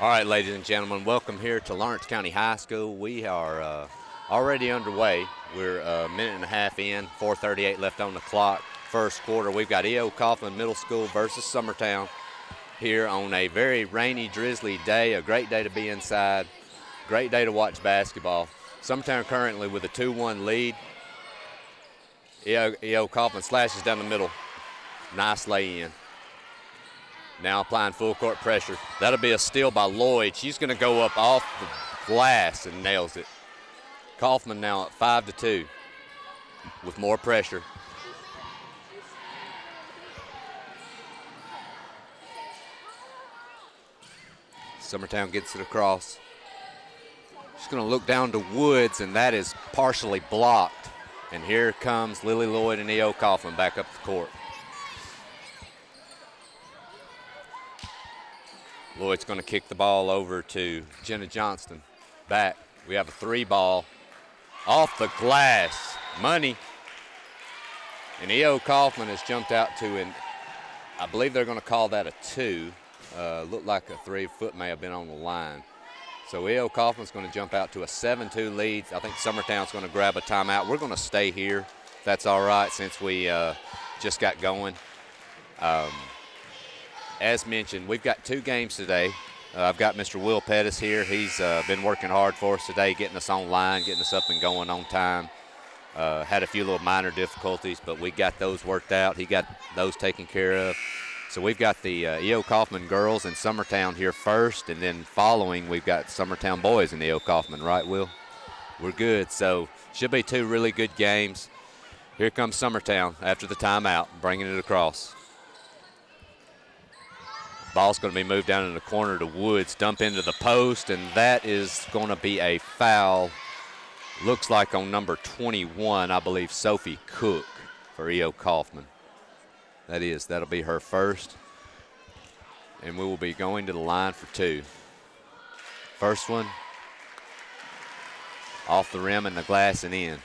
All right, ladies and gentlemen, welcome here to Lawrence County High School. We are already underway. We're a minute and a half in, 4:38 left on the clock. First quarter, we've got E.O. Coffman Middle School versus Summertown here on a very rainy, drizzly day. A great day to be inside. Great day to watch basketball. Summertown currently with a 2-1 lead. E.O. Coffman slashes down the middle. Nice lay-in. Now applying full court pressure. That'll be a steal by Lloyd. She's going to go up off the glass and nails it. Coffman now at 5-2 with more pressure. Summertown gets it across. She's going to look down to Woods, and that is partially blocked. And here comes Lily Lloyd and E.O. Coffman back up the court. Lloyd's going to kick the ball over to Jenna Johnston. Back. We have a 3-ball off the glass. Money. And E.O. Coffman has jumped out to, and I believe they're going to call that a 2. Looked like a 3. Foot may have been on the line. So E.O. Coffman's going to jump out to a 7-2 lead. I think Summertown's going to grab a timeout. We're going to stay here, if that's all right, since we just got going. As mentioned, we've got 2 games today. I've got Mr. Will Pettis here. He's been working hard for us today, getting us online, getting us up and going on time. Had a few little minor difficulties, but we got those worked out. He got those taken care of. So we've got the E.O. Coffman girls and Summertown here first, and then following we've got Summertown boys and E.O. Coffman, right, Will? We're good. So should be 2 really good games. Here comes Summertown after the timeout, bringing it across. Ball's going to be moved down in the corner to Woods, dump into the post, and that is going to be a foul. Looks like on number 21, I believe, Sophie Cook for E.O. Coffman. That'll be her first. And we will be going to the line for 2. First one, off the rim and the glass and in.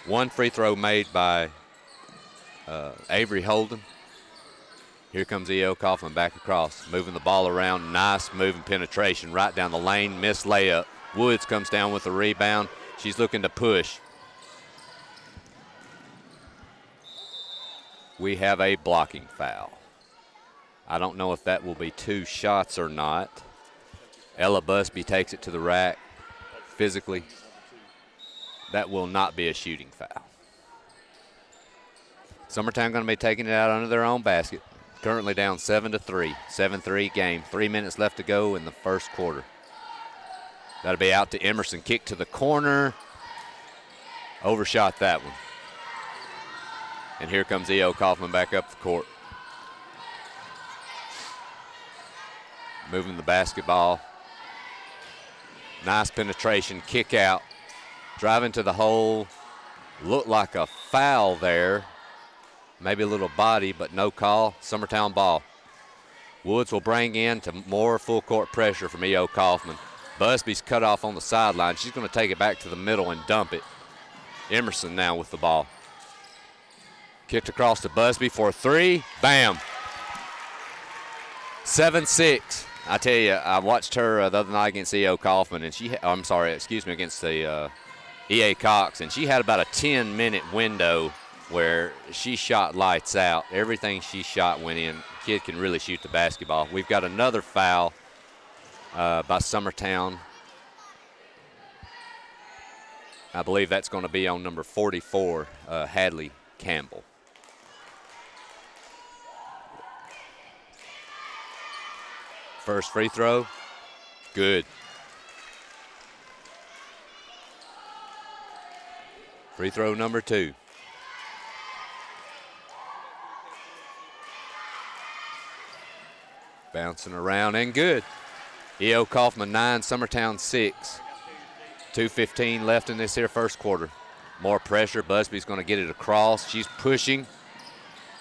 One free throw made by Avery Holden. Here comes E.O. Coffman back across, moving the ball around. Nice moving penetration right down the lane. Missed layup. Woods comes down with the rebound. She's looking to push. We have a blocking foul. I don't know if that will be 2 shots or not. Ella Busby takes it to the rack physically. That will not be a shooting foul. Summertown going to be taking it out under their own basket. Currently down 7-3, 7-3 game. 3 minutes left to go in the first quarter. That'll be out to Emerson. Kick to the corner. Overshot that one. And here comes E.O. Coffman back up the court. Moving the basketball. Nice penetration, kick out. Driving to the hole. Looked like a foul there. Maybe a little body, but no call. Summertown ball. Woods will bring in to more full court pressure from E.O. Coffman. Busby's cut off on the sideline. She's going to take it back to the middle and dump it. Emerson now with the ball. Kicked across to Busby for a 3. Bam. 7-6. I tell you, I watched her the other night against E.O. Coffman, and against the E.A. Cox, and she had about a 10-minute window where she shot lights out. Everything she shot went in. Kid can really shoot the basketball. We've got another foul by Summertown. I believe that's going to be on number 44, Hadley Campbell. First free throw, good. Free throw number 2. Bouncing around and good. E.O. Coffman 9, Summertown 6. 2:15 left in this here first quarter. More pressure. Busby's going to get it across. She's pushing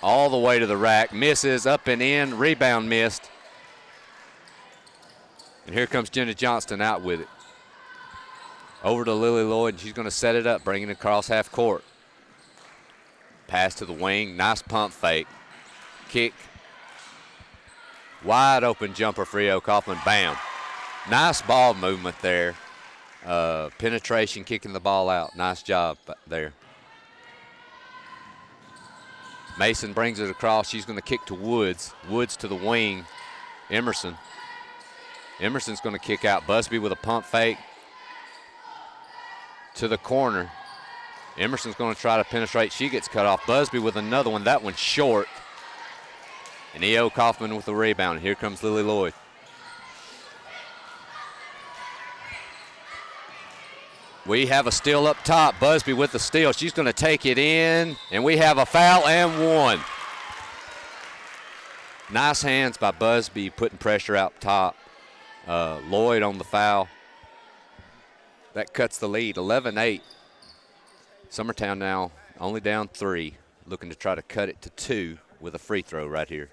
all the way to the rack. Misses, up and in. Rebound missed. And here comes Jenna Johnston out with it. Over to Lily Lloyd, and she's going to set it up, bringing it across half court. Pass to the wing, nice pump fake. Kick. Wide open jumper for E.O. Coffman, bam. Nice ball movement there. Penetration, kicking the ball out. Nice job there. Mason brings it across. She's going to kick to Woods. Woods to the wing. Emerson. Emerson's going to kick out. Busby with a pump fake to the corner. Emerson's going to try to penetrate. She gets cut off. Busby with another one. That one's short. And E.O. Coffman with the rebound. Here comes Lily Lloyd. We have a steal up top. Busby with the steal. She's going to take it in, and we have a foul and one. Nice hands by Busby putting pressure out top. Lloyd on the foul. That cuts the lead, 11-8. Summertown now only down 3, looking to try to cut it to 2 with a free throw right here.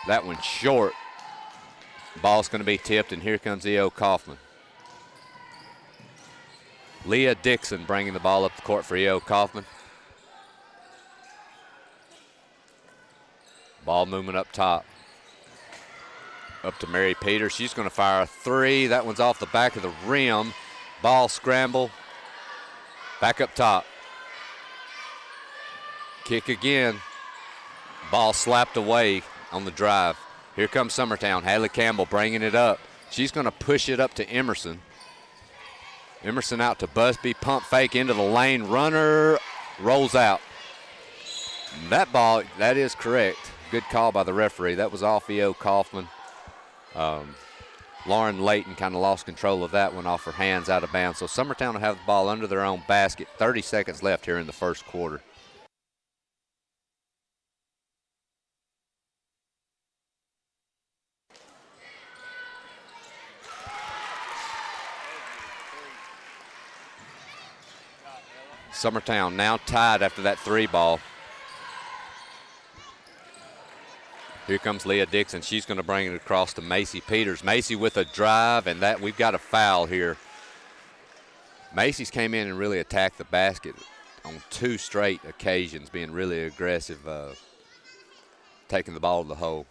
That one's short. Ball's going to be tipped, and here comes E.O. Coffman. Leah Dixon bringing the ball up the court for E.O. Coffman. Ball movement up top. Up to Mary Peters. She's going to fire a 3. That one's off the back of the rim. Ball scramble. Back up top. Kick again. Ball slapped away on the drive. Here comes Summertown. Haley Campbell bringing it up. She's going to push it up to Emerson. Emerson out to Busby. Pump fake into the lane. Runner rolls out. That ball, that is correct. Good call by the referee. That was off E.O. Coffman. Lauren Layton kind of lost control of that one off her hands out of bounds. So Summertown will have the ball under their own basket. 30 seconds left here in the first quarter. Summertown now tied after that 3 ball. Here comes Leah Dixon. She's going to bring it across to Macy Peters. Macy with a drive, and that we've got a foul here. Macy's came in and really attacked the basket on 2 straight occasions, being really aggressive, taking the ball to the hole.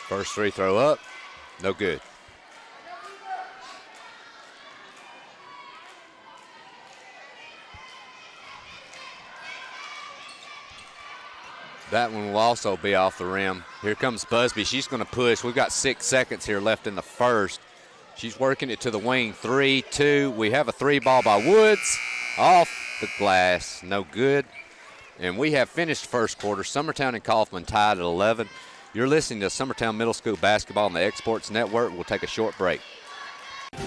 First free throw up, no good. That one will also be off the rim. Here comes Busby. She's going to push. We've got 6 seconds here left in the first. She's working it to the wing. 3-2. We have a 3 ball by Woods. Off the glass. No good. And we have finished first quarter. Summertown and Coffman tied at 11. You're listening to Summertown Middle School basketball on the Exports Network. We'll take a short break.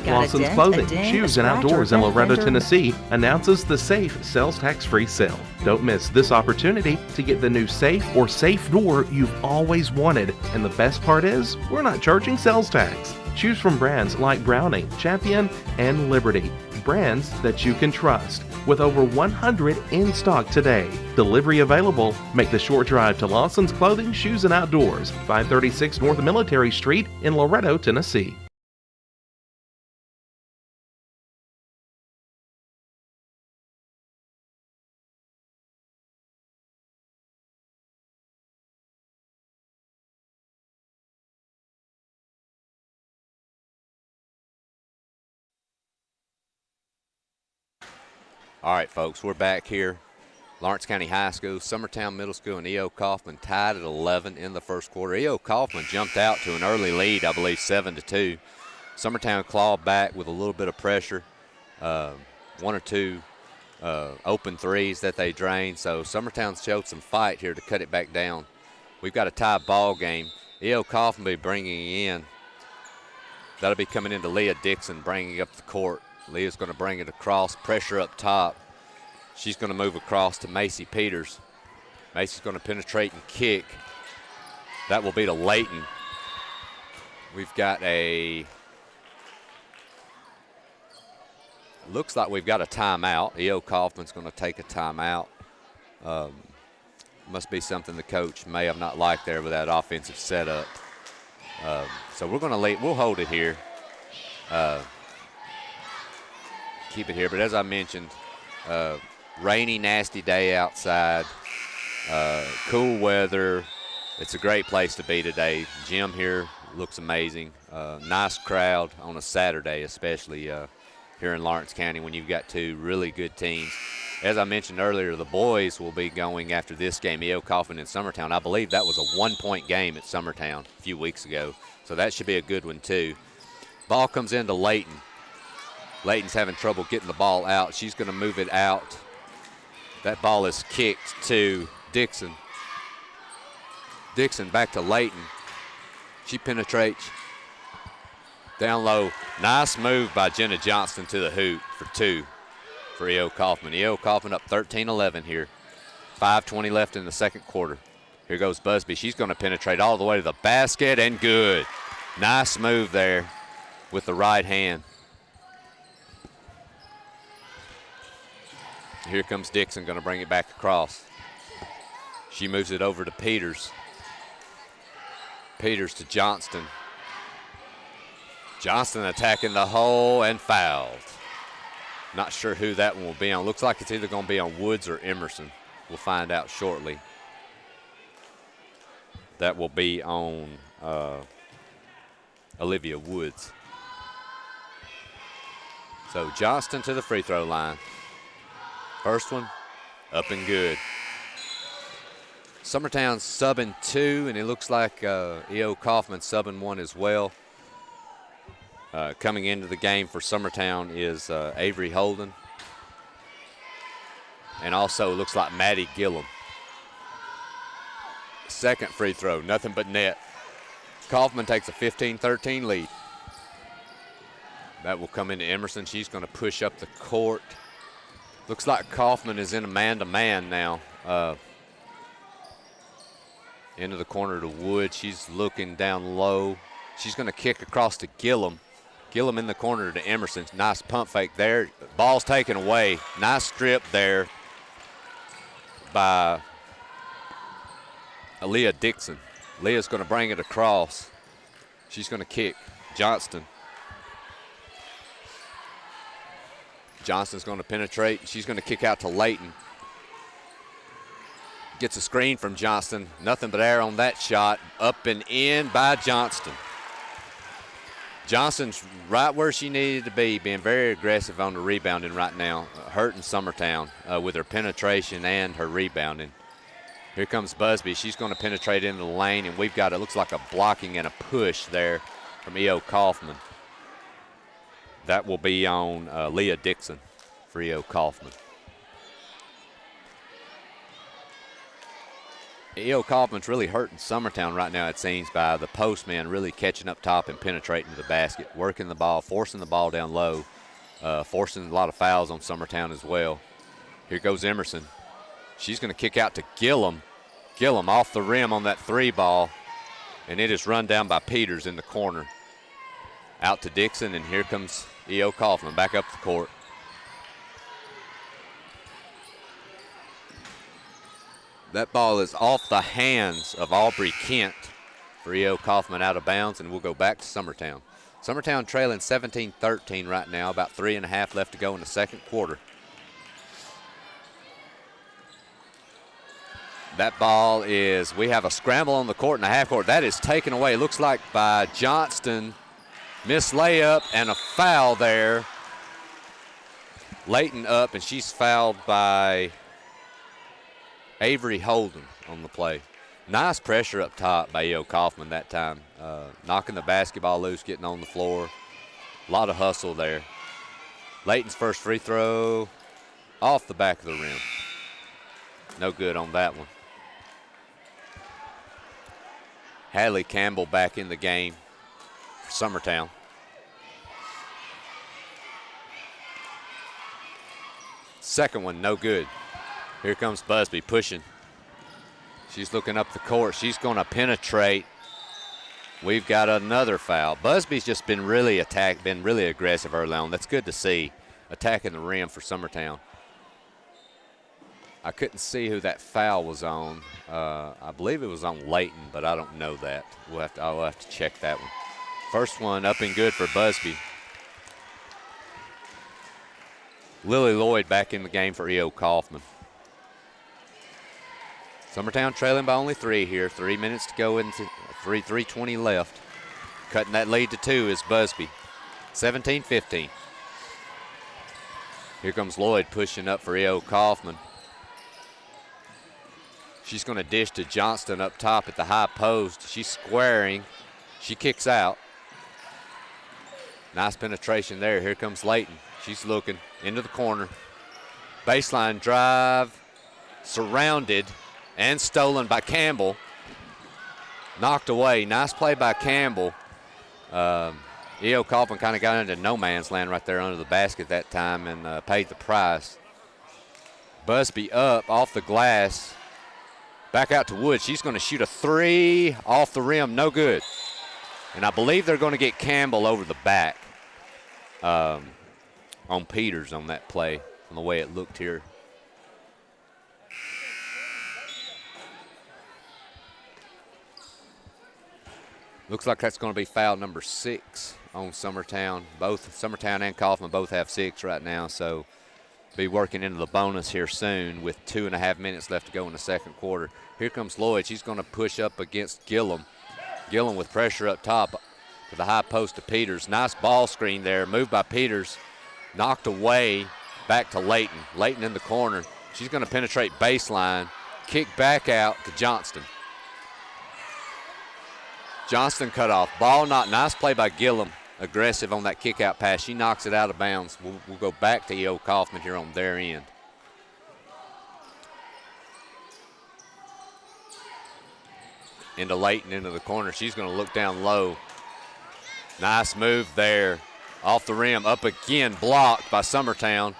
Lawson's Clothing, Shoes and Outdoors in Loretto, Tennessee announces the Safe Sales Tax-Free Sale. Don't miss this opportunity to get the new safe or safe door you've always wanted. And the best part is, we're not charging sales tax. Choose from brands like Browning, Champion, and Liberty. Brands that you can trust. With over 100 in stock today. Delivery available. Make the short drive to Lawson's Clothing, Shoes and Outdoors, 536 North Military Street in Loretto, Tennessee. All right, folks, we're back here. Lawrence County High School, Summertown Middle School, and E.O. Coffman tied at 11 in the first quarter. E.O. Coffman jumped out to an early lead, I believe 7-2. Summertown clawed back with a little bit of pressure, 1 or 2 open threes that they drained. So Summertown showed some fight here to cut it back down. We've got a tie ball game. E.O. Coffman will be bringing in. That'll be coming into Leah Dixon, bringing up the court. Leah's going to bring it across, pressure up top. She's going to move across to Macy Peters. Macy's going to penetrate and kick. That will be to Layton. We've got looks like we've got a timeout. E.O. Coffman's going to take a timeout. Must be something the coach may have not liked there with that offensive setup. So we're going to leave. We'll hold it here. Keep it here. But as I mentioned, rainy, nasty day outside. Cool weather. It's a great place to be today. Gym here looks amazing. Nice crowd on a Saturday, especially here in Lawrence County when you've got two really good teams. As I mentioned earlier, the boys will be going after this game, E.O. Coffman and Summertown. I believe that was a 1-point game at Summertown a few weeks ago, so that should be a good one too. Ball comes into Layton. Layton's having trouble getting the ball out. She's going to move it out. That ball is kicked to Dixon. Dixon back to Layton. She penetrates down low. Nice move by Jenna Johnston to the hoop for 2 for E.O. Coffman. E.O. Coffman up 13-11 here. 5:20 left in the second quarter. Here goes Busby. She's going to penetrate all the way to the basket and good. Nice move there with the right hand. Here comes Dixon, going to bring it back across. She moves it over to Peters. Peters to Johnston. Johnston attacking the hole and fouled. Not sure who that one will be on. Looks like it's either going to be on Woods or Emerson. We'll find out shortly. That will be on Olivia Woods. So Johnston to the free throw line. First one, up and good. Summertown subbing 2, and it looks like E.O. Coffman subbing 1 as well. Coming into the game for Summertown is Avery Holden. And also looks like Maddie Gillum. Second free throw, nothing but net. Coffman takes a 15-13 lead. That will come into Emerson. She's going to push up the court. Looks like Coffman is in a man-to-man now. Into the corner to Wood. She's looking down low. She's going to kick across to Gillum. Gillum in the corner to Emerson. Nice pump fake there. Ball's taken away. Nice strip there by Aaliyah Dixon. Leah's going to bring it across. She's going to kick. Johnston. Johnston's going to penetrate. She's going to kick out to Layton. Gets a screen from Johnston. Nothing but air on that shot. Up and in by Johnston. Johnston's right where she needed to be, being very aggressive on the rebounding right now, hurting Summertown with her penetration and her rebounding. Here comes Busby. She's going to penetrate into the lane, and we've got, it looks like a blocking and a push there from E.O. Coffman. That will be on Leah Dixon for E.O. Coffman. E.O. Coffman's really hurting Summertown right now, it seems, by the postman really catching up top and penetrating to the basket, working the ball, forcing the ball down low, forcing a lot of fouls on Summertown as well. Here goes Emerson. She's going to kick out to Gillum. Gillum off the rim on that 3 ball, and it is run down by Peters in the corner. Out to Dixon, and here comes E.O. Coffman back up the court. That ball is off the hands of Aubrey Kent for E.O. Coffman, out of bounds, and we'll go back to Summertown. Summertown trailing 17-13 right now, about 3.5 left to go in the second quarter. That ball is, we have a scramble on the court in the half court. That is taken away, it looks like by Johnston. Missed layup and a foul there. Layton up, and she's fouled by Avery Holden on the play. Nice pressure up top by E.O. Coffman that time. Knocking the basketball loose, getting on the floor. A lot of hustle there. Layton's first free throw off the back of the rim. No good on that one. Hadley Campbell back in the game for Summertown. Second one, no good. Here comes Busby pushing. She's looking up the court. She's going to penetrate. We've got another foul. Busby's just been really been really aggressive early on. That's good to see, attacking the rim for Summertown. I couldn't see who that foul was on. I believe it was on Layton, but I don't know that. I'll have to check that one. First one up and good for Busby. Lily Lloyd back in the game for E.O. Coffman. Summertown trailing by only 3 here. 3 minutes to go into 3:20 left. Cutting that lead to 2 is Busby. 17-15. Here comes Lloyd pushing up for E.O. Coffman. She's going to dish to Johnston up top at the high post. She's squaring. She kicks out. Nice penetration there. Here comes Layton. She's looking into the corner. Baseline drive. Surrounded and stolen by Campbell. Knocked away. Nice play by Campbell. E.O. Coffman kind of got into no man's land right there under the basket that time and paid the price. Busby up off the glass. Back out to Wood. She's going to shoot a 3 off the rim. No good. And I believe they're going to get Campbell over the back on Peters on that play, from the way it looked here. Looks like that's going to be foul number 6 on Summertown. Both Summertown and Coffman both have 6 right now, so be working into the bonus here soon with 2.5 minutes left to go in the second quarter. Here comes Lloyd. She's going to push up against Gillum. Gillum with pressure up top to the high post to Peters. Nice ball screen there. Moved by Peters. Knocked away. Back to Layton. Layton in the corner. She's going to penetrate baseline. Kick back out to Johnston. Johnston cut off. Ball not. Nice play by Gillum. Aggressive on that kick out pass. She knocks it out of bounds. We'll go back to E.O. Coffman here on their end. Into Layton, into the corner. She's going to look down low. Nice move there. Off the rim, up again, blocked by Summertown.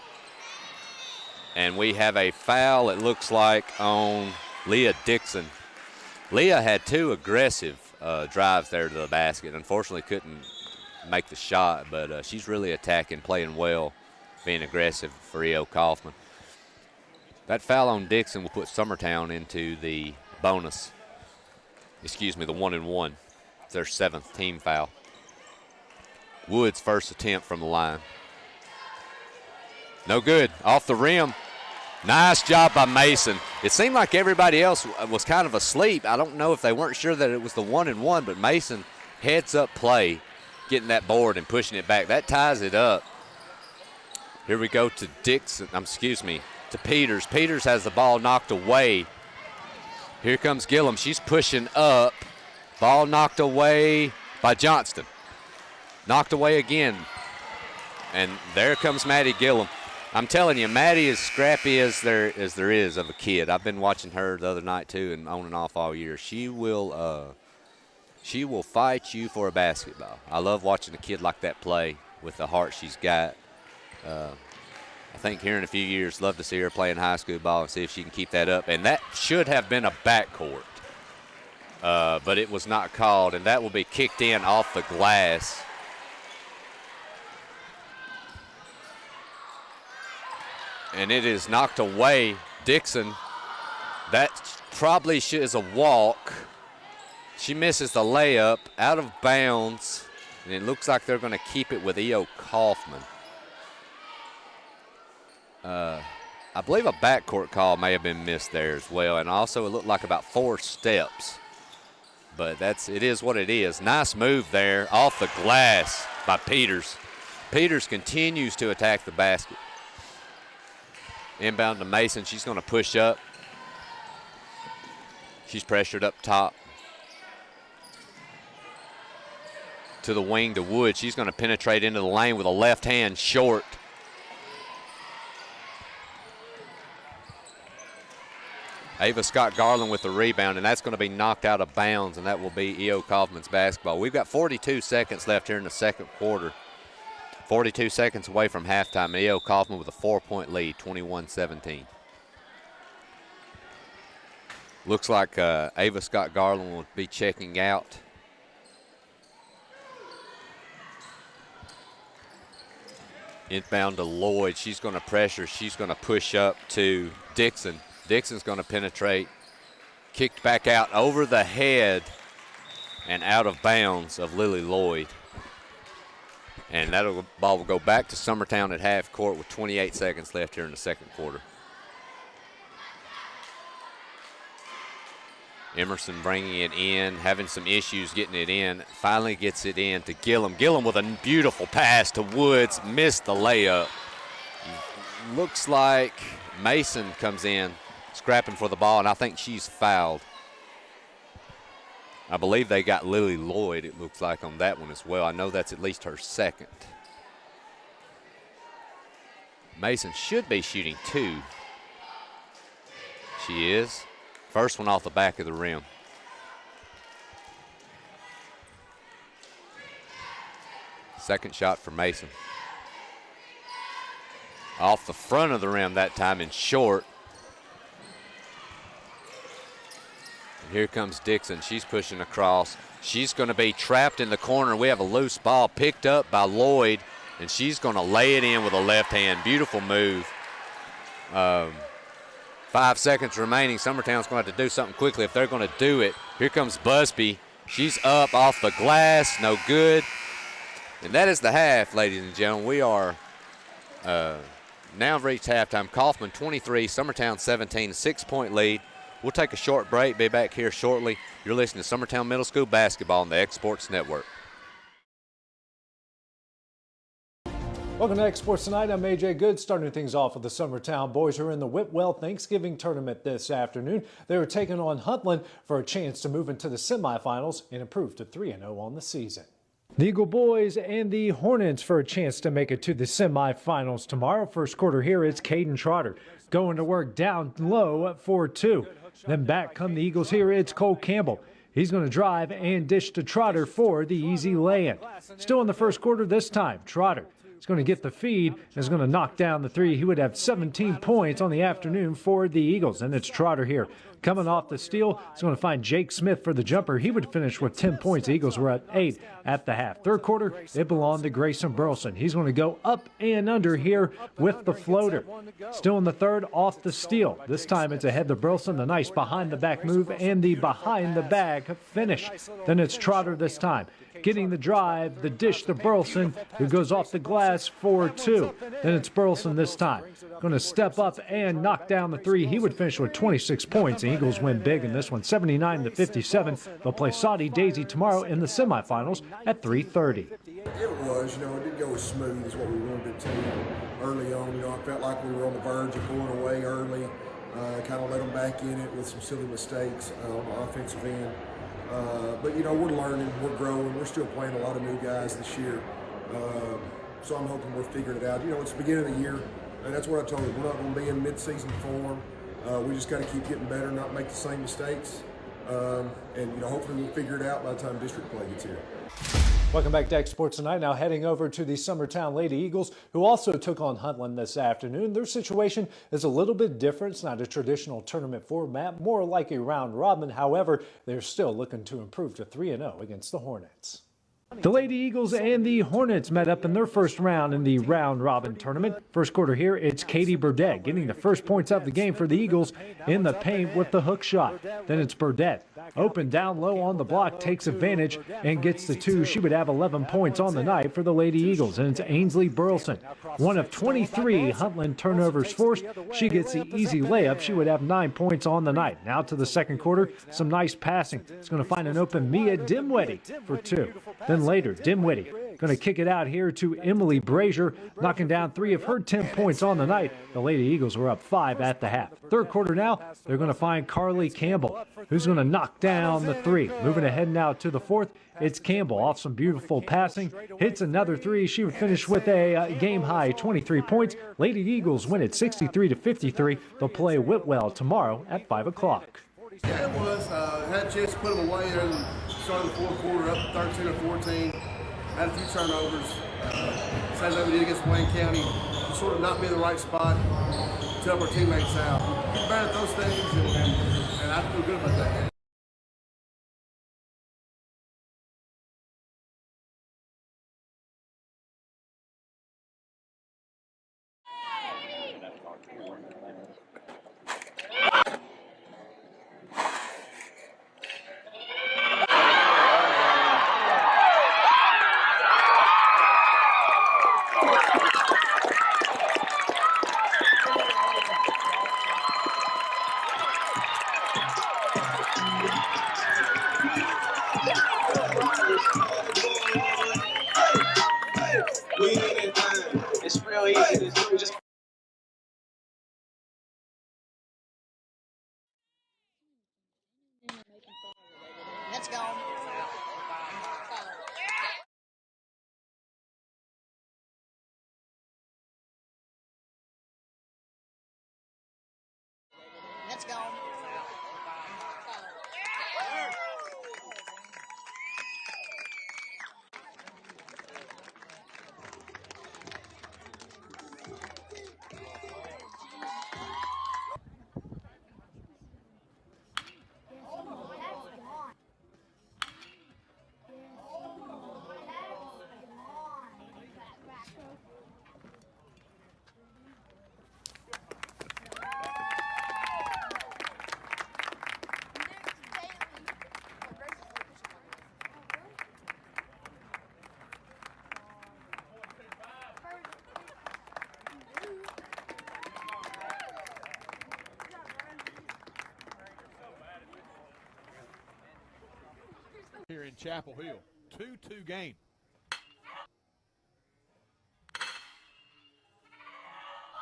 And we have a foul, it looks like, on Leah Dixon. Leah had 2 aggressive drives there to the basket. Unfortunately, couldn't make the shot, but she's really attacking, playing well, being aggressive for E.O. Coffman. That foul on Dixon will put Summertown into the bonus. Excuse me, the 1-and-1. It's their 7th team foul. Wood's first attempt from the line. No good. Off the rim. Nice job by Mason. It seemed like everybody else was kind of asleep. I don't know if they weren't sure that it was the 1-and-1, but Mason heads up play, getting that board and pushing it back. That ties it up. Here we go to to Peters. Peters has the ball knocked away. Here comes Gillum. She's pushing up. Ball knocked away by Johnston. Knocked away again. And there comes Maddie Gillum. I'm telling you, Maddie is scrappy as there is of a kid. I've been watching her the other night too, and on and off all year. She will fight you for a basketball. I love watching a kid like that play with the heart she's got. I think here in a few years, love to see her playing high school ball and see if she can keep that up. And that should have been a backcourt, but it was not called, and that will be kicked in off the glass. And it is knocked away. Dixon, that probably is a walk. She misses the layup, out of bounds, and it looks like they're going to keep it with E.O. Coffman. I believe a backcourt call may have been missed there as well, and also it looked like about 4 steps. But it is what it is. Nice move there off the glass by Peters. Peters continues to attack the basket. Inbound to Mason. She's going to push up. She's pressured up top. To the wing to Wood. She's going to penetrate into the lane with a left hand short. Ava Scott Garland with the rebound, and that's going to be knocked out of bounds, and that will be E.O. Coffman's basketball. We've got 42 seconds left here in the second quarter. 42 seconds away from halftime, and E.O. Coffman with a 4-point lead, 21-17. Looks like Ava Scott Garland will be checking out. Inbound to Lloyd. She's going to pressure. She's going to push up to Dixon. Dixon's going to penetrate. Kicked back out over the head and out of bounds of Lily Lloyd. And that ball will go back to Summertown at half court with 28 seconds left here in the second quarter. Emerson bringing it in, having some issues getting it in. Finally gets it in to Gillum. Gillum with a beautiful pass to Woods. Missed the layup. Looks like Mason comes in, scrapping for the ball, and I think she's fouled. I believe they got Lily Lloyd, it looks like, on that one as well. I know that's at least her second. Mason should be shooting 2. She is. First one off the back of the rim. Second shot for Mason. Off the front of the rim that time and short. And here comes Dixon. She's pushing across. She's going to be trapped in the corner. We have a loose ball picked up by Lloyd, and she's going to lay it in with a left hand. Beautiful move. 5 seconds remaining. Summertown's going to have to do something quickly if they're going to do it. Here comes Busby. She's up off the glass. No good. And that is the half, ladies and gentlemen. We are now reached halftime. Coffman 23, Summertown 17, 6-point lead. We'll take a short break. Be back here shortly. You're listening to Summertown Middle School basketball on the X-Sports Network. Welcome to X-Sports Tonight. I'm AJ Good, starting things off with the Summertown boys who are in the Whitwell Thanksgiving Tournament this afternoon. They were taking on Huntland for a chance to move into the semifinals and improve to 3-0 on the season. The Eagle boys and the Hornets for a chance to make it to the semifinals tomorrow. First quarter here, it's Caden Trotter going to work down low for 2. Then back come the Eagles here, it's Cole Campbell. He's going to drive and dish to Trotter for the easy lay-in. Still in the first quarter this time, Trotter is going to get the feed and is going to knock down the 3. He would have 17 points on the afternoon for the Eagles. And it's Trotter here. Coming off the steal, he's going to find Jake Smith for the jumper. He would finish with 10 points. The Eagles were at 8 at the half. Third quarter, it belonged to Grayson Burleson. He's going to go up and under here with the floater. Still in the third, off the steal. This time it's ahead to Burleson. The nice behind-the-back move and the behind-the-back finish. Then it's Trotter this time. Getting the drive, the dish to Burleson, who goes off the glass for 2. Then it's Burleson this time. Going to step up and knock down the 3. He would finish with 26 points. The Eagles win big in this one, 79-57. They'll play Saudi Daisy tomorrow in the semifinals at 3:30. It was, it didn't go as smooth as what we wanted it to early on. I felt like we were on the verge of going away early. Kind of let them back in it with some silly mistakes on the offensive end. But we're learning, we're growing, we're still playing a lot of new guys this year. So I'm hoping we're figuring it out. It's the beginning of the year, and that's what I told them. We're not going to be in mid-season form. We just got to keep getting better, not make the same mistakes. And hopefully we'll figure it out by the time district play gets here. Welcome back to X-Sports Tonight. Now heading over to the Summertown Lady Eagles, who also took on Huntland this afternoon. Their situation is a little bit different. It's not a traditional tournament format, more like a round robin. However, they're still looking to improve to 3-0 against the Hornets. The Lady Eagles and the Hornets met up in their first round in the round-robin tournament. First quarter here, it's Katie Burdett getting the first points of the game for the Eagles in the paint with the hook shot. Then it's Burdett. Open down low on the block, takes advantage and gets the 2. She would have 11 points on the night for the Lady Eagles. And it's Ainsley Burleson. One of 23 Huntland turnovers forced. She gets the easy layup. She would have 9 points on the night. Now to the second quarter, some nice passing. It's going to find an open Mia Dimwitty for 2. Then later, Dimwitty going to kick it out here to Emily Brazier, knocking down 3 of her 10 points on the night. The Lady Eagles were up 5 at the half. Third quarter now, they're going to find Carly Campbell, who's going to knock down the 3. Moving ahead now to the fourth, it's Campbell off some beautiful passing, hits another 3. She would finish with a game-high 23 points. Lady Eagles win it 63-53. They'll play Whitwell tomorrow at 5 o'clock. Yeah, it was. Had a chance to put them away there in the start of the fourth quarter, up 13 or 14. Had a few turnovers. Same thing we did against Wayne County. Sort of not be in the right spot to help our teammates out. Get better at those things, and I feel good about that. Let's go. Let's go. Here in Chapel Hill, 2-2 game.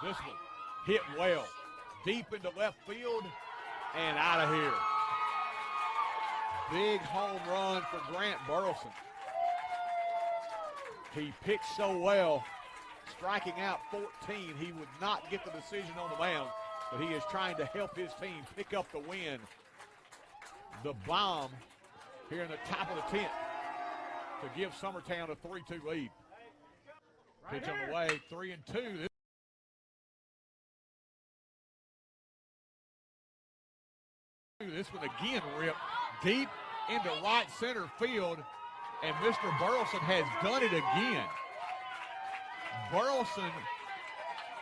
This one hit well, deep into left field and out of here. Big home run for Grant Burleson. He pitched so well, striking out 14. He would not get the decision on the mound, but he is trying to help his team pick up the win. The bomb here in the top of the 10th to give Summertown a 3-2 lead. Pitch on the way, 3-2. This one again ripped deep into right center field, and Mr. Burleson has done it again. Burleson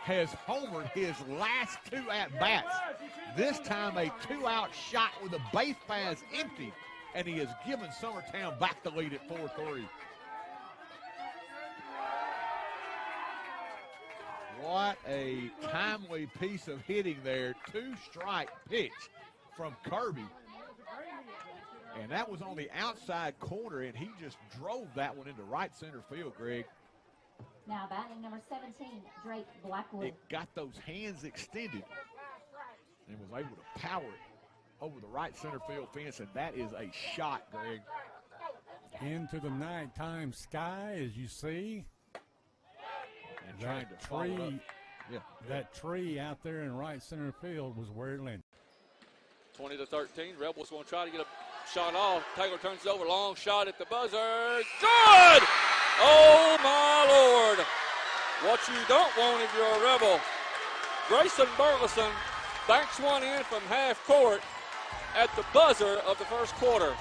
has homered his last 2 at-bats. This time a 2-out shot with the base paths empty, and he has given Summertown back the lead at 4-3. What a timely piece of hitting there. 2-strike pitch from Kirby. And that was on the outside corner, and he just drove that one into right center field, Greg. Now batting number 17, Drake Blackwood. It got those hands extended and was able to power it over the right center field fence, and that is a shot, Greg. Into the nighttime sky, as you see. And trying to follow up. Yeah. That tree out there in right center field was where it landed. 20-13. Rebels going to try to get a shot off. Taylor turns it over. Long shot at the buzzer. Good! Oh, my Lord. What you don't want if you're a Rebel. Grayson Burleson banks one in from half court at the buzzer of the first quarter.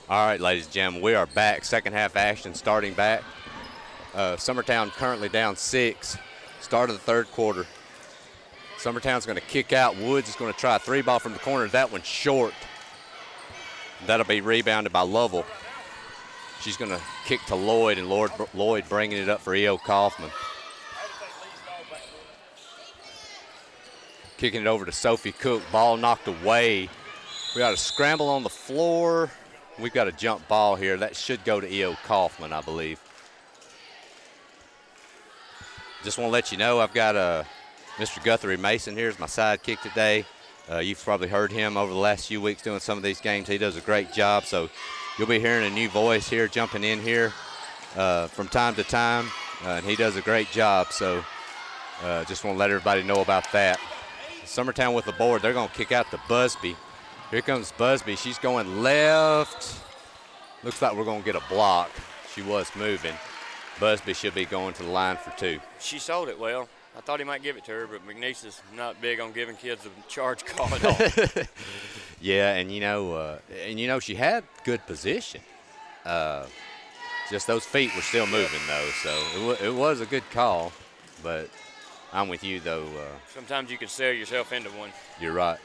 All right, ladies and gentlemen, we are back. Second half action starting back. Summertown currently down 6. Start of the third quarter. Summertown's going to kick out. Woods is going to try a 3-ball from the corner. That one's short. That'll be rebounded by Lovell. She's going to kick to Lloyd, and Lloyd bringing it up for E.O. Coffman. Kicking it over to Sophie Cook. Ball knocked away. We got a scramble on the floor. We've got a jump ball here. That should go to E.O. Coffman, I believe. Just want to let you know I've got Mr. Guthrie Mason here as my sidekick today. You've probably heard him over the last few weeks doing some of these games. He does a great job, so you'll be hearing a new voice here, jumping in here from time to time. and he does a great job. So just want to let everybody know about that. Summertown with the board. They're going to kick out to Busby. Here comes Busby. She's going left. Looks like we're going to get a block. She was moving. Busby should be going to the line for 2. She sold it well. I thought he might give it to her, but McNeese is not big on giving kids a charge call at all. Yeah, and you know she had good position. Just those feet were still moving though, so it was a good call. But I'm with you though. Sometimes you can sell yourself into one. You're right.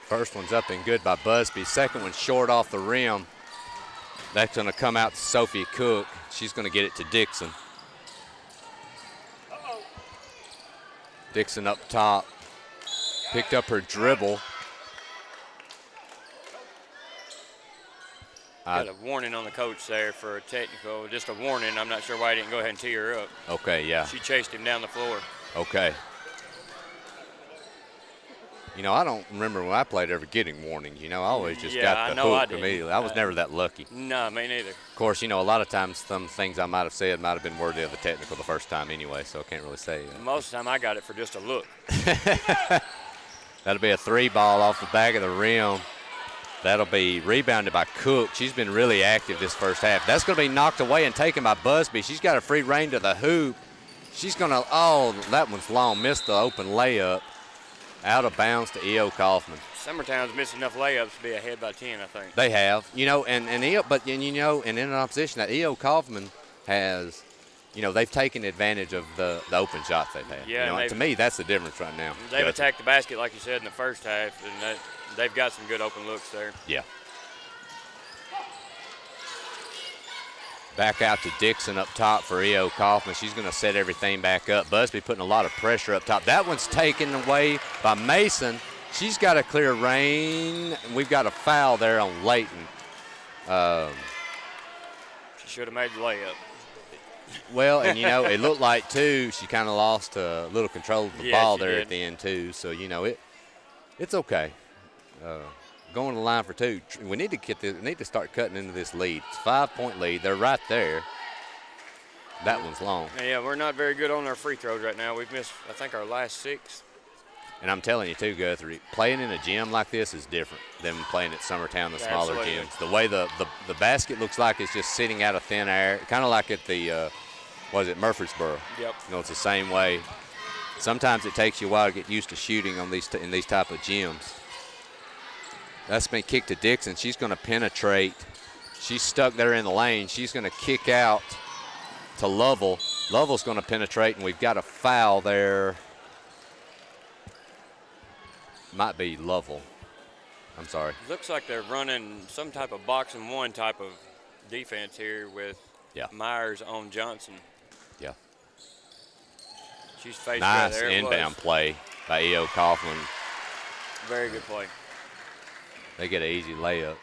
First one's up and good by Busby. Second one short off the rim. That's going to come out to Sophia Cook. She's going to get it to Dixon. Dixon up top. Picked up her dribble. Got a warning on the coach there for a technical. Just a warning. I'm not sure why he didn't go ahead and tee her up. Okay, yeah. She chased him down the floor. Okay. You know, I don't remember when I played ever getting warnings. You know, I always just got the hook immediately. I was never that lucky. No, me neither. Of course, you know, a lot of times some things I might have said might have been worthy of a technical the first time anyway, so I can't really say that. Most of the time I got it for just a look. That'll be a 3 ball off the back of the rim. That'll be rebounded by Cook. She's been really active this first half. That's going to be knocked away and taken by Busby. She's got a free range to the hoop. She's going to, oh, that one's long. Missed the open layup. Out of bounds to E.O. Coffman. Summertown's missed enough layups to be ahead by 10, I think. They have. You know, and in opposition, that E.O. Kaufman has, you know, they've taken advantage of the open shots they've had. Yeah, you know, and to me, that's the difference right now. They've attacked the basket, like you said, in the first half, and they've got some good open looks there. Yeah. Back out to Dixon up top for E.O. Kaufman. She's going to set everything back up. Busby putting a lot of pressure up top. That one's taken away by Mason. She's got a clear rain. We've got a foul there on Layton. She should have made the layup. Well, and, you know, it looked like, too, she kind of lost a little control of the ball there at the end, too. So, you know, it's okay. Going to the line for 2. We need to start cutting into this lead. It's a 5-point lead. They're right there. That one's long. Yeah, we're not very good on our free throws right now. We've missed, I think, our last 6. And I'm telling you, too, Guthrie, playing in a gym like this is different than playing at Summertown, the smaller gyms. The way the basket looks like it's just sitting out of thin air, kind of like at the, Murfreesboro. Yep. You know, it's the same way. Sometimes it takes you a while to get used to shooting on in these type of gyms. That's been kicked to Dixon. She's going to penetrate. She's stuck there in the lane. She's going to kick out to Lovell. Lovell's going to penetrate, and we've got a foul there. Might be Lovell. I'm sorry. Looks like they're running some type of boxing one type of defense here with Myers on Johnson. Yeah. She's faced nice inbound play by E.O. Coughlin. Very good play. They get an easy layup.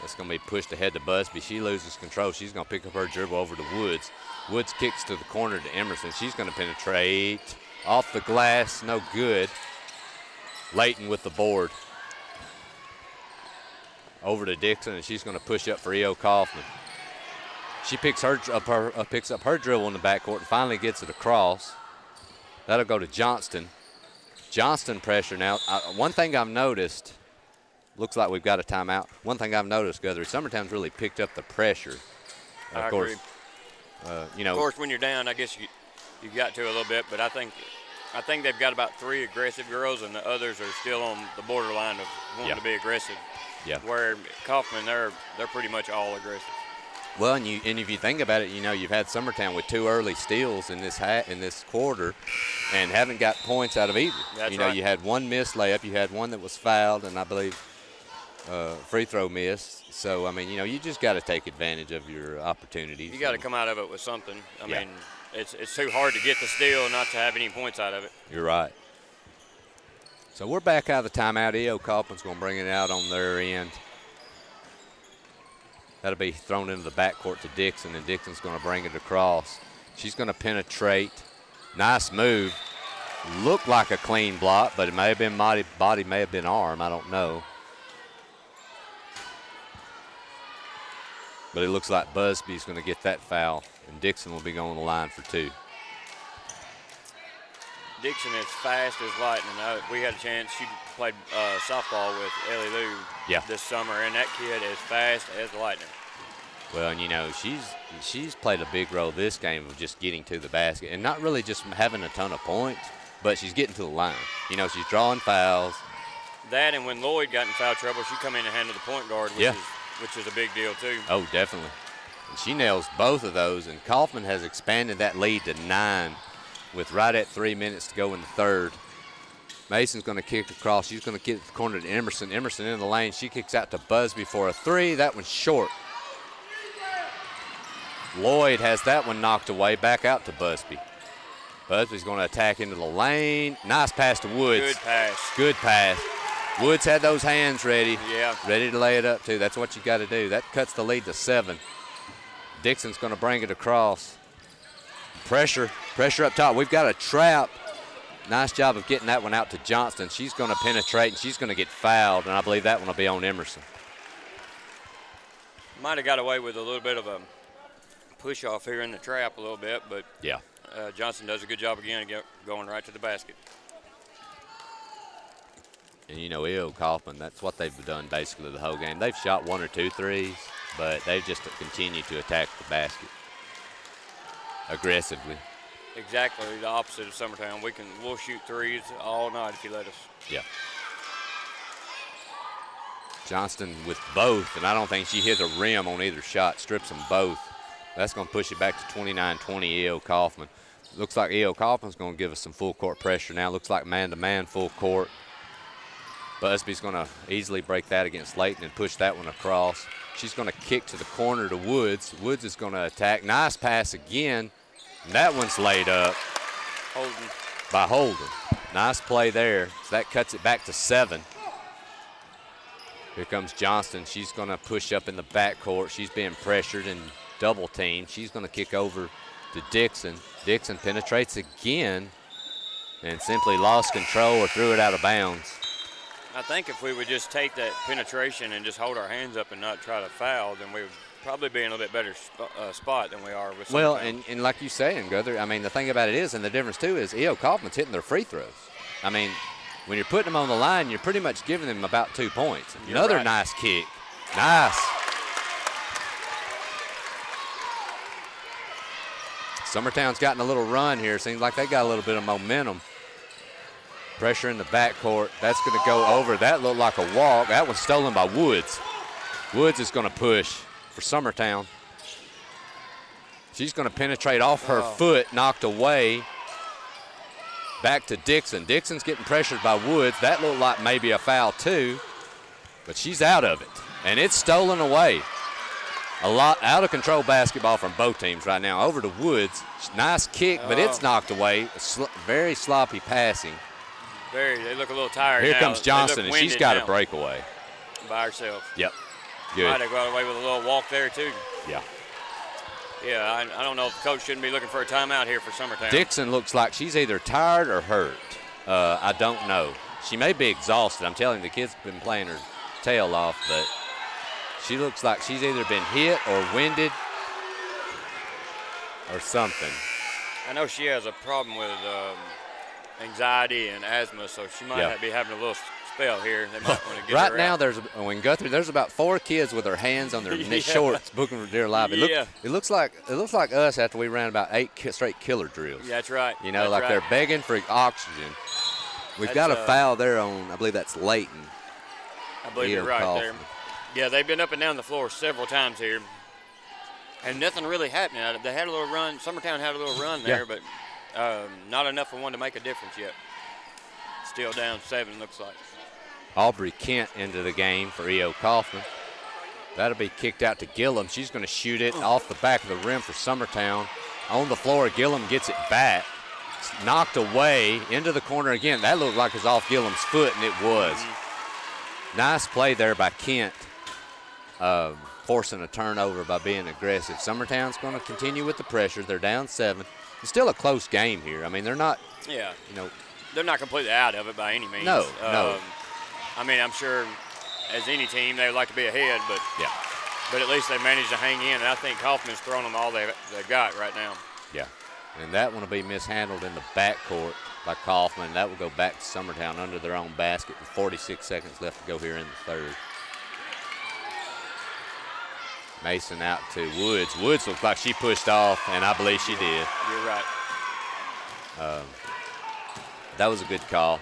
That's going to be pushed ahead to Busby. She loses control. She's going to pick up her dribble over to Woods. Woods kicks to the corner to Emerson. She's going to penetrate off the glass. No good. Layton with the board. Over to Dixon, and she's going to push up for E.O. Kaufman. She picks up her dribble in the backcourt and finally gets it across. That'll go to Johnston. Johnston pressure now. One thing I've noticed, looks like we've got a timeout. One thing I've noticed, Guthrie, Summertown's really picked up the pressure. I agree. Of course, when you're down, I guess you got to a little bit, but I think they've got about 3 aggressive girls, and the others are still on the borderline of wanting to be aggressive. Yeah. Where Coffman, they're pretty much all aggressive. Well, and if you think about it, you know, you've had Summertown with 2 early steals in this quarter, and haven't got points out of either. That's right. You had 1 missed layup, you had 1 that was fouled, and I believe free throw missed. So I mean, you know, you just got to take advantage of your opportunities. You got to come out of it with something. I mean, it's too hard to get the steal and not to have any points out of it. You're right. So we're back out of the timeout. E.O. Kaufman's going to bring it out on their end. That'll be thrown into the backcourt to Dixon, and Dixon's going to bring it across. She's going to penetrate. Nice move. Looked like a clean block, but it may have been body, may have been arm. I don't know. But it looks like Busby's going to get that foul and Dixon will be going to the line for 2. Dixon is fast as lightning. We had a chance. She played softball with Ellie Lou this summer, and that kid is fast as lightning. Well, and you know, she's played a big role this game of just getting to the basket and not really just having a ton of points, but she's getting to the line. You know, she's drawing fouls. That, and when Lloyd got in foul trouble, she come in and handle the point guard, which is a big deal too. Oh, definitely. And she nails both of those, and Coffman has expanded that lead to 9 with right at 3 minutes to go in the third. Mason's going to kick across. She's going to kick the corner to Emerson. Emerson in the lane. She kicks out to Busby for a 3. That one's short. Lloyd has that one knocked away, back out to Busby. Busby's going to attack into the lane. Nice pass to Woods. Good pass. Good pass. Woods had those hands ready. Yeah. Ready to lay it up, too. That's what you got to do. That cuts the lead to 7. Dixon's going to bring it across. Pressure up top. We've got a trap. Nice job of getting that one out to Johnston. She's going to penetrate, and she's going to get fouled, and I believe that one will be on Emerson. Might have got away with a little bit of a push off here in the trap a little bit, but Johnson does a good job again going right to the basket. And you know, E.O. Coffman, that's what they've done basically the whole game. They've shot 1 or 2 threes, but they've just continued to attack the basket aggressively. Exactly the opposite of Summertown. We'll shoot threes all night if you let us. Yeah. Johnston with both, and I don't think she hit the rim on either shot, strips them both. That's going to push it back to 29-20 E.O. Coffman. Looks like E.O. Coffman's going to give us some full court pressure now. Looks like man-to-man full court. Busby's going to easily break that against Layton and push that one across. She's going to kick to the corner to Woods. Woods is going to attack. Nice pass again. And that one's laid up by Holden. Nice play there. So that cuts it back to 7. Here comes Johnston. She's going to push up in the backcourt. She's being pressured and double teamed. She's going to kick over to Dixon. Dixon penetrates again and simply lost control or threw it out of bounds. I think if we would just take that penetration and just hold our hands up and not try to foul, then we would probably be in a little bit better spot than we are with Well, and like you say, Guthrie, I mean, the thing about it is, and the difference too, is E.O. Coffman's hitting their free throws. I mean, when you're putting them on the line, you're pretty much giving them about 2 points. Another nice kick. Nice. Summertown's gotten a little run here. Seems like they got a little bit of momentum. Pressure in the backcourt. That's going to go over. That looked like a walk. That was stolen by Woods. Woods is going to push for Summertown. She's going to penetrate off her foot, knocked away. Back to Dixon. Dixon's getting pressured by Woods. That looked like maybe a foul too, but she's out of it. And it's stolen away. A lot out of control basketball from both teams right now. Over to Woods. Nice kick, but it's knocked away. Very sloppy passing. They look a little tired Here now. comes Johnson, and she's got a breakaway. By herself. Yep. Good. Might have got away with a little walk there, too. Yeah. Yeah, I don't know if the coach shouldn't be looking for a timeout here for Summertown. Dixon looks like she's either tired or hurt. I don't know. She may be exhausted. I'm telling you, the kid's been playing her tail off, but she looks like she's either been hit or winded or something. I know she has a problem with anxiety and asthma, so she might be having a little spell here. They might want to get right her now, out. there's about 4 kids with their hands on their shorts booking for dear life. It looks like us after we ran about 8 straight killer drills. Yeah, that's right. You know, like they're begging for oxygen. We've got a foul there on, I believe that's Layton. I believe you're right there. Yeah, they've been up and down the floor several times here, and nothing really happening. They had a little run. Summertown had a little run there, but not enough for one to make a difference yet. Still down 7, looks like. Aubrey Kent into the game for E.O. Coffman. That'll be kicked out to Gillum. She's going to shoot it off the back of the rim for Summertown. On the floor, Gillum gets it back. It's knocked away into the corner again. That looked like it was off Gillum's foot, and it was. Nice play there by Kent, forcing a turnover by being aggressive. Summertown's going to continue with the pressure. They're down 7. It's still a close game here. I mean, they're not, they're not completely out of it by any means. No. I mean, I'm sure as any team, they would like to be ahead, but but at least they managed to hang in, and I think Coffman's thrown them all they've got right now. Yeah, and that one will be mishandled in the backcourt by Coffman. That will go back to Summertown under their own basket with 46 seconds left to go here in the third. Mason out to Woods. Woods looks like she pushed off, and I believe she did. You're right. That was a good call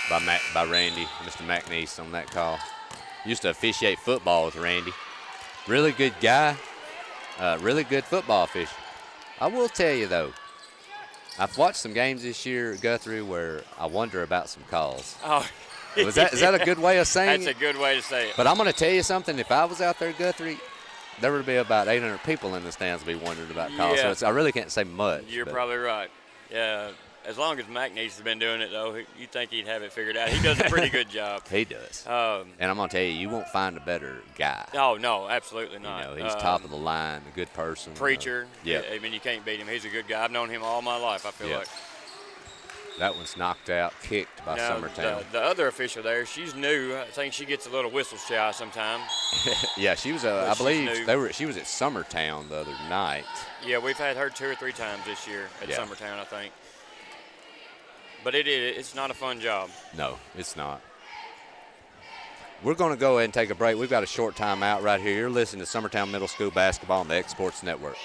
by Randy, Mr. McNeese on that call. Used to officiate football with Randy. Really good guy, really good football official. I will tell you, though, I've watched some games this year at Guthrie where I wonder about some calls. Oh, is that a good way of saying That's it? a good way to say it. But I'm going to tell you something. If I was out there at Guthrie, there would be about 800 people in the stands be wondering about calls. Yeah. So I really can't say much. You're probably right. Yeah, as long as McNeese has been doing it, though, you'd think he'd have it figured out. He does a pretty good job. He does. And I'm going to tell you, you won't find a better guy. Oh, no, absolutely not. You know, he's top of the line, a good person. Preacher. Yeah. I mean, you can't beat him. He's a good guy. I've known him all my life, I feel like. That one's knocked out, kicked by Summertown. The other official there, she's new. I think she gets a little whistle shy sometimes. Yeah, she was. I believe she was at Summertown the other night. Yeah, we've had her 2 or 3 times this year at Summertown, I think. But it's not a fun job. No, it's not. We're going to go ahead and take a break. We've got a short timeout right here. You're listening to Summertown Middle School basketball on the X-Sports Network.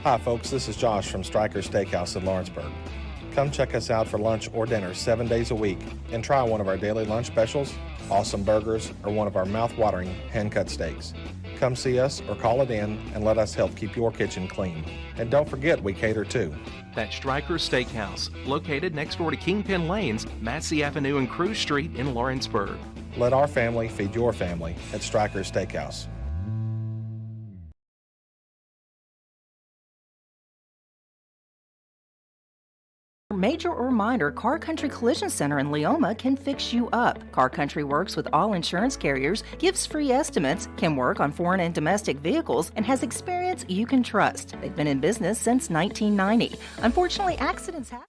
Hi, folks. This is Josh from Stryker Steakhouse in Lawrenceburg. Come check us out for lunch or dinner 7 days a week and try one of our daily lunch specials, awesome burgers, or one of our mouth-watering hand-cut steaks. Come see us or call it in and let us help keep your kitchen clean. And don't forget, we cater too. That's Stryker Steakhouse, located next door to Kingpin Lanes, Massey Avenue and Cruz Street in Lawrenceburg. Let our family feed your family at Stryker Steakhouse. Major or minor, Car Country Collision Center in Leoma can fix you up. Car Country works with all insurance carriers, gives free estimates, can work on foreign and domestic vehicles, and has experience you can trust. They've been in business since 1990. Unfortunately, accidents happen.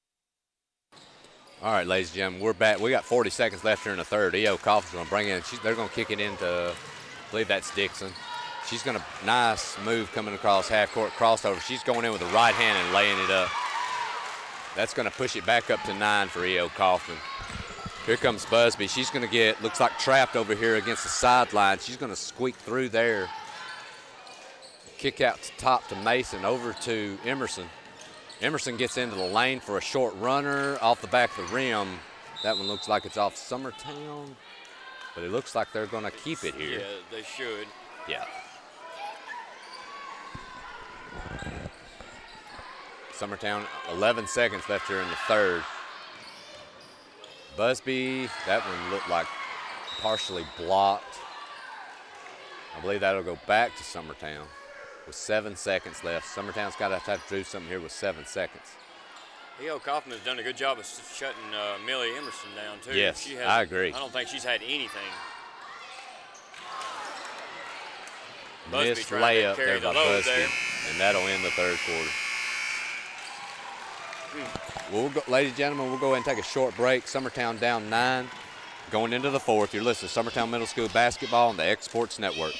All right, ladies and gentlemen, we're back. We got 40 seconds left here in the third. E.O. Coffman's going to bring in. They're going to kick it into, I believe that's Dixon. She's going to, nice move coming across half court crossover. She's going in with the right hand and laying it up. That's going to push it back up to 9 for E.O. Coffman. Here comes Busby. She's going to get, looks like trapped over here against the sideline. She's going to squeak through there. Kick out to top to Mason, over to Emerson. Emerson gets into the lane for a short runner off the back of the rim. That one looks like it's off Summertown, but it looks like they're going to keep it here. Yeah, they should. Yeah. Summertown, 11 seconds left here in the third. Busby, that one looked like partially blocked. I believe that'll go back to Summertown with 7 seconds left. Summertown's got to have to do something here with 7 seconds. E.O. Coffman has done a good job of shutting Millie Emerson down, too. Yes, I agree. I don't think she's had anything. Missed layup there by Busby, and that'll end the third quarter. We'll go, ladies and gentlemen, we'll go ahead and take a short break. Summertown down 9, going into the fourth. You're listening to Summertown Middle School basketball on the X-Sports Network.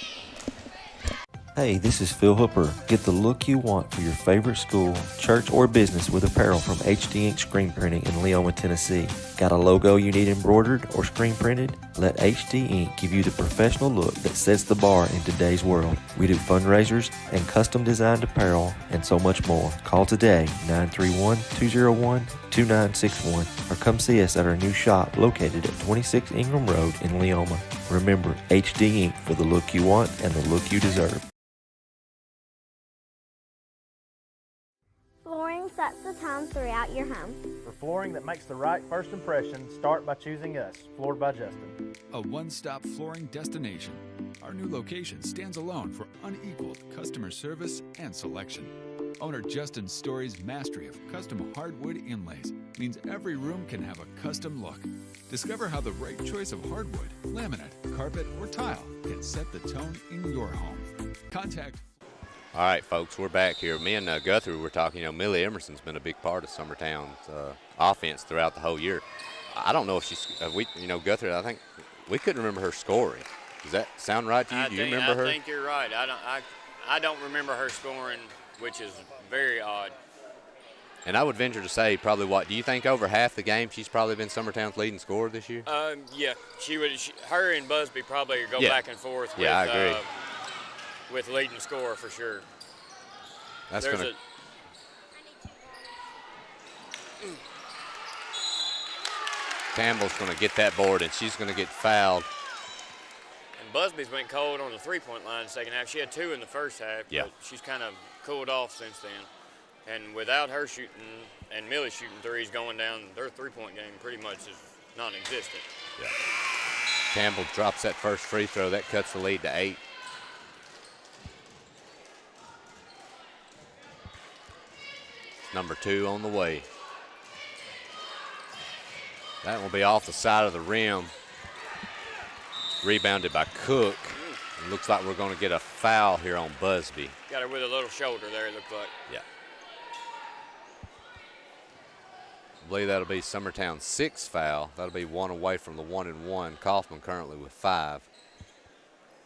Hey, this is Phil Hooper. Get the look you want for your favorite school, church, or business with apparel from HD Ink Screen Printing in Leoma, Tennessee. Got a logo you need embroidered or screen printed? Let HD Ink give you the professional look that sets the bar in today's world. We do fundraisers and custom designed apparel and so much more. Call today, 931-201-2961, or come see us at our new shop located at 26 Ingram Road in Leoma. Remember, HD Ink for the look you want and the look you deserve. Flooring sets the tone throughout your home. For flooring that makes the right first impression, start by choosing us, Floored by Justin. A one-stop flooring destination. Our new location stands alone for unequaled customer service and selection. Owner Justin Story's mastery of custom hardwood inlays means every room can have a custom look. Discover how the right choice of hardwood, laminate, carpet, or tile can set the tone in your home. Contact. All right, folks, we're back here. Me and Guthrie were talking. Millie Emerson's been a big part of Summertown's offense throughout the whole year. I don't know if she's, Guthrie, I think we couldn't remember her scoring. Does that sound right to you? Do you remember her? I think you're right. I don't remember her scoring, which is very odd. And I would venture to say probably do you think over half the game she's probably been Summertown's leading scorer this year? Yeah, her and Busby probably go back and forth with, I agree. With leading scorer for sure. That's going to... Campbell's going to get that board, and she's going to get fouled. And Busby's went cold on the three-point line in the second half. She had 2 in the first half, but she's kind of cooled off since then. And without her shooting and Millie shooting threes going down, their three-point game pretty much is non-existent. Yeah. Campbell drops that first free throw. That cuts the lead to 8. Number 2 on the way. That will be off the side of the rim. Rebounded by Cook. It looks like we're going to get a foul here on Busby. Got her with a little shoulder there, it looked like. Yeah. I believe that'll be Summertown's 6th foul. That'll be 1 away from the 1-and-1. Coffman currently with 5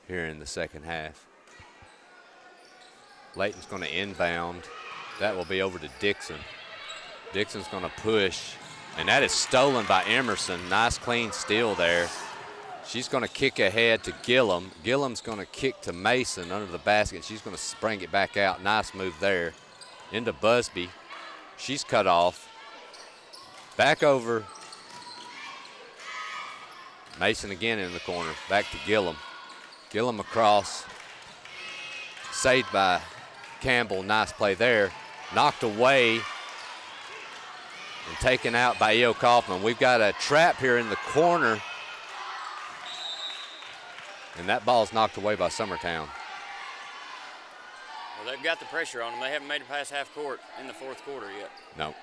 here in the second half. Layton's going to inbound. That will be over to Dixon. Dixon's going to push, and that is stolen by Emerson. Nice clean steal there. She's going to kick ahead to Gillum. Gillum's going to kick to Mason under the basket. She's going to bring it back out. Nice move there. Into Busby. She's cut off. Back over. Mason again in the corner. Back to Gillum. Gillum across. Saved by Campbell. Nice play there. Knocked away and taken out by E.O. Coffman. We've got a trap here in the corner. And that ball's knocked away by Summertown. Well, they've got the pressure on them. They haven't made it past half court in the fourth quarter yet. No.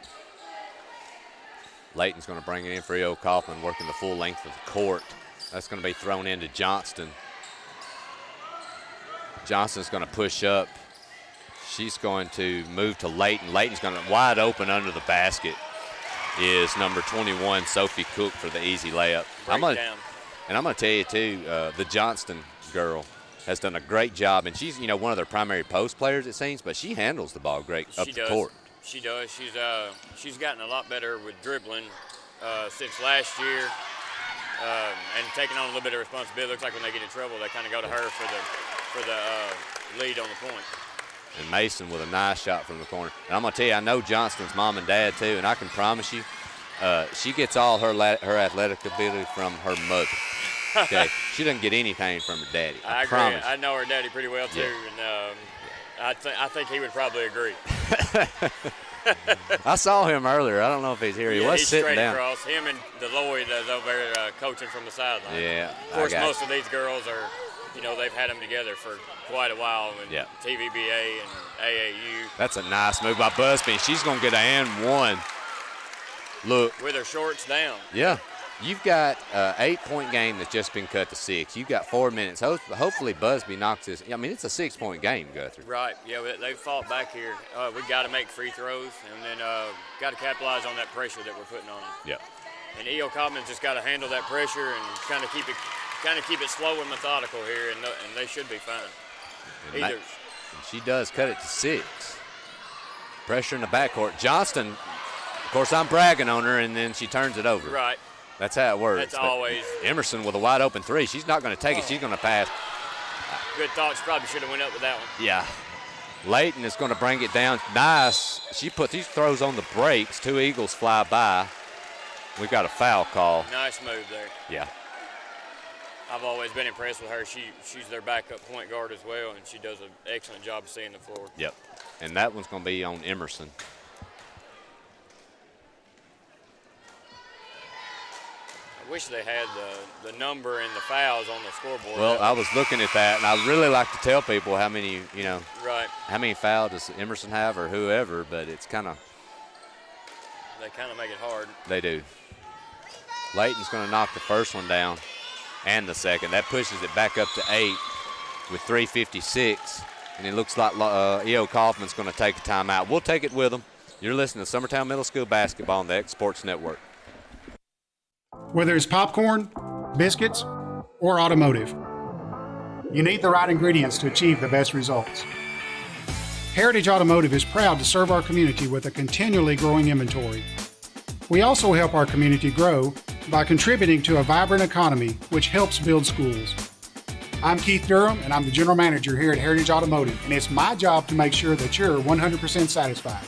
Layton's going to bring it in for E.O. Coffman, working the full length of the court. That's going to be thrown into Johnston. Johnston's going to push up. She's going to move to Layton. Layton's going to wide open under the basket is number 21, Sophie Cook, for the easy layup. I'm going to tell you, too, the Johnston girl has done a great job, and she's, one of their primary post players, it seems, but she handles the ball great up the court. She does. She's gotten a lot better with dribbling since last year, and taking on a little bit of responsibility. Looks like when they get in trouble, they kind of go to her for the lead on the point. And Mason with a nice shot from the corner. And I'm going to tell you, I know Johnston's mom and dad, too, and I can promise you, she gets all her athletic ability from her mother. Okay, she doesn't get anything from her daddy. I agree. Promise. I know her daddy pretty well too, and I think he would probably agree. I saw him earlier. I don't know if he's here. He was sitting down. Across. Him and Deloitte is over there coaching from the sideline. Yeah. Of course, most of these girls are, they've had them together for quite a while in TVBA and AAU. That's a nice move by Busby. She's going to get an and one. Look. With her shorts down. Yeah. You've got an 8-point game that's just been cut to 6. You've got 4 minutes. Hopefully Busby knocks this. I mean, it's a 6-point game, Guthrie. Right. Yeah, they've fought back here. We've got to make free throws, and then got to capitalize on that pressure that we're putting on them. Yeah. And E.O. Coffman's just got to handle that pressure and kind of keep it slow and methodical here, and they should be fine. And she does cut it to 6. Pressure in the backcourt. Johnston, of course, I'm bragging on her, and then she turns it over. Right. That's how it works. That's always. Emerson with a wide open 3. She's not going to take it. She's going to pass. Good thought. She probably should have went up with that one. Yeah. Layton is going to bring it down. Nice. She put these throws on the brakes. 2 Eagles fly by. We've got a foul call. Nice move there. Yeah. I've always been impressed with her. She's their backup point guard as well, and she does an excellent job of seeing the floor. Yep. And that one's going to be on Emerson. I wish they had the number and the fouls on the scoreboard. Well, I was looking at that, and I really like to tell people how many, right. How many fouls does Emerson have or whoever, but it's kind of. They kind of make it hard. They do. Layton's going to knock the first one down and the second. That pushes it back up to 8 with 3:56, and it looks like E.O. Coffman's going to take a timeout. We'll take it with them. You're listening to Summertown Middle School basketball on the X Sports Network. Whether it's popcorn, biscuits, or automotive, You need the right ingredients to achieve the best results. Heritage Automotive is proud to serve our community with a continually growing inventory. We also help our community grow by contributing to a vibrant economy, which helps build schools. I'm Keith Durham, and I'm the General Manager here at Heritage Automotive, and it's my job to make sure that you're 100% satisfied.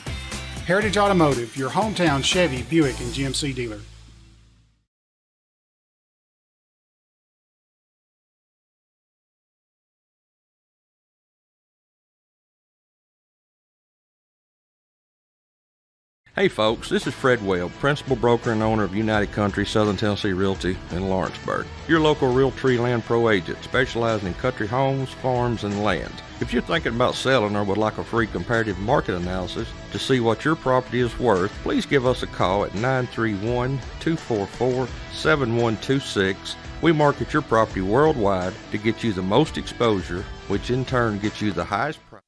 Heritage Automotive, your hometown Chevy, Buick, and GMC dealer. Hey folks, this is Fred Webb, Principal Broker and owner of United Country Southern Tennessee Realty in Lawrenceburg. Your local Realtree Land Pro agent specializing in country homes, farms, and land. If you're thinking about selling or would like a free comparative market analysis to see what your property is worth, please give us a call at 931-244-7126. We market your property worldwide to get you the most exposure, which in turn gets you the highest price.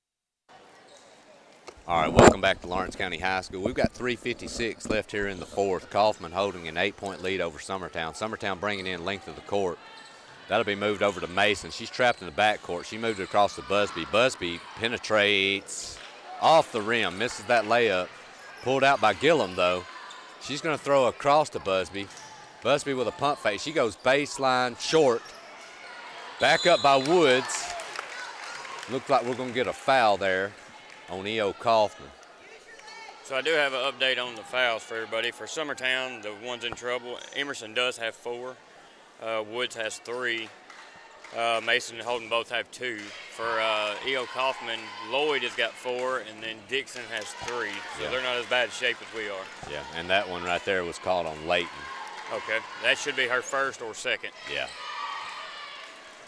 All right, welcome back to Lawrence County High School. We've got 3:56 left here in the fourth. Coffman holding an 8-point lead over Summertown. Summertown bringing in length of the court. That'll be moved over to Mason. She's trapped in the backcourt. She moved it across to Busby. Busby penetrates off the rim, misses that layup. Pulled out by Gillum, though. She's going to throw across to Busby. Busby with a pump fake. She goes baseline short. Back up by Woods. Looks like we're going to get a foul there on E.O. Coffman. So I do have an update on the fouls for everybody. For Summertown, the ones in trouble, Emerson does have 4. Woods has 3. Mason and Holden both have 2. For E.O. Coffman, Lloyd has got 4, and then Dixon has 3. So they're not as bad shape as we are. Yeah, and that one right there was called on Layton. Okay, that should be her first or second. Yeah.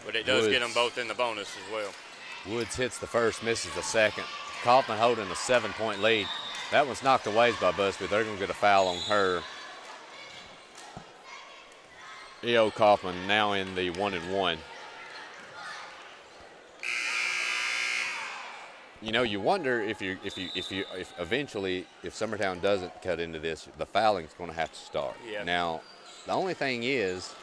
But it does get them both in the bonus as well. Woods hits the first, misses the second. Coffman holding a 7-point lead. That one's knocked away by Busby. They're going to get a foul on her. E.O. Coffman now in the 1-and-1. You know, you wonder if eventually, if Summertown doesn't cut into this, the fouling's going to have to start. Yeah. Now, the only thing is,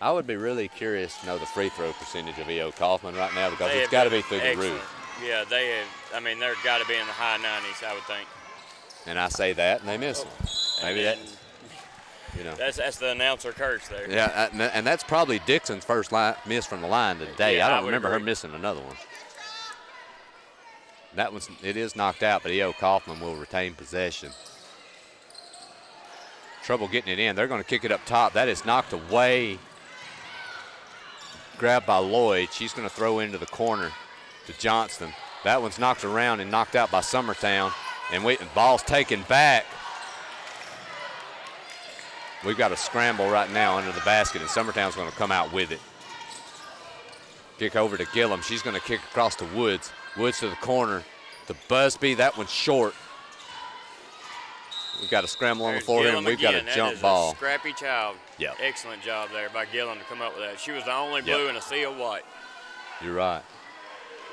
I would be really curious to know the free throw percentage of E.O. Kaufman right now, because it's got to be through the roof. Yeah, they have. I mean, they've got to be in the high 90s, I would think. And I say that, and they miss them. Maybe that, you know. That's the announcer curse there. Yeah, and that's probably Dixon's first miss from the line today. Yeah, I don't remember her missing another one. That one's, it is knocked out, but E.O. Kaufman will retain possession. Trouble getting it in. They're going to kick it up top. That is knocked away. Grabbed by Lloyd. She's going to throw into the corner to Johnston. That one's knocked around and knocked out by Summertown. And ball's taken back. We've got a scramble right now under the basket, and Summertown's going to come out with it. Kick over to Gillum. She's going to kick across to Woods. Woods to the corner to Busby. That one's short. We've got a scramble on the floor, and we've got a jump ball. A scrappy child. Yeah. Excellent job there by Gillum to come up with that. She was the only blue in a sea of white. You're right.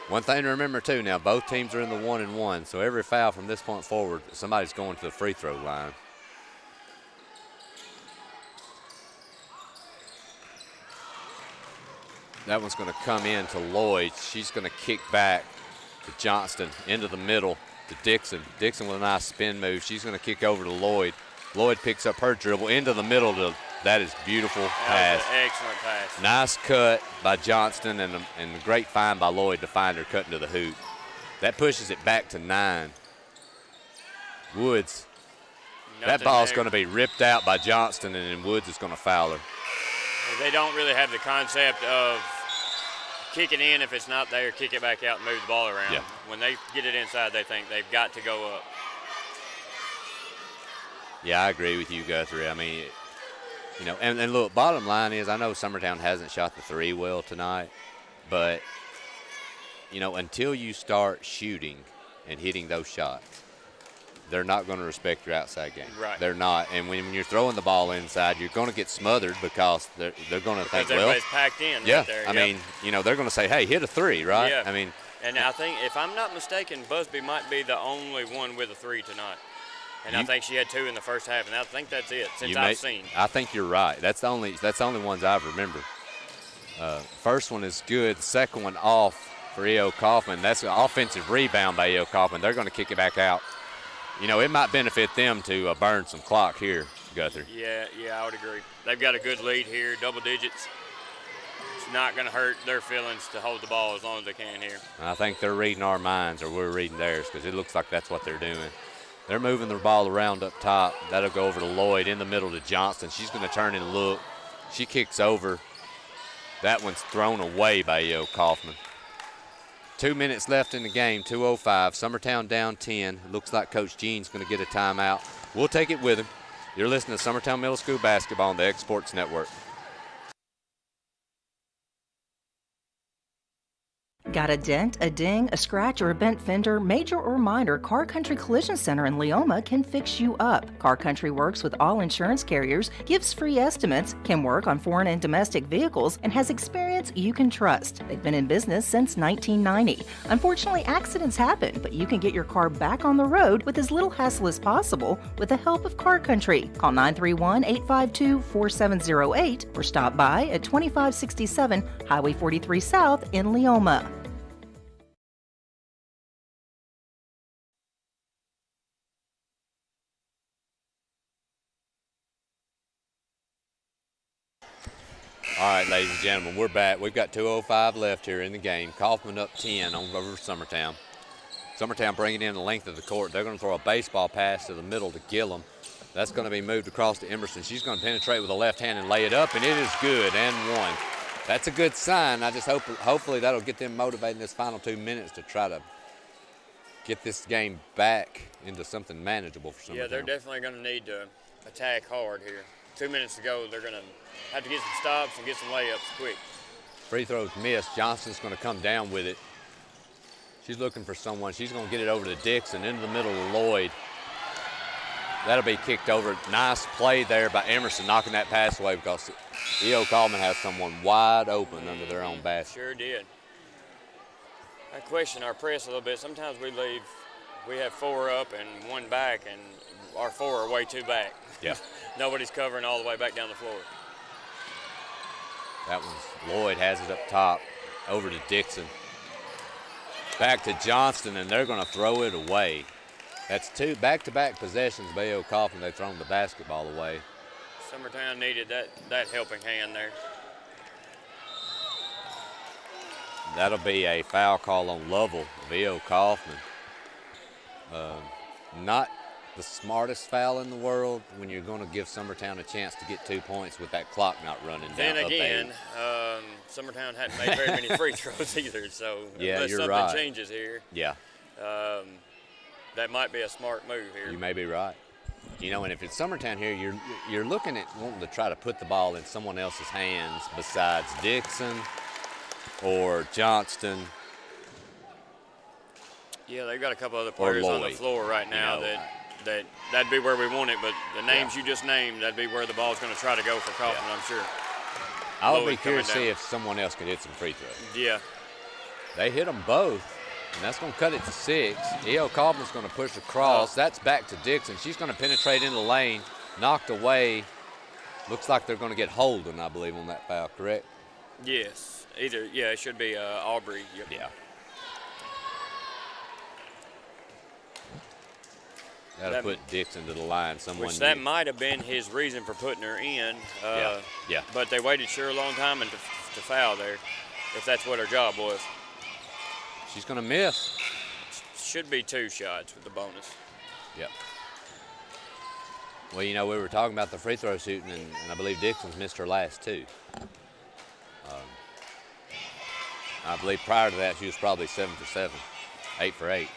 One thing to remember, too, now both teams are in the 1-and-1, so every foul from this point forward, somebody's going to the free throw line. That one's going to come in to Lloyd. She's going to kick back to Johnston, into the middle to Dixon. Dixon with a nice spin move. She's going to kick over to Lloyd. Lloyd picks up her dribble into the middle. That is beautiful pass. That was an excellent pass. Nice cut by Johnston and a great find by Lloyd to find her cutting to the hoop. That pushes it back to 9. Woods. That ball's going to be ripped out by Johnston, and then Woods is going to foul her. They don't really have the concept of kick it in. If it's not there, kick it back out and move the ball around. Yeah. When they get it inside, they think they've got to go up. Yeah, I agree with you, Guthrie. I mean, you know, and look, bottom line is, I know Summertown hasn't shot the 3 well tonight, but, you know, until you start shooting and hitting those shots, they're not going to respect your outside game. Right. They're not. And when you're throwing the ball inside, you're going to get smothered because they're going to think, well. Everybody's packed in yeah, right there. I mean, you know, they're going to say, hey, hit a 3, right? Yeah. I mean. And I think, if I'm not mistaken, Busby might be the only one with a 3 tonight. And I think she had 2 in the first half, and I think that's it since I've seen. I think you're right. That's the only ones I've remembered. First one is good. Second one off for E.O. Coffman. That's an offensive rebound by E.O. Coffman. They're going to kick it back out. You know, it might benefit them to burn some clock here, Guthrie. Yeah, I would agree. They've got a good lead here, double digits. It's not going to hurt their feelings to hold the ball as long as they can here. I think they're reading our minds, or we're reading theirs, because it looks like that's what they're doing. They're moving the ball around up top. That'll go over to Lloyd, in the middle to Johnston. She's going to turn and look. She kicks over. That one's thrown away by E.O. Coffman. 2 minutes left in the game, 2:05. Summertown down 10. It looks like Coach Gene's going to get a timeout. We'll take it with him. You're listening to Summertown Middle School basketball on the X Sports Network. Got a dent, a ding, a scratch, or a bent fender? Major or minor, Car Country Collision Center in Leoma can fix you up. Car Country works with all insurance carriers, gives free estimates, can work on foreign and domestic vehicles, and has experience you can trust. They've been in business since 1990. Unfortunately, accidents happen, but you can get your car back on the road with as little hassle as possible with the help of Car Country. Call 931-852-4708 or stop by at 2567 Highway 43 South in Leoma. All right, ladies and gentlemen, we're back. We've got 2:05 left here in the game. Coffman up 10 over Summertown. Summertown bringing in the length of the court. They're going to throw a baseball pass to the middle to Gillum. That's going to be moved across to Emerson. She's going to penetrate with the left hand and lay it up, and it is good and one. That's a good sign. I just hopefully that'll get them motivated in this final 2 minutes to try to get this game back into something manageable for Summertown. Yeah, they're definitely going to need to attack hard here. 2 minutes to go, they're going to have to get some stops and get some layups quick. Free throws missed. Johnston's going to come down with it. She's looking for someone. She's going to get it over to Dixon, into the middle of Lloyd. That'll be kicked over. Nice play there by Emerson, knocking that pass away because E.O. Coffman has someone wide open under their own basket. Sure did. I question our press a little bit. Sometimes we have 4 up and 1 back, and our 4 are way too back. Yeah. Nobody's covering all the way back down the floor. That one's Lloyd has it up top, over to Dixon. Back to Johnston, and they're going to throw it away. That's 2 back-to-back possessions by E.O. Coffman. They've thrown the basketball away. Summertown needed that helping hand there. That'll be a foul call on Lovell of E.O. Coffman. Not the smartest foul in the world when you're going to give Summertown a chance to get 2 points with that clock not running down. Then again, Summertown hadn't made very many free throws either, so yeah, unless you're something right. changes here, yeah, that might be a smart move here. You may be right. You know, and if it's Summertown here, you're looking at wanting to try to put the ball in someone else's hands besides Dixon or Johnston. Yeah, they've got a couple other players on the floor right now that'd be where we want it, but the names you just named, that'd be where the ball's going to try to go for Coffman, I'm sure. I'll be curious to see if someone else could hit some free throws. Yeah. They hit them both, and that's going to cut it to 6. E.O. Coffman's going to push across. That's back to Dixon. She's going to penetrate in the lane, knocked away. Looks like they're going to get Holden, I believe, on that foul, correct? Yes. It should be Aubrey. Yep. Yeah. That'll put Dixon to the line. Which that might have been his reason for putting her in. Yeah. But they waited sure a long time to foul there, if that's what her job was. She's going to miss. Should be 2 shots with the bonus. Yep. Well, you know, we were talking about the free throw shooting, and I believe Dixon's missed her last 2. I believe prior to that, she was probably 7 for 7, 8 for 8.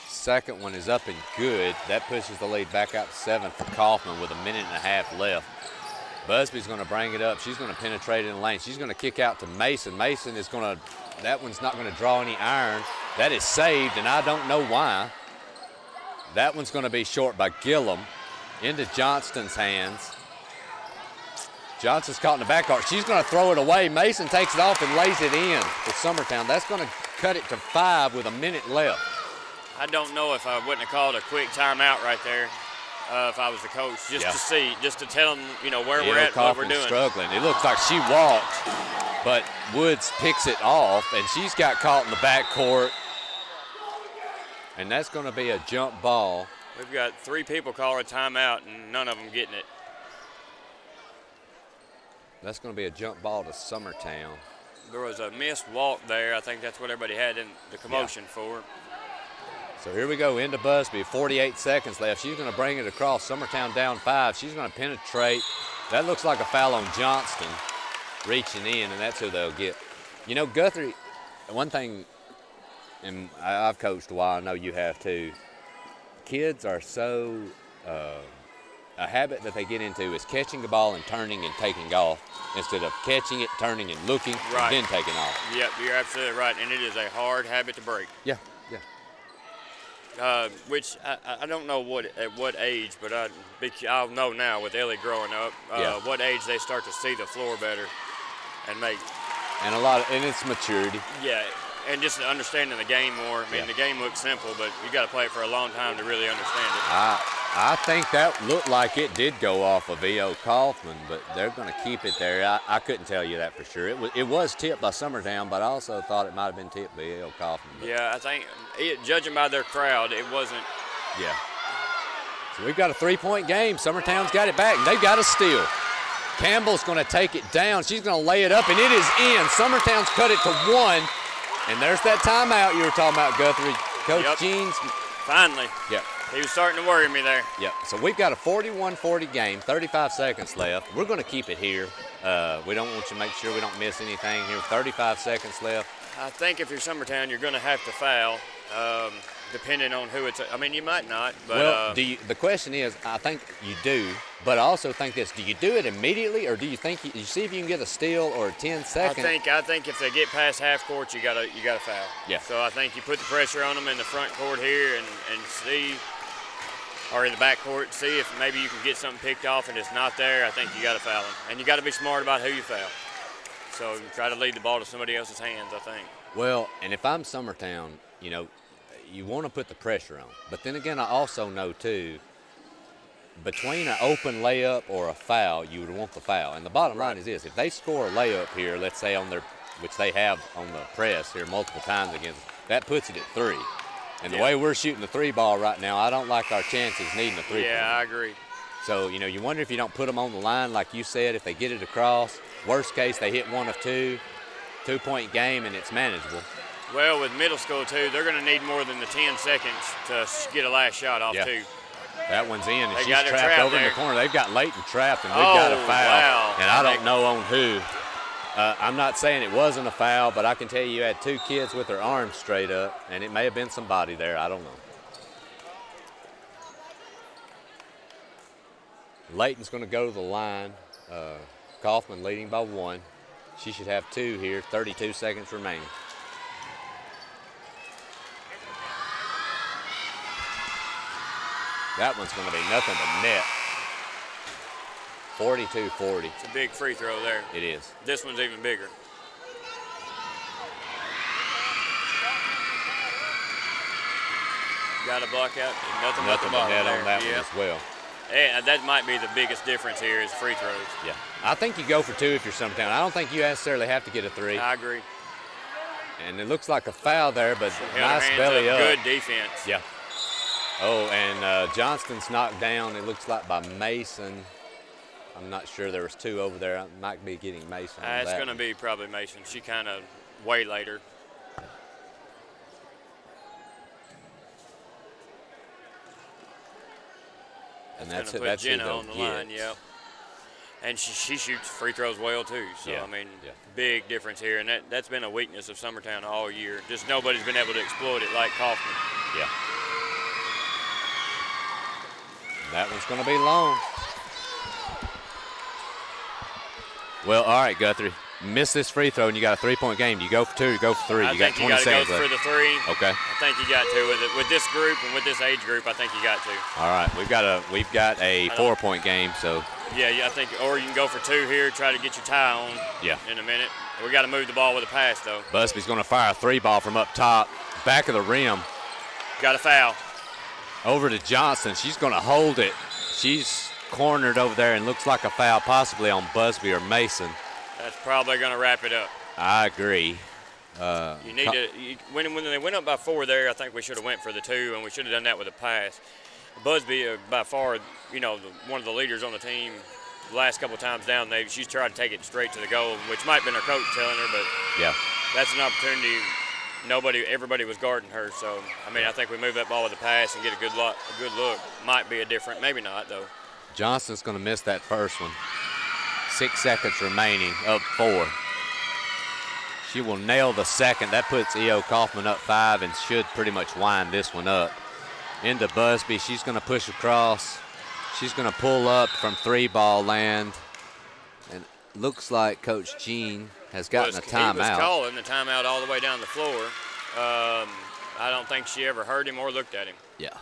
Second one is up and good. That pushes the lead back out to 7 for Coffman with 1.5 minutes left. Busby's going to bring it up. She's going to penetrate in the lane. She's going to kick out to Mason. Mason is going to, that one's not going to draw any iron. That is saved, and I don't know why. That one's going to be short by Gillum into Johnston's hands. Johnston's caught in the backcourt. She's going to throw it away. Mason takes it off and lays it in for Summertown. That's going to cut it to 5 with 1 minute left. I don't know if I wouldn't have called a quick timeout right there. if I was the coach, just to see, just to tell them, where we're at, Coffman's what we're doing. Struggling. It looks like she walked, but Woods picks it off, and she's got caught in the backcourt, and that's going to be a jump ball. We've got 3 people calling a timeout, and none of them getting it. That's going to be a jump ball to Summertown. There was a missed walk there. I think that's what everybody had in the commotion for. So here we go into Busby, 48 seconds left. She's going to bring it across. Summertown down 5. She's going to penetrate. That looks like a foul on Johnston reaching in, and that's who they'll get. Guthrie, one thing, and I've coached a while, I know you have too, kids are so, a habit that they get into is catching the ball and turning and taking off instead of catching it, turning and looking, and then taking off. Yep, you're absolutely right, and it is a hard habit to break. Yeah. Which I don't know at what age, but I'll know now with Ellie growing up, what age they start to see the floor better and make. And it's maturity. Yeah, and just understanding the game more. I mean, the game looks simple, but you got to play it for a long time to really understand it. I think that looked like it did go off of E.O. Coffman, but they're going to keep it there. I couldn't tell you that for sure. It was tipped by Summertown, but I also thought it might have been tipped by E.O. Coffman. Yeah, I think, judging by their crowd, it wasn't. Yeah. So we've got a 3-point game. Summertown's got it back, and they've got a steal. Campbell's going to take it down. She's going to lay it up, and it is in. Summertown's cut it to 1, and there's that timeout you were talking about, Guthrie. Coach Jeans. Finally. Yep. He was starting to worry me there. Yep. So we've got a 41-40 game, 35 seconds left. We're going to keep it here. We don't want you to make sure we don't miss anything here. 35 seconds left. I think if you're Summertown, you're going to have to foul, depending on who it's. I mean, you might not. But, well, the question is, I think you do, but I also think this: do you do it immediately, or do you think you see if you can get a steal or a 10-second? I think if they get past half court, you gotta foul. Yeah. So I think you put the pressure on them in the front court here and see. Or in the back court, see if maybe you can get something picked off and it's not there. I think you got to foul them. And you got to be smart about who you foul. So try to lead the ball to somebody else's hands, I think. Well, and if I'm Summertown, you want to put the pressure on. But then again, I also know, too, between an open layup or a foul, you would want the foul. And the bottom line is this. If they score a layup here, let's say which they have on the press here multiple times against us, that puts it at 3. And the way we're shooting the 3 ball right now, I don't like our chances needing a 3-point. Yeah, I agree. So, you wonder if you don't put them on the line, like you said, if they get it across. Worst case, they hit 1 of 2, 2-point game, and it's manageable. Well, with middle school, too, they're going to need more than the 10 seconds to get a last shot off, too. That one's in, and she's trapped over there. in the corner. They've got Leighton trapped, and we've got a foul. Wow. And I don't know on who. I'm not saying it wasn't a foul, but I can tell you had 2 kids with their arms straight up, and it may have been somebody there. I don't know. Leighton's going to go to the line. Coffman leading by 1. She should have 2 here. 32 seconds remaining. That one's going to be nothing but net. 42-40. It's a big free throw there. It is. This one's even bigger. Got a block out. Nothing but net there. on that one as well. And that might be the biggest difference here is free throws. Yeah. I think you go for 2 if you're Summertown. I don't think you necessarily have to get a 3. I agree. And it looks like a foul there, but nice belly up. Good defense. Yeah. Oh, and Johnston's knocked down, it looks like, by Mason. I'm not sure. There was 2 over there. I might be getting Mason. It's going to be probably Mason. She kind of waylaid her. And that's going to put Jenna on the line, yep. And she shoots free throws well, too. So, I mean, big difference here. And that's been a weakness of Summertown all year. Just nobody's been able to exploit it like Coffman. Yeah. That one's going to be long. Well, all right, Guthrie. Miss this free throw, and you got a 3-point game. Do you go for 2 or you go for 3? I think you got to go for the 3. Okay. I think you got to with this group and with this age group. I think you got to. All right, we've got a 4-point game, so. Yeah, I think, or you can go for 2 here, try to get your tie on. Yeah. In a minute. We got to move the ball with a pass though. Busby's going to fire a 3 ball from up top, back of the rim. Got a foul. Over to Johnson. She's going to hold it. She's cornered over there and looks like a foul possibly on Busby or Mason. That's probably going to wrap it up. I agree. You need to when they went up by 4 there, I think we should have went for the 2, and we should have done that with a pass. Busby, by far, one of the leaders on the team. The last couple times down, she's tried to take it straight to the goal, which might have been her coach telling her, but yeah, that's an opportunity. Everybody was guarding her, so I think we move that ball with a pass and get a good look. Might be a different, maybe not though. Johnson's going to miss that first one. 6 seconds remaining, up 4. She will nail the second. That puts E.O. Coffman up 5 and should pretty much wind this one up. Into Busby, she's going to push across. She's going to pull up from 3-ball land. And looks like Coach Jean has gotten a timeout. He was calling the timeout all the way down the floor. I don't think she ever heard him or looked at him. Yeah.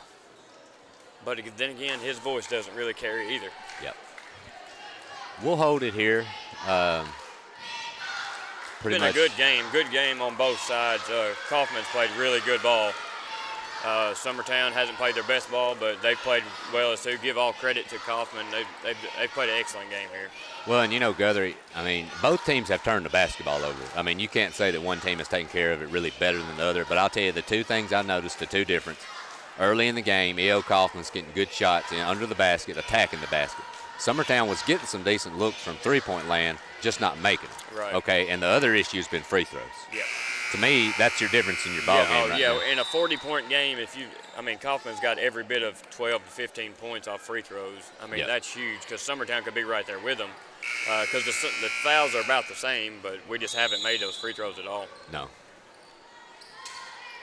But then again, his voice doesn't really carry either. Yep. We'll hold it here. It's been a good game on both sides. Coffman's played really good ball. Summertown hasn't played their best ball, but they've played well as too. Give all credit to Coffman. They've played an excellent game here. Well, and Guthrie, both teams have turned the basketball over. You can't say that one team has taken care of it really better than the other, but I'll tell you the 2 things I noticed, the 2 difference. Early in the game, E.O. Coffman's getting good shots under the basket, attacking the basket. Summertown was getting some decent looks from 3-point land, just not making it. Right. Okay, and the other issue has been free throws. Yeah. To me, that's your difference in your ball game right now. In a 40-point game, Coffman's got every bit of 12 to 15 points off free throws. That's huge because Summertown could be right there with them because the fouls are about the same, but we just haven't made those free throws at all. No.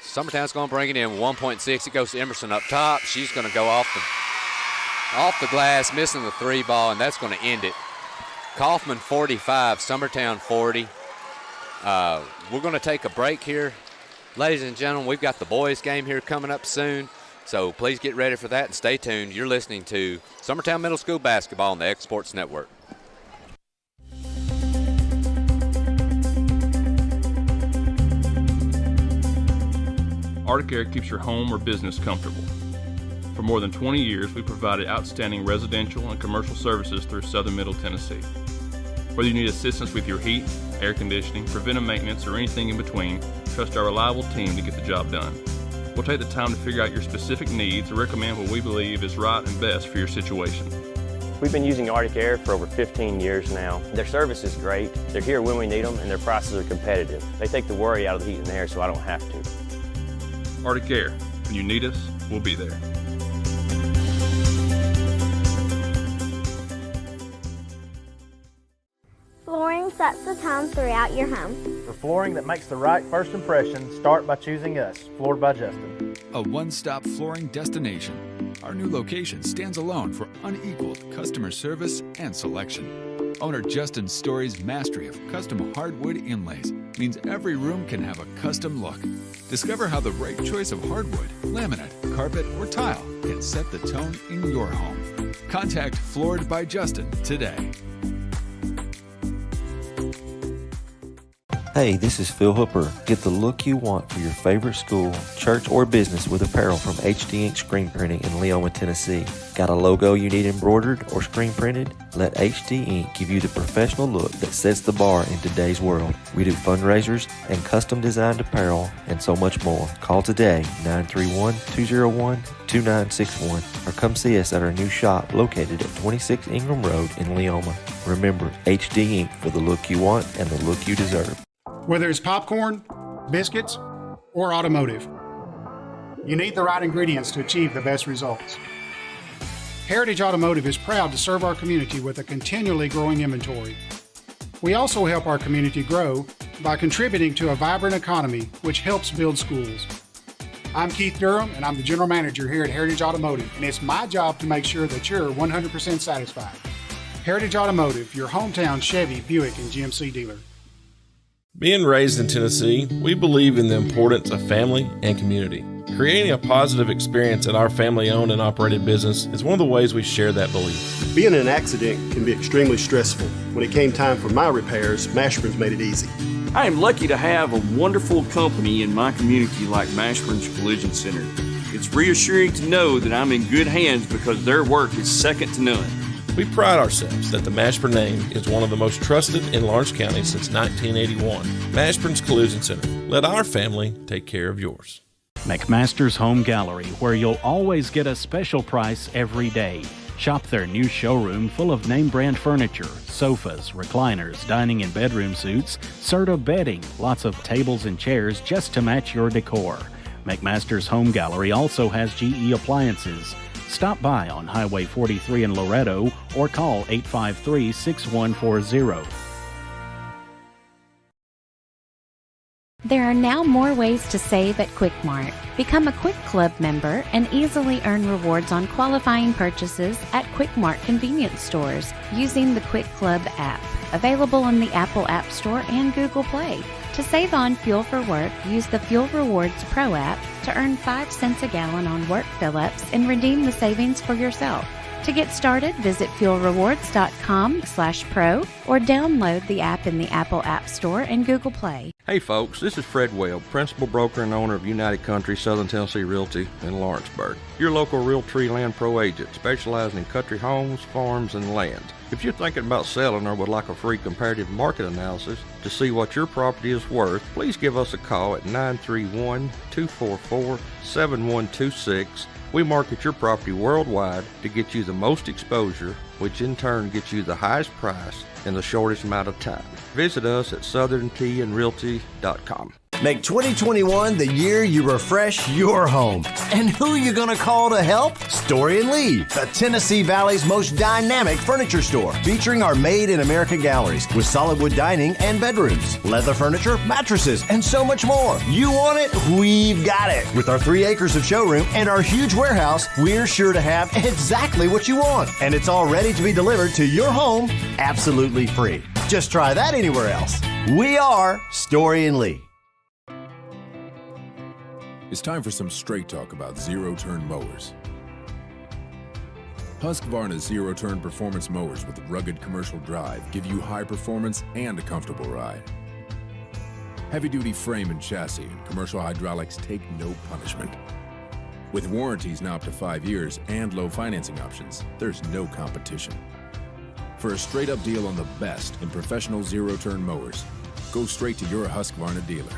Summertown's going to bring it in 1.6. It goes to Emerson up top. She's going to go off the glass, missing the 3-ball, and that's going to end it. Coffman 45, Summertown 40. We're going to take a break here. Ladies and gentlemen, we've got the boys game here coming up soon, so please get ready for that and stay tuned. You're listening to Summertown Middle School Basketball on the X Sports Network. Arctic Air keeps your home or business comfortable. For more than 20 years, we've provided outstanding residential and commercial services through Southern Middle Tennessee. Whether you need assistance with your heat, air conditioning, preventive maintenance, or anything in between, trust our reliable team to get the job done. We'll take the time to figure out your specific needs and recommend what we believe is right and best for your situation. We've been using Arctic Air for over 15 years now. Their service is great, they're here when we need them, and their prices are competitive. They take the worry out of the heat and air so I don't have to. Arctic Air. When you need us, we'll be there. Flooring sets the tone throughout your home. For flooring that makes the right first impression, start by choosing us, Floored by Justin. A one-stop flooring destination. Our new location stands alone for unequaled customer service and selection. Owner Justin Story's mastery of custom hardwood inlays means every room can have a custom look. Discover how the right choice of hardwood, laminate, carpet, or tile can set the tone in your home. Contact Floored by Justin today. Hey, this is Phil Hooper. Get the look you want for your favorite school, church, or business with apparel from HD Ink Screen Printing in Leoma, Tennessee. Got a logo you need embroidered or screen printed? Let HD Ink give you the professional look that sets the bar in today's world. We do fundraisers and custom designed apparel and so much more. Call today, 931-201-2961, or come see us at our new shop located at 26 Ingram Road in Leoma. Remember, HD Ink for the look you want and the look you deserve. Whether it's popcorn, biscuits, or automotive, you need the right ingredients to achieve the best results. Heritage Automotive is proud to serve our community with a continually growing inventory. We also help our community grow by contributing to a vibrant economy, which helps build schools. I'm Keith Durham, and I'm the General Manager here at Heritage Automotive, and it's my job to make sure that you're 100% satisfied. Heritage Automotive, your hometown Chevy, Buick, and GMC dealer. Being raised in Tennessee, we believe in the importance of family and community. Creating a positive experience at our family-owned and operated business is one of the ways we share that belief. Being in an accident can be extremely stressful. When it came time for my repairs, Mashburn's made it easy. I am lucky to have a wonderful company in my community like Mashburn's Collision Center. It It's reassuring to know that I'm in good hands because their work is second to none. We pride ourselves that the Mashburn name is one of the most trusted in Lawrence County since 1981. Mashburn's Collision Center. Let our family take care of yours. McMaster's Home Gallery, where you'll always get a special price every day. Shop their new showroom full of name-brand furniture, sofas, recliners, dining and bedroom suites, Serta bedding, lots of tables and chairs just to match your decor. McMaster's Home Gallery also has GE appliances. Stop by on Highway 43 in Loretto or call 853-6140. There are now more ways to save at Quick Mart. Become a Quick Club member and easily earn rewards on qualifying purchases at Quick Mart convenience stores using the Quick Club app, available on the Apple App Store and Google Play. To save on fuel for work, use the Fuel Rewards Pro app to earn 5 cents a gallon on work fill-ups and redeem the savings for yourself. To get started, visit fuelrewards.com/pro or download the app in the Apple App Store and Google Play. Hey folks, this is Fred Webb, principal broker and owner of United Country Southern Tennessee Realty in Lawrenceburg. Your local Realtree Land Pro agent specializing in country homes, farms, and land. If you're thinking about selling or would like a free comparative market analysis to see what your property is worth, please give us a call at 931-244-7126. We market your property worldwide to get you the most exposure, which in turn gets you the highest price in the shortest amount of time. Visit us at southerntandrealty.com. Make 2021 the year you refresh your home. And who you gonna call to help? Story & Lee, the Tennessee Valley's most dynamic furniture store, featuring our Made in America galleries with solid wood dining and bedrooms, leather furniture, mattresses, and so much more. You want it? We've got it. With our 3 acres of showroom and our huge warehouse, we're sure to have exactly what you want. And it's all ready to be delivered to your home absolutely free. Just try that anywhere else. We are Story & Lee. It's time for some straight talk about zero-turn mowers. Husqvarna's zero-turn performance mowers with rugged commercial drive give you high performance and a comfortable ride. Heavy-duty frame and chassis and commercial hydraulics take no punishment. With warranties now up to 5 years and low financing options, there's no competition. For a straight-up deal on the best in professional zero-turn mowers, go straight to your Husqvarna dealer.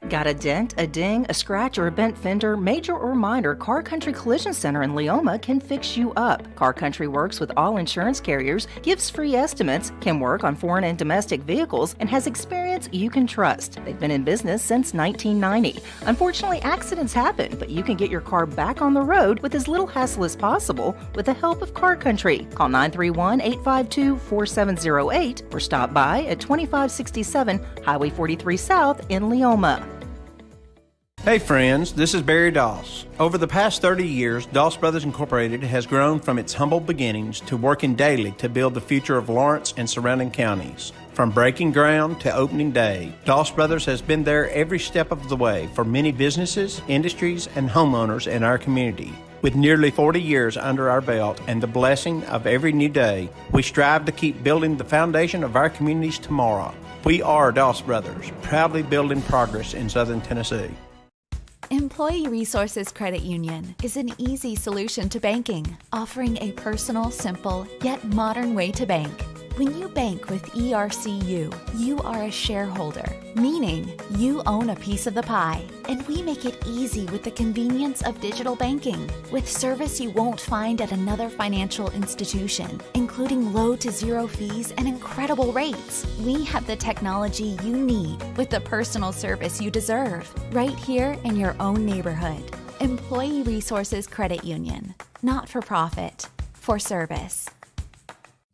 Got a dent, a ding, a scratch, or a bent fender? Major or minor, Car Country Collision Center in Leoma can fix you up. Car Country works with all insurance carriers, gives free estimates, can work on foreign and domestic vehicles, and has experience you can trust. They've been in business since 1990. Unfortunately, accidents happen, but you can get your car back on the road with as little hassle as possible with the help of Car Country. Call 931-852-4708 or stop by at 2567 Highway 43 South in Leoma. Hey friends, this is Barry Doss. Over the past 30 years, Doss Brothers Incorporated has grown from its humble beginnings to working daily to build the future of Lawrence and surrounding counties. From breaking ground to opening day, Doss Brothers has been there every step of the way for many businesses, industries, and homeowners in our community. With nearly 40 years under our belt and the blessing of every new day, we strive to keep building the foundation of our communities tomorrow. We are Doss Brothers, proudly building progress in Southern Tennessee. Employee Resources Credit Union is an easy solution to banking, offering a personal, simple, yet modern way to bank. When you bank with ERCU, you are a shareholder, meaning you own a piece of the pie, and we make it easy with the convenience of digital banking, with service you won't find at another financial institution, including low to zero fees and incredible rates. We have the technology you need with the personal service you deserve, right here in your own neighborhood. Employee Resources Credit Union, not for profit, for service.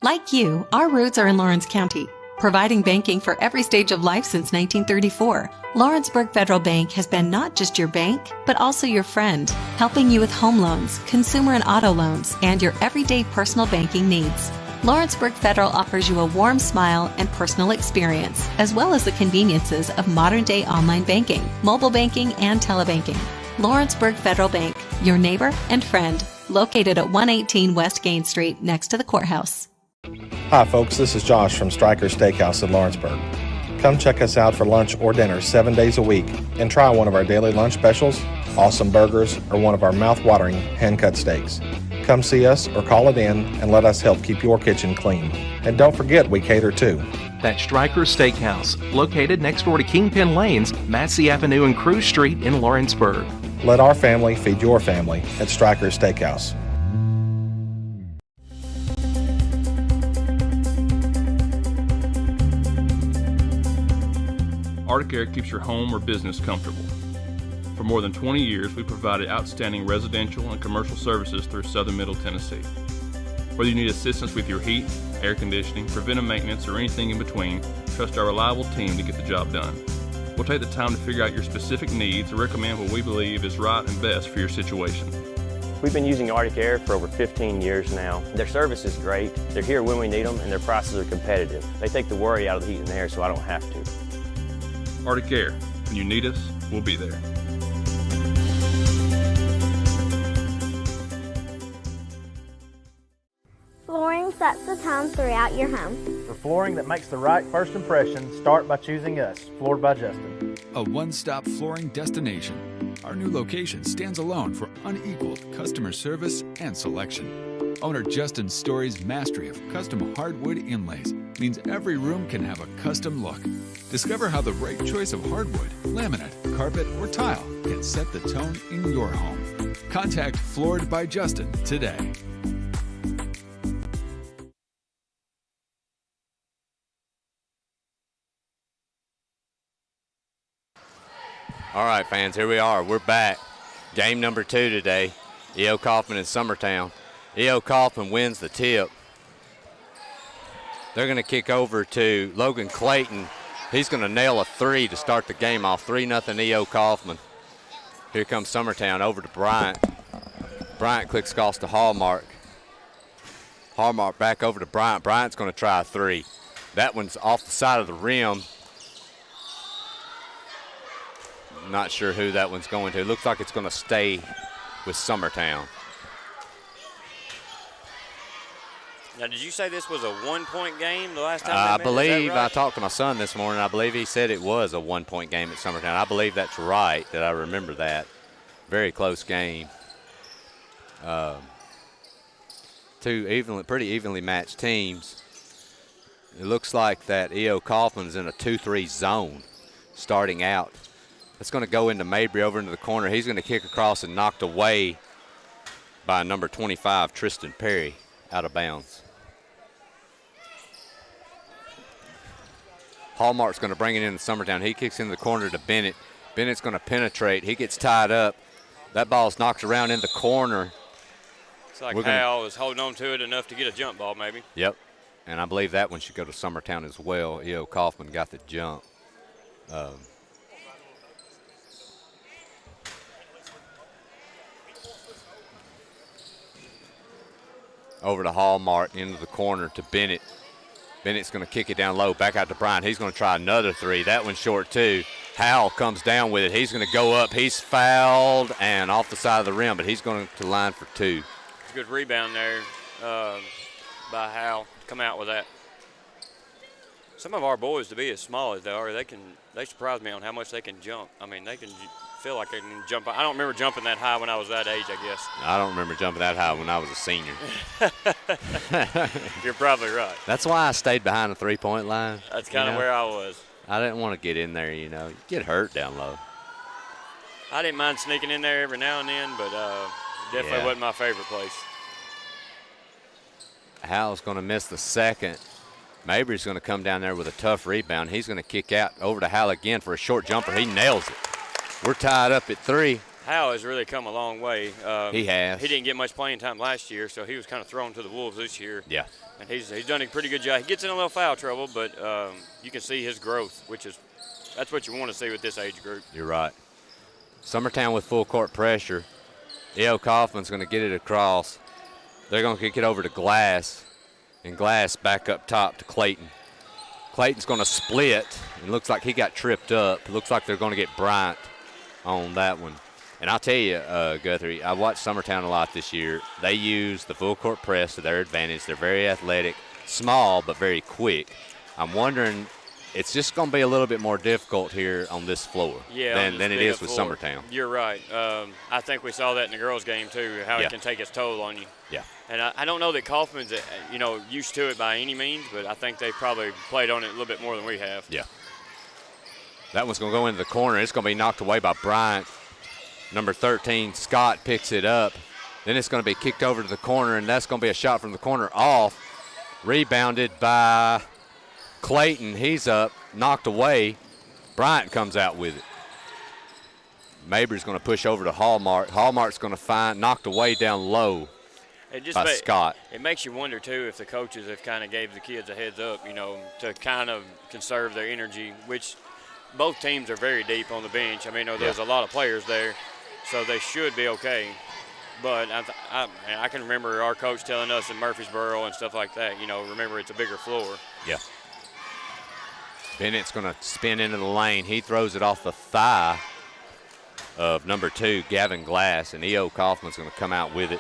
Like you, our roots are in Lawrence County, providing banking for every stage of life since 1934. Lawrenceburg Federal Bank has been not just your bank, but also your friend, helping you with home loans, consumer and auto loans, and your everyday personal banking needs. Lawrenceburg Federal offers you a warm smile and personal experience, as well as the conveniences of modern-day online banking, mobile banking, and telebanking. Lawrenceburg Federal Bank, your neighbor and friend, located at 118 West Gain Street, next to the courthouse. Hi folks, this is Josh from Stryker Steakhouse in Lawrenceburg. Come check us out for lunch or dinner 7 days a week and try one of our daily lunch specials, awesome burgers, or one of our mouth-watering hand-cut steaks. Come see us or call it in and let us help keep your kitchen clean. And don't forget, we cater too. That's Stryker Steakhouse, located next door to Kingpin Lanes, Massey Avenue and Cruz Street in Lawrenceburg. Let our family feed your family at Stryker Steakhouse. Arctic Air keeps your home or business comfortable. For more than 20 years, we provided outstanding residential and commercial services through Southern Middle Tennessee. Whether you need assistance with your heat, air conditioning, preventive maintenance, or anything in between, trust our reliable team to get the job done. We'll take the time to figure out your specific needs and recommend what we believe is right and best for your situation. We've been using Arctic Air for over 15 years now. Their service is great, they're here when we need them, and their prices are competitive. They take the worry out of the heat and air so I don't have to. Arctic Air. When you need us, we'll be there. Flooring sets the tone throughout your home. For flooring that makes the right first impression, start by choosing us, Floored by Justin. A one-stop flooring destination. Our new location stands alone for unequaled customer service and selection. Owner Justin Story's mastery of custom hardwood inlays means every room can have a custom look. Discover how the right choice of hardwood, laminate, carpet, or tile can set the tone in your home. Contact Floored by Justin today. All right, fans, here we are. We're back. Game number 2 today. E.O. Coffman and Summertown. E.O. Coffman wins the tip. They're going to kick over to Logan Clayton. He's going to nail a 3 to start the game off. 3-0 E.O. Coffman. Here comes Summertown over to Bryant. Bryant clicks across to Hallmark. Hallmark back over to Bryant. Bryant's going to try a 3. That one's off the side of the rim. Not sure who that one's going to. Looks like it's going to stay with Summertown. Now, did you say this was a one-point game the last time? I believe, I talked to my son this morning. I believe he said it was a one-point game at Summertown. I believe that's right, that I remember that. Very close game. Two pretty evenly matched teams. It looks like that E.O. Coffman's in a 2-3 zone starting out. It's going to go into Mabry over into the corner. He's going to kick across and knocked away by number 25, Tristan Perry, out of bounds. Hallmark's going to bring it in to Summertown. He kicks into the corner to Bennett. Bennett's going to penetrate. He gets tied up. That ball's knocked around in the corner. It's like Hal is holding on to it enough to get a jump ball, maybe. Yep. And I believe that one should go to Summertown as well. E.O. Coffman got the jump. Over to Hallmark, into the corner to Bennett. Bennett's going to kick it down low, back out to Bryant. He's going to try another 3. That one's short too. Howell comes down with it. He's going to go up. He's fouled and off the side of the rim, but he's going to line for 2. It's a good rebound there by Howell. Come out with that. Some of our boys, to be as small as they are, they surprise me on how much they can jump. I mean, they can feel like they can jump. I don't remember jumping that high when I was that age, I guess. I don't remember jumping that high when I was a senior. You're probably right. That's why I stayed behind the three-point line. That's kind of where I was. I didn't want to get in there, you get hurt down low. I didn't mind sneaking in there every now and then, but definitely wasn't my favorite place. Howell's going to miss the second. Mabry's going to come down there with a tough rebound. He's going to kick out over to Howell again for a short jumper. He nails it. We're tied up at 3. Howell has really come a long way. He has. He didn't get much playing time last year, so he was kind of thrown to the wolves this year. Yeah. And he's done a pretty good job. He gets in a little foul trouble, but you can see his growth, that's what you want to see with this age group. You're right. Summertown with full court pressure. E.O. Coffman's going to get it across. They're going to kick it over to Glass, and Glass back up top to Clayton. Clayton's going to split. It looks like he got tripped up. It looks like they're going to get Bryant on that one. And I'll tell you, Guthrie, I watched Summertown a lot this year. They use the full court press to their advantage. They're very athletic, small but very quick. I'm wondering it's just going to be a little bit more difficult here on this floor than it is with Summertown. You're right. I think we saw that in the girls' game too, how it can take its toll on you. Yeah. And I don't know that Coffman's, used to it by any means, but I think they probably played on it a little bit more than we have. Yeah. That one's going to go into the corner. It's going to be knocked away by Bryant. Number 13, Scott, picks it up. Then it's going to be kicked over to the corner, and that's going to be a shot from the corner off. Rebounded by Clayton. He's up, knocked away. Bryant comes out with it. Mabry's going to push over to Hallmark. Hallmark's going to find, knocked away down low by Scott. It makes you wonder, too, if the coaches have kind of gave the kids a heads up, to kind of conserve their energy, which both teams are very deep on the bench. I mean, there's a lot of players there, so they should be okay. But I can remember our coach telling us in Murfreesboro and stuff like that, remember it's a bigger floor. Yeah. Bennett's going to spin into the lane. He throws it off the thigh of number 2, Gavin Glass, and E.O. Coffman's going to come out with it.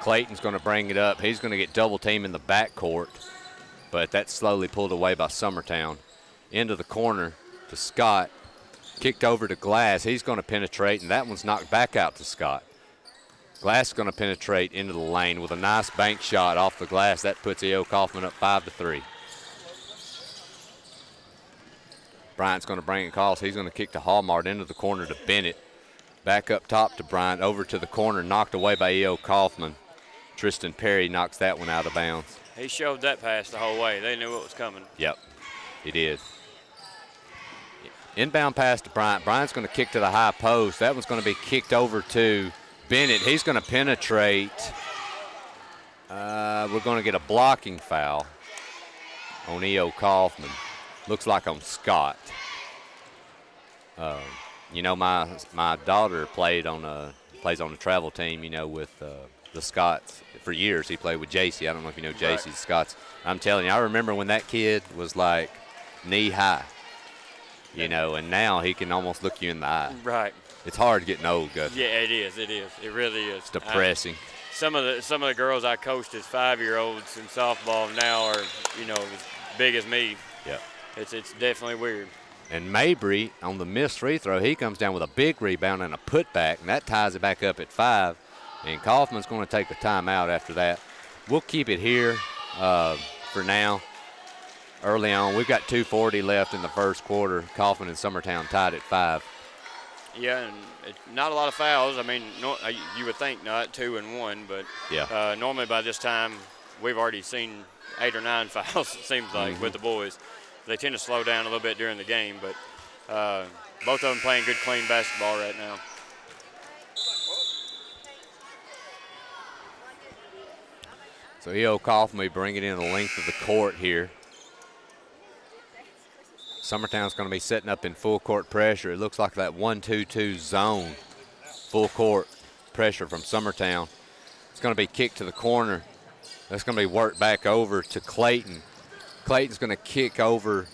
Clayton's going to bring it up. He's going to get double team in the backcourt, but that's slowly pulled away by Summertown. Into the corner to Scott. Kicked over to Glass. He's going to penetrate, and that one's knocked back out to Scott. Glass is going to penetrate into the lane with a nice bank shot off the glass. That puts E.O. Coffman up 5-3. Bryant's going to bring it across. He's going to kick to Hallmark into the corner to Bennett. Back up top to Bryant, over to the corner, knocked away by E.O. Coffman. Tristan Perry knocks that one out of bounds. He shoved that pass the whole way. They knew what was coming. Yep, he did. Inbound pass to Bryant. Bryant's going to kick to the high post. That one's going to be kicked over to Bennett. He's going to penetrate. We're going to get a blocking foul on E.O. Coffman. Looks like on Scott. My daughter plays on the travel team, with the Scotts for years. He played with JC. I don't know if you know JC, the Scotts. I'm telling you, I remember when that kid was like knee high, and now he can almost look you in the eye. Right. It's hard getting old, Gus. Yeah, it is. It is. It really is. It's depressing. Some of the girls I coached as 5-year-olds in softball now are, as big as me. Yeah. It's definitely weird. And Mabry, on the missed free throw, he comes down with a big rebound and a putback, and that ties it back up at 5. And Coffman's going to take a timeout after that. We'll keep it here for now. Early on, we've got 2:40 left in the first quarter. Coffman and Summertown tied at 5. Yeah, and not a lot of fouls. I mean, you would think not, 2 and 1, but normally by this time we've already seen 8 or 9 fouls, it seems like, with the boys. They tend to slow down a little bit during the game, but both of them playing good, clean basketball right now. So E.O. Coffman will bring it in the length of the court here. Summertown's going to be setting up in full court pressure. It looks like that 1-2-2 zone. Full court pressure from Summertown. It's going to be kicked to the corner. That's going to be worked back over to Clayton. Clayton's going to kick over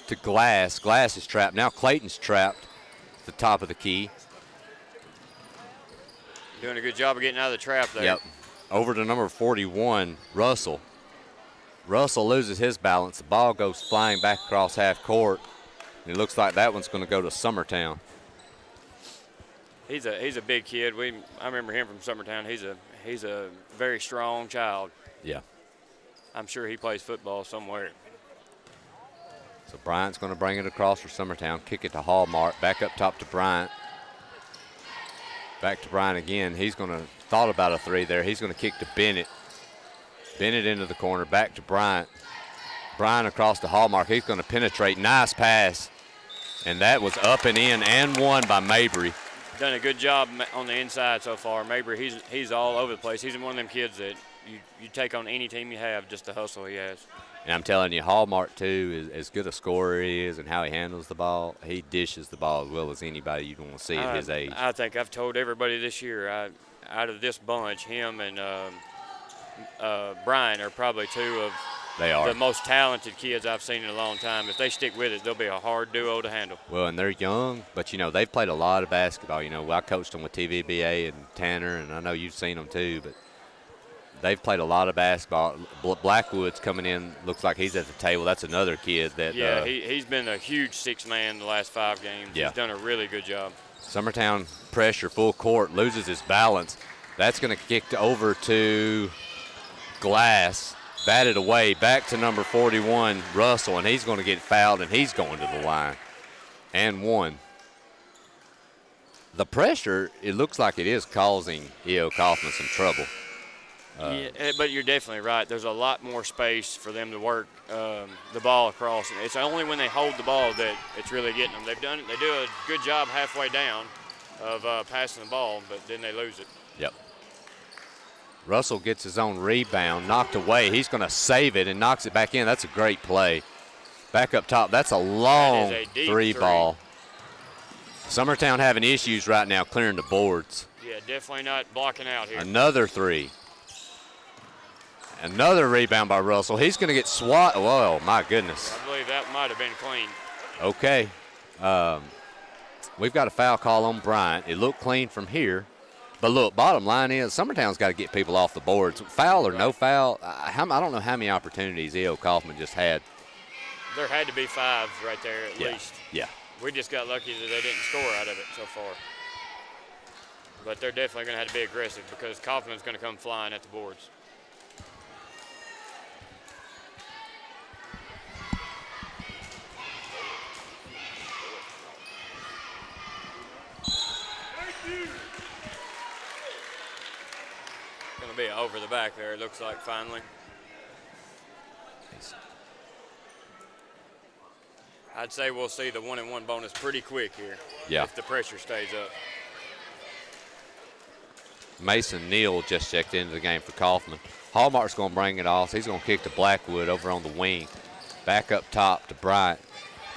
to Glass. Glass is trapped. Now Clayton's trapped at the top of the key. Doing a good job of getting out of the trap there. Yep. Over to number 41, Russell. Russell loses his balance. The ball goes flying back across half court. And it looks like that one's going to go to Summertown. He's a big kid. I remember him from Summertown. He's a very strong child. Yeah. I'm sure he plays football somewhere. So Bryant's going to bring it across for Summertown. Kick it to Hallmark. Back up top to Bryant. Back to Bryant again. He's going to thought about a 3 there. He's going to kick to Bennett. Bennett into the corner. Back to Bryant. Bryant across to Hallmark. He's going to penetrate. Nice pass. And that was up and in and one by Mabry. Done a good job on the inside so far. Mabry, he's all over the place. He's one of them kids that you take on any team you have, just the hustle he has. And I'm telling you, Hallmark, too, is as good a scorer he is and how he handles the ball. He dishes the ball as well as anybody you'd want to see at his age. I think I've told everybody this year, out of this bunch, him and Brian are probably 2 of the most talented kids I've seen in a long time. If they stick with it, they'll be a hard duo to handle. Well, and they're young, but, they've played a lot of basketball. I coached them with TVBA and Tanner, and I know you've seen them too, but They've played a lot of basketball. Blackwood's coming in, looks like he's at the table. That's another kid that. Yeah, he's been a huge six man the last 5 games. Yeah. He's done a really good job. Summertown pressure, full court, loses his balance. That's going to kick over to Glass. Batted away, back to number 41, Russell, and he's going to get fouled, and he's going to the line. And 1. The pressure, it looks like it is causing E.O. Coffman some trouble. Yeah, but you're definitely right. There's a lot more space for them to work the ball across. And it's only when they hold the ball that it's really getting them. They do a good job halfway down of passing the ball, but then they lose it. Yep. Russell gets his own rebound, knocked away. He's going to save it and knocks it back in. That's a great play. Back up top. That's a long three ball. Summertown having issues right now clearing the boards. Yeah, definitely not blocking out here. Another 3. Another rebound by Russell. He's going to get swat. Whoa, my goodness. I believe that might have been clean. Okay. We've got a foul call on Bryant. It looked clean from here. But look, bottom line is Summertown's got to get people off the boards. Foul or no foul, I don't know how many opportunities E.O. Coffman just had. There had to be 5 right there at least. Yeah. We just got lucky that they didn't score out of it so far. But they're definitely going to have to be aggressive because Coffman's going to come flying at the boards. Going to be over the back there, it looks like, finally. I'd say we'll see the 1-and-1 bonus pretty quick here. Yeah. If the pressure stays up. Mason Neal just checked into the game for Coffman. Hallmark's going to bring it off. He's going to kick to Blackwood over on the wing. Back up top to Bryant.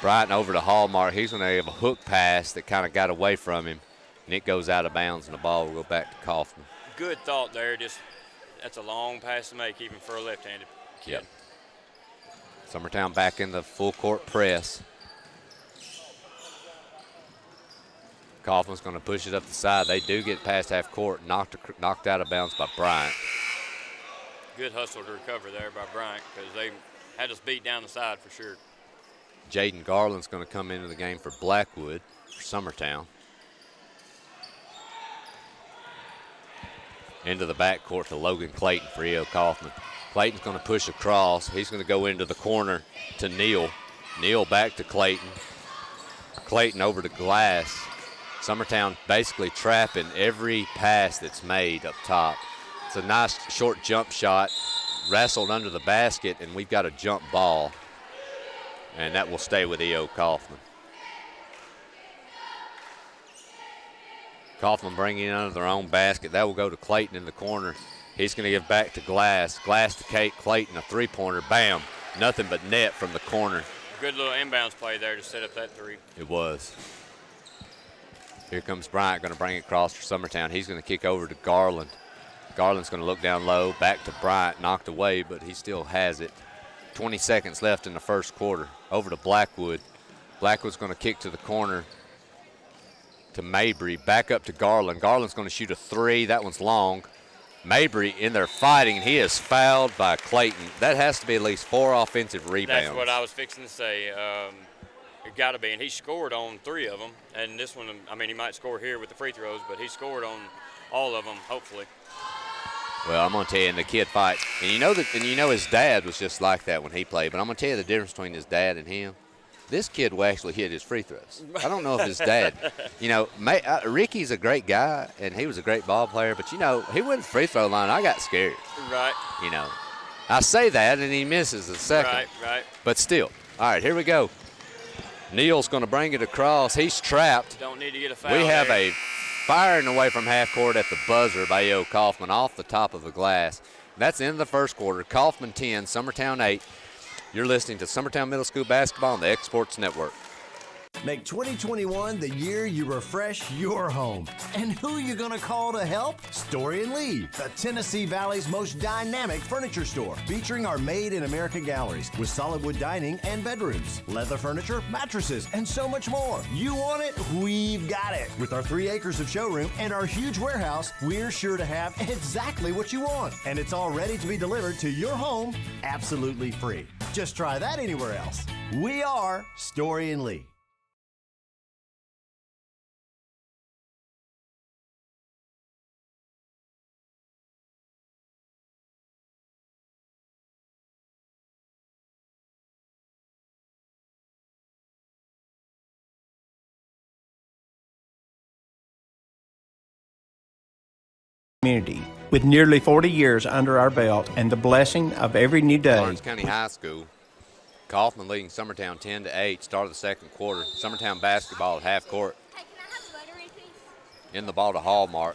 Bryant over to Hallmark. He's going to have a hook pass that kind of got away from him, and it goes out of bounds, and the ball will go back to Coffman. Good thought there. That's a long pass to make, even for a left-handed kid. Yep. Summertown back in the full court press. Coffman's going to push it up the side. They do get past half court, knocked out of bounds by Bryant. Good hustle to recover there by Bryant because they had us beat down the side for sure. Jaden Garland's going to come into the game for Blackwood for Summertown. Into the backcourt to Logan Clayton for E.O. Coffman. Clayton's going to push across. He's going to go into the corner to Neal. Neal back to Clayton. Clayton over to Glass. Summertown basically trapping every pass that's made up top. It's a nice short jump shot, wrestled under the basket, and we've got a jump ball. And that will stay with E.O. Coffman. Coffman bringing it under their own basket. That will go to Clayton in the corner. He's going to give back to Glass. Glass to Clayton, a three-pointer. Bam. Nothing but net from the corner. Good little inbounds play there to set up that 3. It was. Here comes Bryant, going to bring it across for Summertown. He's going to kick over to Garland. Garland's going to look down low, back to Bryant, knocked away, but he still has it. 20 seconds left in the first quarter. Over to Blackwood. Blackwood's going to kick to the corner to Mabry, back up to Garland. Garland's going to shoot a 3. That one's long. Mabry in there fighting. He is fouled by Clayton. That has to be at least 4 offensive rebounds. That's what I was fixing to say. It got to be, and he scored on 3 of them. And this one, I mean, he might score here with the free throws, but he scored on all of them, hopefully. Well, I'm going to tell you, and the kid fights. And you know his dad was just like that when he played, but I'm going to tell you the difference between his dad and him. This kid will actually hit his free throws. I don't know if his dad, Ricky's a great guy, and he was a great ball player, but, he went to the free throw line. I got scared. Right. I say that, and he misses the second. Right. But still. All right, here we go. Neal's going to bring it across. He's trapped. Don't need to get a foul. We have a firing away from half court at the buzzer by E.O. Coffman off the top of the glass. That's the end of the first quarter. Coffman 10, Summertown 8. You're listening to Summertown Middle School basketball on the Exports Network. Make 2021 the year you refresh your home. And who you gonna call to help? Story and Lee, the Tennessee Valley's most dynamic furniture store, featuring our Made in America galleries with solid wood dining and bedrooms, leather furniture, mattresses, and so much more. You want it? We've got it. With our 3 acres of showroom and our huge warehouse, we're sure to have exactly what you want. And it's all ready to be delivered to your home absolutely free. Just try that anywhere else. We are Story and Lee. Community. With nearly 40 years under our belt and the blessing of every new day. Lawrence County High School. Coffman leading Summertown 10-8, start of the second quarter. Summertown basketball at half court. In the ball to Hallmark.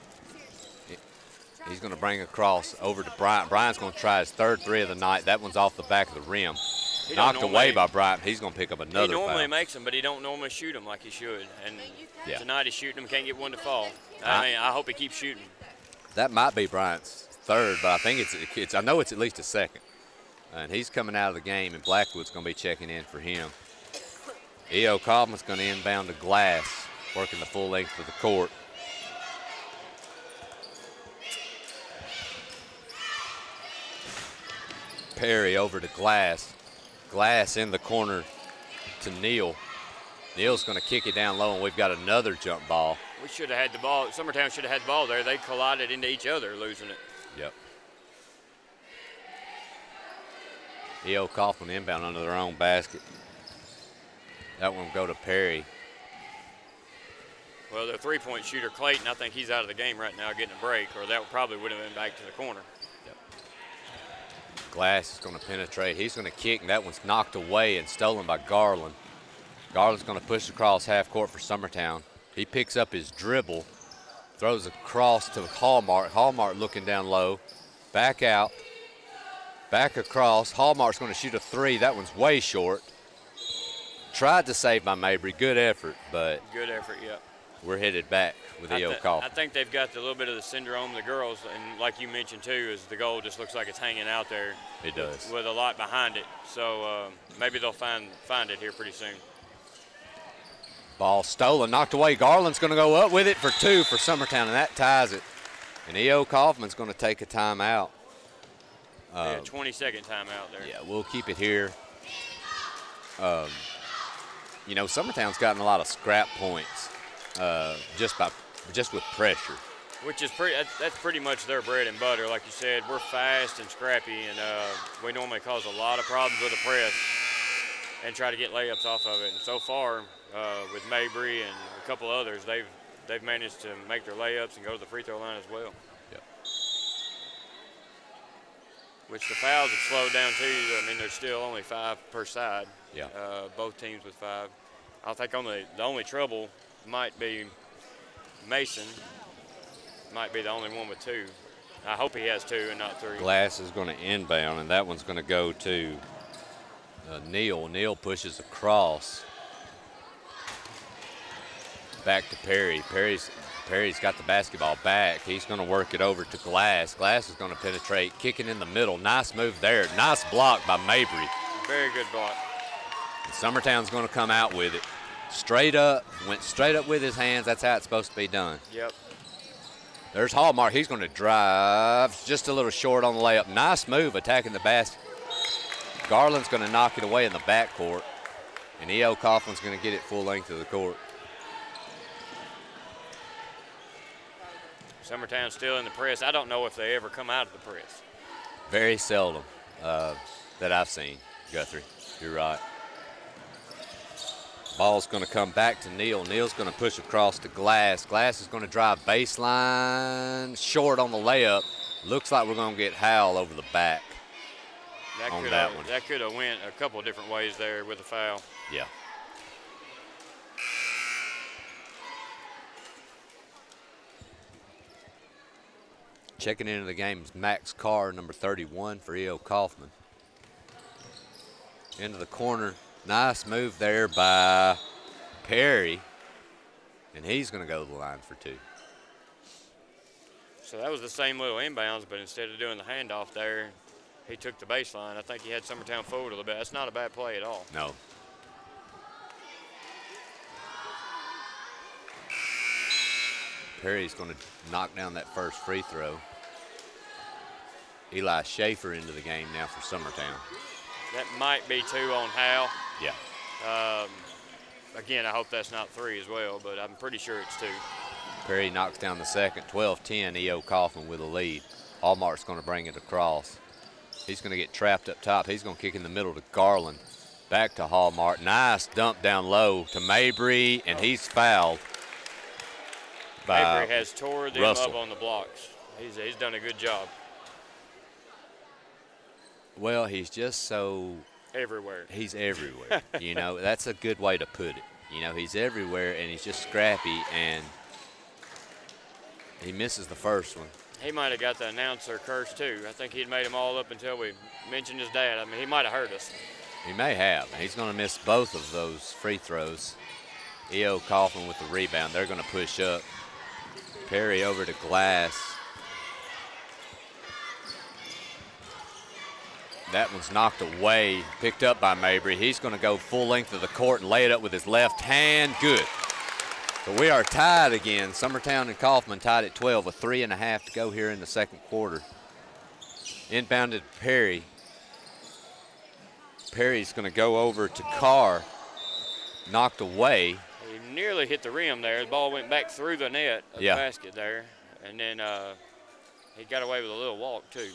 He's going to bring across over to Bryant. Bryant's going to try his third 3 of the night. That one's off the back of the rim. Knocked away by Bryant. He's going to pick up another He normally foul. makes them, but he don't normally shoot them like he should. And Yeah. tonight he's shooting them, can't get one to fall. I hope he keeps shooting. That might be Bryant's third, but I think it's I know it's at least a second. And he's coming out of the game, and Blackwood's going to be checking in for him. E.O. Coffman's going to inbound to Glass, working the full length of the court. Perry over to Glass. Glass in the corner to Neal. Neal's going to kick it down low, and we've got another jump ball. We should have had the ball. Summertown should have had the ball there. They collided into each other, losing it. Yep. E.O. Coffman inbound under their own basket. That one will go to Perry. Well, their three-point shooter, Clayton, I think he's out of the game right now getting a break, or that probably would have been back to the corner. Yep. Glass is going to penetrate. He's going to kick, and that one's knocked away and stolen by Garland. Garland's going to push across half court for Summertown. He picks up his dribble, throws across to Hallmark. Hallmark looking down low, back out, back across. Hallmark's going to shoot a 3. That one's way short. Tried to save by Mabry. Good effort, but Good effort, yeah. we're headed back with E.O. Coffman. I think they've got a little bit of the syndrome, the girls, and like you mentioned too, is the goal just looks like it's hanging out there. It does. With a lot behind it. So maybe they'll find it here pretty soon. Ball stolen, knocked away. Garland's going to go up with it for 2 for Summertown, and that ties it. And E.O. Coffman's going to take a timeout. 20-second timeout there. Yeah, we'll keep it here. You know, Summertown's gotten a lot of scrap points just with pressure. Which is that's pretty much their bread and butter. Like you said, we're fast and scrappy, and we normally cause a lot of problems with the press and try to get layups off of it. And so far, with Mabry and a couple others, they've managed to make their layups and go to the free throw line as well. Yep. Which the fouls have slowed down too. I mean, there's still only 5 per side. Yeah. Both teams with 5. I think the only trouble might be Mason. Might be the only one with 2. I hope he has 2 and not 3. Glass is going to inbound, and that one's going to go to Neal. Neal pushes across. Back to Perry. Perry's got the basketball back. He's going to work it over to Glass. Glass is going to penetrate, kicking in the middle. Nice move there. Nice block by Mabry. Very good block. And Summertown's going to come out with it. Straight up, went straight up with his hands. That's how it's supposed to be done. Yep. There's Hallmark. He's going to drive just a little short on the layup. Nice move attacking the basket. Garland's going to knock it away in the backcourt. And E.O. Coffman's going to get it full length of the court. Summertown's still in the press. I don't know if they ever come out of the press. Very seldom that I've seen, Guthrie. You're right. Ball's going to come back to Neal. Neal's going to push across to Glass. Glass is going to drive baseline, short on the layup. Looks like we're going to get Howell over the back on that one. That could have went a couple of different ways there with a foul. Yeah. Checking into the game is Max Carr, number 31 for E.O. Coffman. Into the corner. Nice move there by Perry, and he's going to go to the line for 2. So that was the same little inbounds, but instead of doing the handoff there, he took the baseline. I think he had Summertown forward a little bit. That's not a bad play at all. No. Perry's going to knock down that first free throw. Eli Schaefer into the game now for Summertown. That might be 2 on Hal. Yeah. Again, I hope that's not 3 as well, but I'm pretty sure it's 2. Perry knocks down the second. 12-10, E.O. Coffman with a lead. Hallmark's going to bring it across. He's going to get trapped up top. He's going to kick in the middle to Garland. Back to Hallmark. Nice dump down low to Mabry, and he's fouled. Mabry has tore them Russell. up on the blocks. He's done a good job. Well, he's just so everywhere. He's everywhere. You know, that's a good way to put it. You know, he's everywhere, and he's just scrappy, and he misses the first one. He might have got the announcer curse, too. I think he'd made them all up until we mentioned his dad. I mean, he might have hurt us. He may have. He's going to miss both of those free throws. E.O. Coffman with the rebound. They're going to push up. Perry over to Glass. That one's knocked away, picked up by Mabry. He's going to go full length of the court and lay it up with his left hand. Good. So we are tied again. Summertown and Coffman tied at 12 with 3.5 to go here in the second quarter. Inbounded Perry. Perry's going to go over to Carr. Knocked away. He nearly hit the rim there. The ball went back through the net of the basket there. And then he got away with a little walk, too.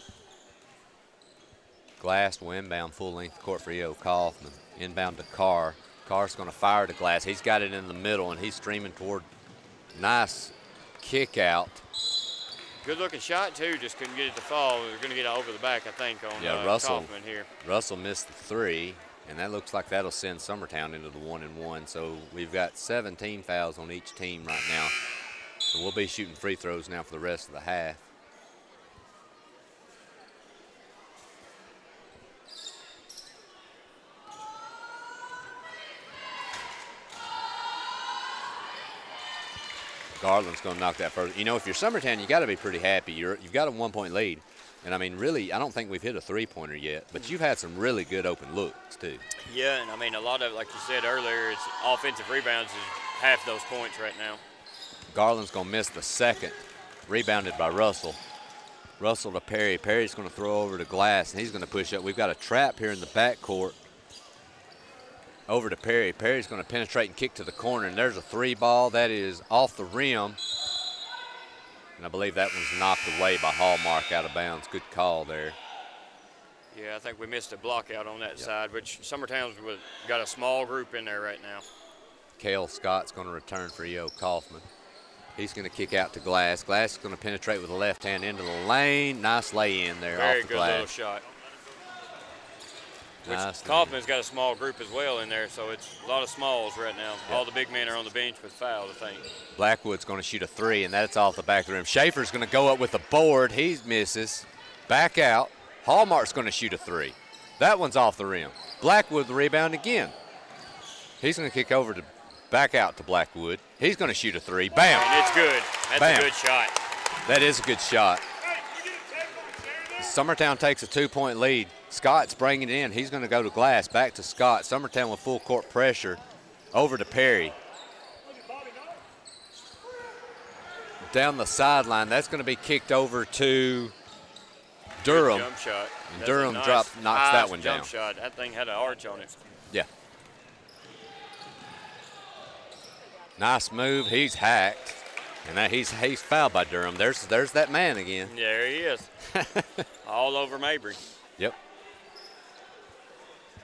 Glass will inbound full length court for E.O. Coffman. Inbound to Carr. Carr's going to fire to Glass. He's got it in the middle, and he's streaming toward. Nice kick out. Good looking shot, too. Just couldn't get it to fall. They're going to get it over the back, I think, on Russell, Coffman here. Russell missed the 3, and that looks like that'll send Summertown into the 1-and-1. So we've got 17 fouls on each team right now. So we'll be shooting free throws now for the rest of the half. Garland's going to knock that first. You know, if you're Summertown, you got to be pretty happy. You've got a 1-point lead. And, I mean, really, I don't think we've hit a three-pointer yet. But you've had some really good open looks, too. Yeah, and, I mean, a lot of, like you said earlier, it's offensive rebounds is half those points right now. Garland's going to miss the second. Rebounded by Russell. Russell to Perry. Perry's going to throw over to Glass, and he's going to push up. We've got a trap here in the backcourt. Over to Perry. Perry's going to penetrate and kick to the corner, and there's a 3 ball. That is off the rim. And I believe that one's knocked away by Hallmark out of bounds. Good call there. Yeah, I think we missed a block out on that side, which Summertown's got a small group in there right now. Cale Scott's going to return for E.O. Coffman. He's going to kick out to Glass. Glass is going to penetrate with the left hand into the lane. Nice lay-in there Very off the good glass. little shot. Which Nice Coffman's got a small group as well in there, so it's a lot of smalls right now. Yeah. All the big men are on the bench with fouls, I think. Blackwood's going to shoot a 3, and that's off the back of the rim. Schaefer's going to go up with the board. He misses. Back out. Hallmark's going to shoot a 3. That one's off the rim. Blackwood the rebound again. He's going to kick over to back out to Blackwood. He's going to shoot a 3. Bam. And it's good. That's Bam. a good shot. That is a good shot. Summertown takes a 2-point lead. Scott's bringing it in. He's going to go to Glass. Back to Scott. Summertown with full court pressure. Over to Perry. Down the sideline. That's going to be kicked over to Durham. Good jump shot. And That's Durham a nice, knocks that one jump down. shot. That thing had an arch on it. Yeah. Nice move. He's hacked. And that he's fouled by Durham. There's that man again. Yeah, there he is. All over Mabry. Yep.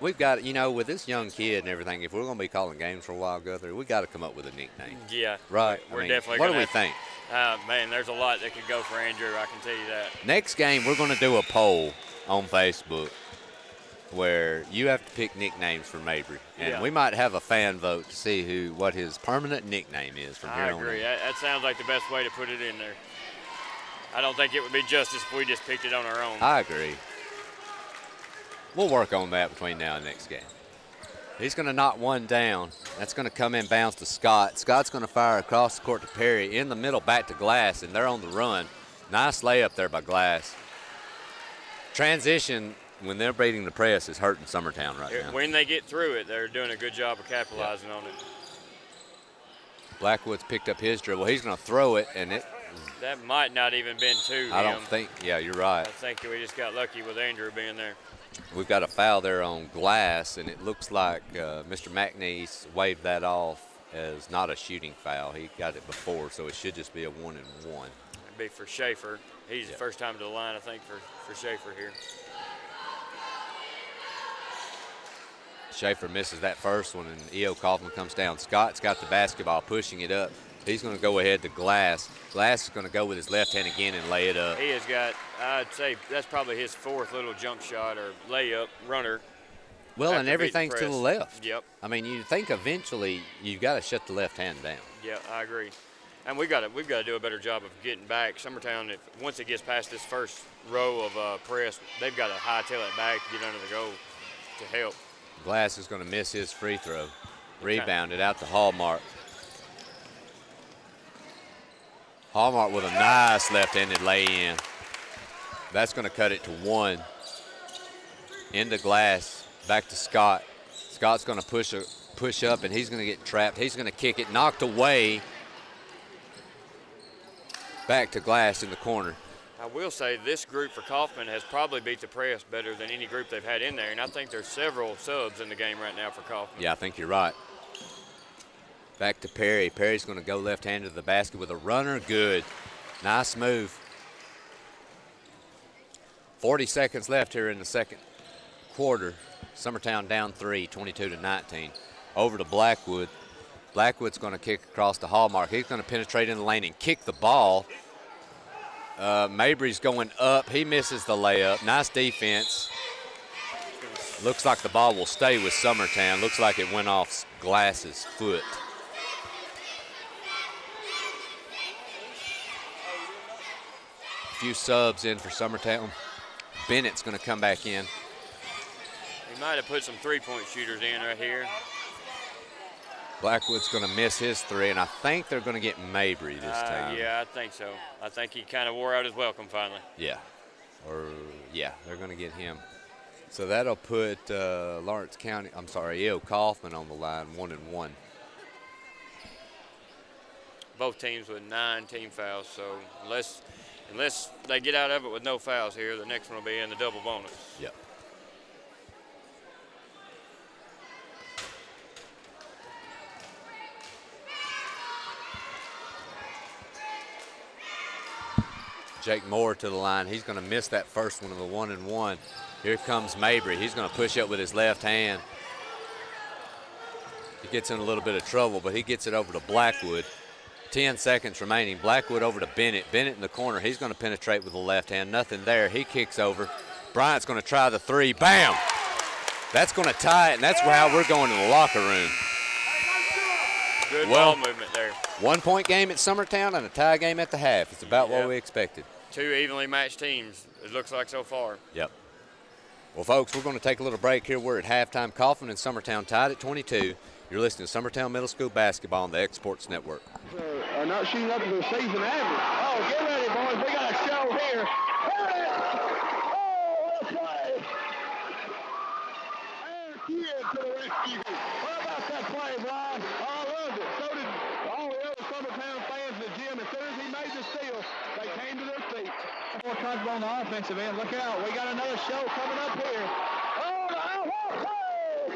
We've got, you know, with this young kid and everything, if we're going to be calling games for a while, Guthrie, we got to come up with a nickname. Yeah. Right. We're I mean, definitely what gonna do we have- think? Man, there's a lot that could go for Andrew, I can tell you that. Next game, we're going to do a poll on Facebook where you have to pick nicknames for Mabry. And Yeah. we might have a fan vote to see what his permanent nickname is from here I on agree. out. That sounds like the best way to put it in there. I don't think it would be justice if we just picked it on our own. I agree. We'll work on that between now and next game. He's going to knock one down. That's going to come in bounds to Scott. Scott's going to fire across the court to Perry, in the middle back to Glass, and they're on the run. Nice layup there by Glass. Transition, when they're beating the press, is hurting Summertown right now. When they get through it, they're doing a good job of capitalizing on it. Blackwood's picked up his dribble. He's going to throw it, and that might not even been to him. I don't think. Yeah, you're right. I think we just got lucky with Andrew being there. We've got a foul there on Glass, and it looks like Mr. McNeese waved that off as not a shooting foul. He got it before, so it should just be a 1-and-1. It'd be for Schaefer. He's the first time to the line, I think, for Schaefer here. Schaefer misses that first one, and E.O. Coffman comes down. Scott's got the basketball, pushing it up. He's going to go ahead to Glass. Glass is going to go with his left hand again and lay it up. He has got, I'd say, that's probably his fourth little jump shot or layup runner. Well, and everything's to the left. Yep. I mean, you think eventually you've got to shut the left hand down. Yeah, I agree. And we've got to do a better job of getting back. Summertown, once it gets past this first row of press, they've got to hightail it back to get under the goal to help. Glass is going to miss his free throw. Rebounded out to Hallmark. Hallmark with a nice left-handed lay-in. That's going to cut it to 1. Into Glass, back to Scott. Scott's going to push up, and he's going to get trapped. He's going to kick it, knocked away. Back to Glass in the corner. I will say this group for Coffman has probably beat the press better than any group they've had in there, and I think there's several subs in the game right now for Coffman. Yeah, I think you're right. Back to Perry. Perry's going to go left-handed to the basket with a runner. Good. Nice move. 40 seconds left here in the second quarter. Summertown down 3, 22-19. Over to Blackwood. Blackwood's going to kick across to Hallmark. He's going to penetrate in the lane and kick the ball. Mabry's going up. He misses the layup. Nice defense. Looks like the ball will stay with Summertown. Looks like it went off Glass's foot. A few subs in for Summertown. Bennett's going to come back in. He might have put some three-point shooters in right here. Blackwood's going to miss his 3, and I think they're going to get Mabry this time. Yeah, I think so. I think he kind of wore out his welcome finally. Yeah. They're going to get him. So that'll put Lawrence County, E.O. Coffman on the line, 1-and-1. Both teams with 9 team fouls, so unless they get out of it with no fouls here, the next one will be in the double bonus. Yep. Jake Moore to the line. He's going to miss that first one of the 1-and-1. Here comes Mabry. He's going to push up with his left hand. He gets in a little bit of trouble, but he gets it over to Blackwood. 10 seconds remaining. Blackwood over to Bennett. Bennett in the corner. He's going to penetrate with the left hand. Nothing there. He kicks over. Bryant's going to try the 3. Bam! That's going to tie it, and that's how we're going to the locker room. Good ball movement there. 1-point game at Summertown and a tie game at the half. It's about what we expected. 2 evenly matched teams, it looks like so far. Yep. Well, folks, we're going to take a little break here. We're at halftime. Coffman and Summertown tied at 22. You're listening to Summertown Middle School basketball on the Exports Network. Not shooting up to the season average. Oh, get ready, boys. We got a show here. Oh, what a play. And kid to the rescue. What about that play, Brian? Oh, I loved it. So did all the other Summertown fans in the gym. As soon as he made the steal, they came to their feet. More comfortable on the offensive end. Look out. We got another show coming up here. Oh, the what play!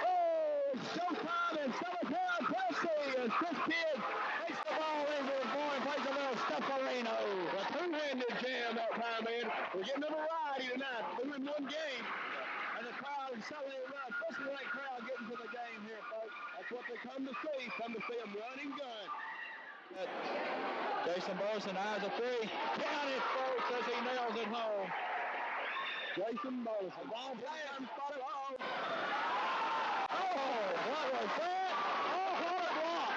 Oh, showtime in Summertown, Tennessee. And Chris Kidd takes the ball into his boy and plays a little stufferino. A two-handed jam that time, man. We're getting a variety tonight. 2-in-1 game. And the crowd is selling it up. This is the right crowd getting to the game here, folks. That's what they come to see. Come to see them run and gun. Jason Burson eyes a 3. Count it, folks, as he nails it home. Jason Burson. Ball playing, spot it home. Oh, what was that? Oh, what a block.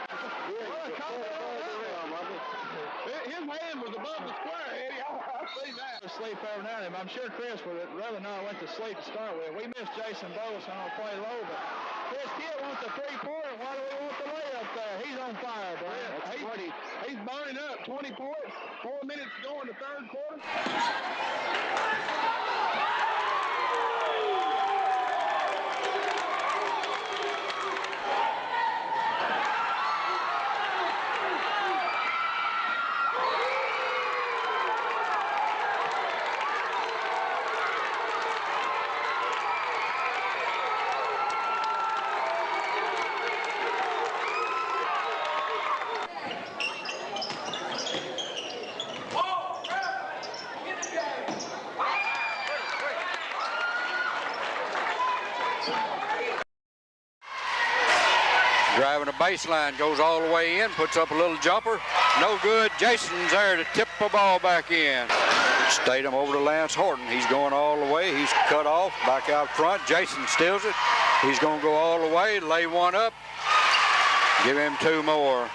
What a comeback. His hand was above the square, Eddie. I see that. Sleep every now and then. I'm sure Chris would rather not went to sleep to start with. We missed Jason Bowles on the play low, but Chris Kidd wants the three-pointer. Why do we want the layup there? He's on fire, Brian. He's burning up. 20 points. 4 minutes to go in the third quarter. Driving a baseline, goes all the way in, puts up a little jumper. No good. Jason's there to tip the ball back in. Statham over to Lance Horton. He's going all the way. He's cut off, back out front. Jason steals it. He's going to go all the way, lay one up. Give him 2 more.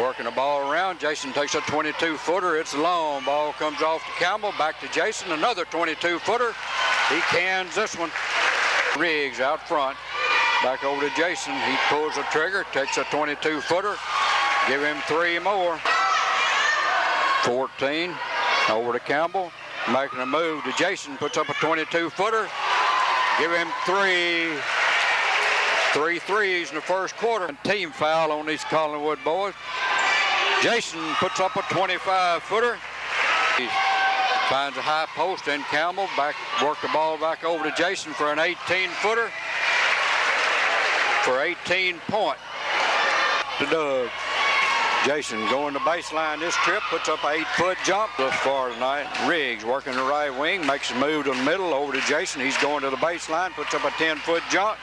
Working the ball around. Jason takes a 22-footer. It's long. Ball comes off to Campbell. Back to Jason. Another 22-footer. He cans this one. Riggs out front. Back over to Jason. He pulls the trigger. Takes a 22-footer. Give him 3 more. 14. Over to Campbell. Making a move to Jason. Puts up a 22-footer. Give him 3. 3 threes in the first quarter. Team foul on these Collinwood boys. Jason puts up a 25-footer. He finds a high post in Campbell. Work the ball back over to Jason for an 18-footer. For 18 point to Doug. Jason going to baseline this trip, puts up an 8-foot jump thus far tonight. Riggs working the right wing, makes a move to the middle over to Jason. He's going to the baseline, puts up a 10-foot jump.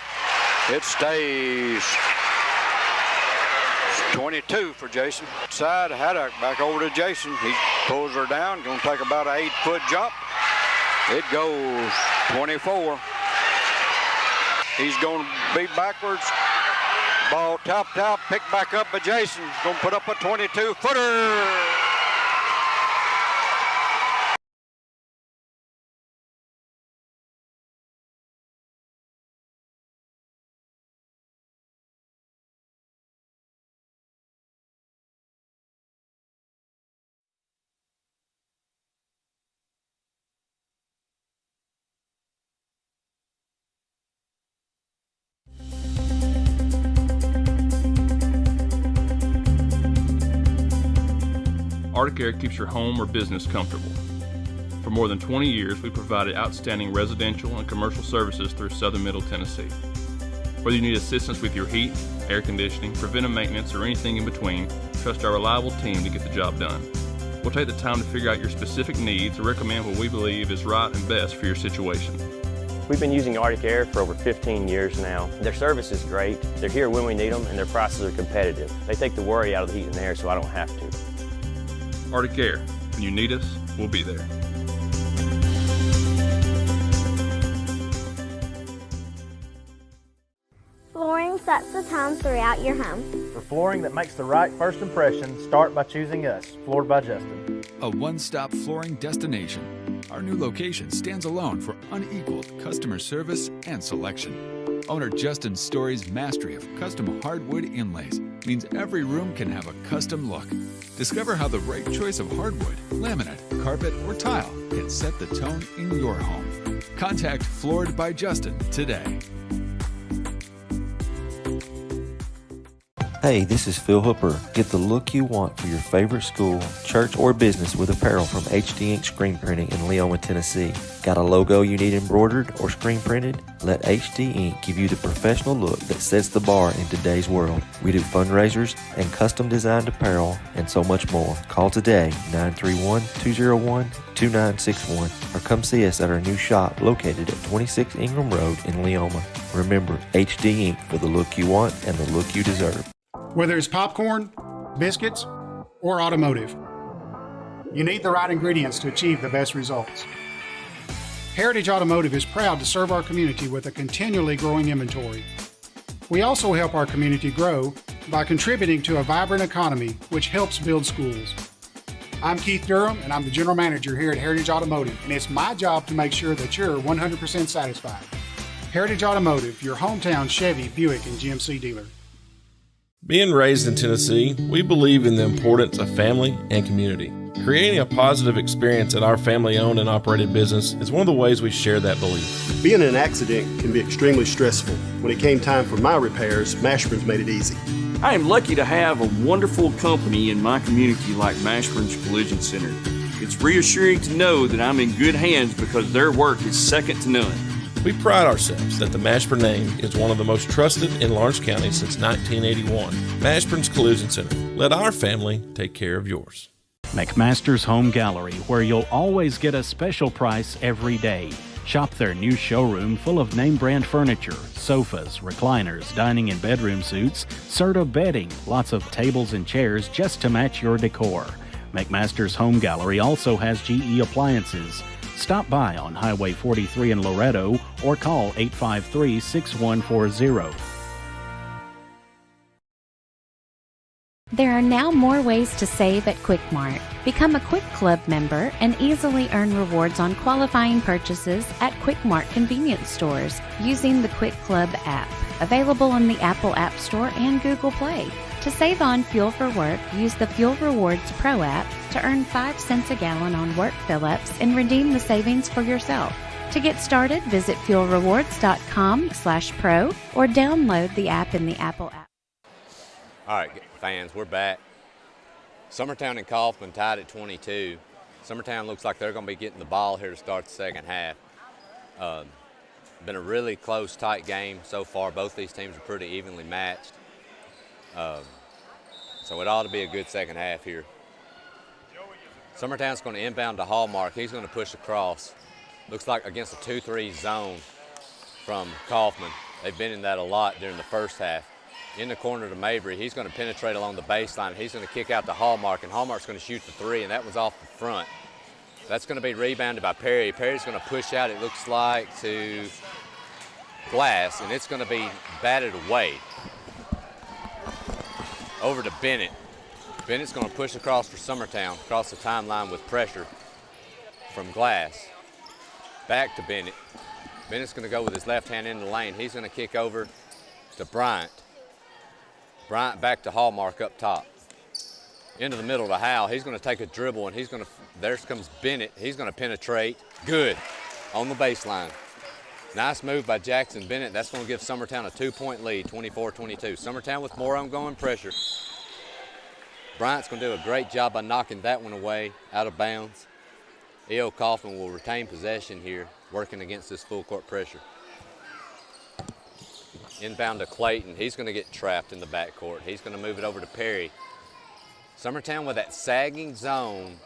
It stays. 22 for Jason. Side, Haddock back over to Jason. He pulls her down, going to take about an 8-foot jump. It goes 24. He's going to be backwards. Ball top, picked back up by Jason. Going to put up a 22-footer. Arctic Air keeps your home or business comfortable. For more than 20 years, we provided outstanding residential and commercial services through southern Middle Tennessee. Whether you need assistance with your heat, air conditioning, preventive maintenance, or anything in between, trust our reliable team to get the job done. We'll take the time to figure out your specific needs and recommend what we believe is right and best for your situation. We've been using Arctic Air for over 15 years now. Their service is great. They're here when we need them, and their prices are competitive. They take the worry out of the heat and air so I don't have to. Arctic Air. When you need us, we'll be there. Flooring sets the tone throughout your home. For flooring that makes the right first impression, start by choosing us, Floored by Justin. A one-stop flooring destination. Our new location stands alone for unequaled customer service and selection. Owner Justin Story's mastery of custom hardwood inlays means every room can have a custom look. Discover how the right choice of hardwood, laminate, carpet, or tile can set the tone in your home. Contact Floored by Justin today. Hey, this is Phil Hooper. Get the look you want for your favorite school, church, or business with apparel from HD Ink Screen Printing in Leoma, Tennessee. Got a logo you need embroidered or screen printed? Let HD Ink give you the professional look that sets the bar in today's world. We do fundraisers and custom designed apparel and so much more. Call today, 931-201-2961, or come see us at our new shop located at 26 Ingram Road in Leoma. Remember, HD Ink for the look you want and the look you deserve. Whether it's popcorn, biscuits, or automotive, you need the right ingredients to achieve the best results. Heritage Automotive is proud to serve our community with a continually growing inventory. We also help our community grow by contributing to a vibrant economy, which helps build schools. I'm Keith Durham, and I'm the General Manager here at Heritage Automotive, and it's my job to make sure that you're 100% satisfied. Heritage Automotive, your hometown Chevy, Buick, and GMC dealer. Being raised in Tennessee, we believe in the importance of family and community. Creating a positive experience at our family-owned and operated business is one of the ways we share that belief. Being in an accident can be extremely stressful. When it came time for my repairs, Mashburn's made it easy. I am lucky to have a wonderful company in my community like Mashburn's Collision Center. It's reassuring to know that I'm in good hands because their work is second to none. We pride ourselves that the Mashburn name is one of the most trusted in Lawrence County since 1981. Mashburn's Collision Center. Let our family take care of yours. McMaster's Home Gallery, where you'll always get a special price every day. Shop their new showroom full of name brand furniture, sofas, recliners, dining and bedroom suites, Serta bedding, lots of tables and chairs just to match your decor. McMaster's Home Gallery also has GE appliances. Stop by on Highway 43 in Loretto or call 853-6140. There are now more ways to save at Quick Mart. Become a Quick Club member and easily earn rewards on qualifying purchases at Quick Mart convenience stores using the Quick Club app, available on the Apple App Store and Google Play. To save on fuel for work, use the Fuel Rewards Pro app to earn 5 cents a gallon on work fill-ups and redeem the savings for yourself. To get started, visit fuelrewards.com/pro or download the app in the Apple app. All right, fans, we're back. Summertown and Coffman tied at 22. Summertown looks like they're going to be getting the ball here to start the second half. Been a really close, tight game so far. Both these teams are pretty evenly matched. So it ought to be a good second half here. Summertown's going to inbound to Hallmark. He's going to push across. Looks like against a 2-3 zone from Coffman. They've been in that a lot during the first half. In the corner to Mabry. He's going to penetrate along the baseline. He's going to kick out to Hallmark, and Hallmark's going to shoot the three, and that was off the front. That's going to be rebounded by Perry. Perry's going to push out, it looks like, to Glass, and it's going to be batted away. Over to Bennett. Bennett's going to push across for Summertown, across the timeline with pressure from Glass. Back to Bennett. Bennett's going to go with his left hand in the lane. He's going to kick over to Bryant. Bryant back to Hallmark up top. Into the middle to Howell. He's going to take a dribble, and there comes Bennett. He's going to penetrate. Good. On the baseline. Nice move by Jackson Bennett. That's going to give Summertown a 2-point lead, 24-22. Summertown with more ongoing pressure. Bryant's going to do a great job by knocking that one away out of bounds. E.O. Coffman will retain possession here, working against this full court pressure. Inbound to Clayton. He's going to get trapped in the backcourt. He's going to move it over to Perry. Summertown with that sagging zone,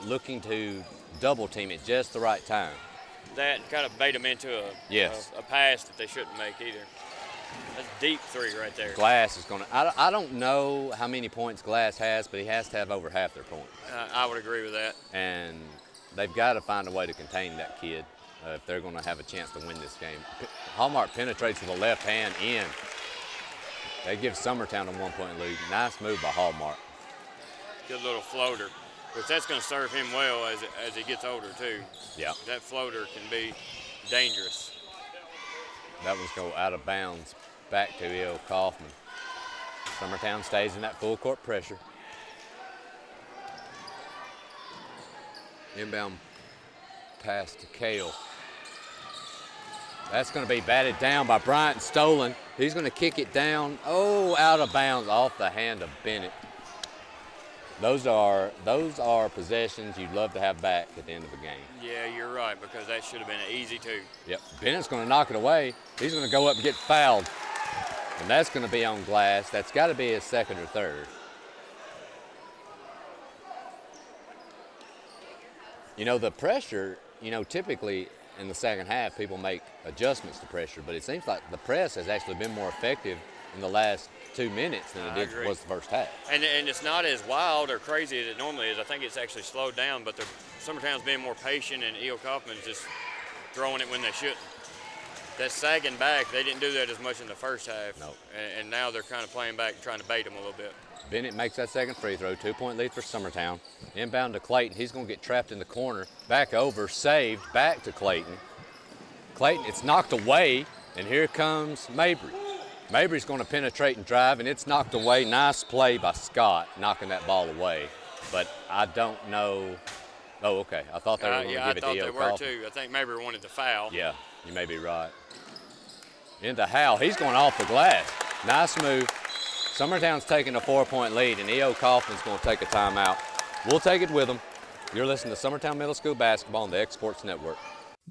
looking to double team at just the right time. That kind of bait them into a pass that they shouldn't make either. That's a deep three right there. Glass is going to, I don't know how many points Glass has, but he has to have over half their points. I would agree with that. And they've got to find a way to contain that kid if they're going to have a chance to win this game. Hallmark penetrates with the left hand in. They give Summertown a 1-point lead. Nice move by Hallmark. Good little floater, which that's going to serve him well as he gets older too. Yeah. That floater can be dangerous. That one's go out of bounds back to E.O. Coffman. Summertown stays in that full court pressure. Inbound pass to Cale. That's going to be batted down by Bryant, stolen. He's going to kick it down. Oh, out of bounds off the hand of Bennett. Those are possessions you'd love to have back at the end of a game. Yeah, you're right, because that should have been an easy two. Yep. Bennett's going to knock it away. He's going to go up and get fouled. And that's going to be on Glass. That's got to be his second or third. You know, the pressure, typically in the second half, people make adjustments to pressure, but it seems like the press has actually been more effective in the last 2 minutes than it was the first half. And it's not as wild or crazy as it normally is. I think it's actually slowed down, but Summertown's being more patient, and E.O. Coffman's just throwing it when they shouldn't. that sagging back, they didn't do that as much in the first half. No. And now they're kind of playing back, trying to bait them a little bit. Bennett makes that second free throw, 2-point lead for Summertown. Inbound to Clayton. He's going to get trapped in the corner. Back over, saved, back to Clayton. Clayton, it's knocked away, and here comes Mabry. Mabry's going to penetrate and drive, and it's knocked away. Nice play by Scott, knocking that ball away. But I don't know. Oh, okay. I thought they were going to give it to I thought they were Kaufman. too. I think Mabry wanted the foul. Yeah, you may be right. Into Howell. He's going off the glass. Nice move. Summertown's taking a 4-point lead, and E.O. Coffman's going to take a timeout. We'll take it with them. You're listening to Summertown Middle School basketball on the X-Sports Network.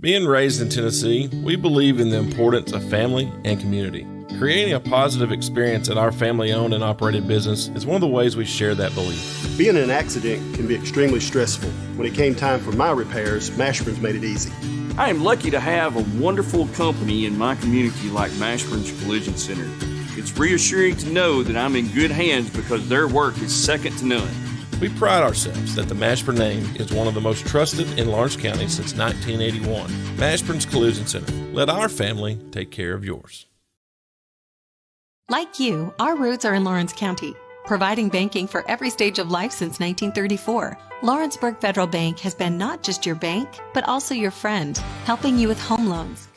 Being raised in Tennessee, we believe in the importance of family and community. Creating a positive experience at our family-owned and operated business is one of the ways we share that belief. Being in an accident can be extremely stressful. When it came time for my repairs, Mashburn's made it easy. I am lucky to have a wonderful company in my community like Mashburn's Collision Center. It's reassuring to know that I'm in good hands because their work is second to none. We pride ourselves that the Mashburn name is one of the most trusted in Lawrence County since 1981. Mashburn's Collision Center. Let our family take care of yours. Like you, our roots are in Lawrence County, providing banking for every stage of life since 1934. Lawrenceburg Federal Bank has been not just your bank, but also your friend, helping you with home loans.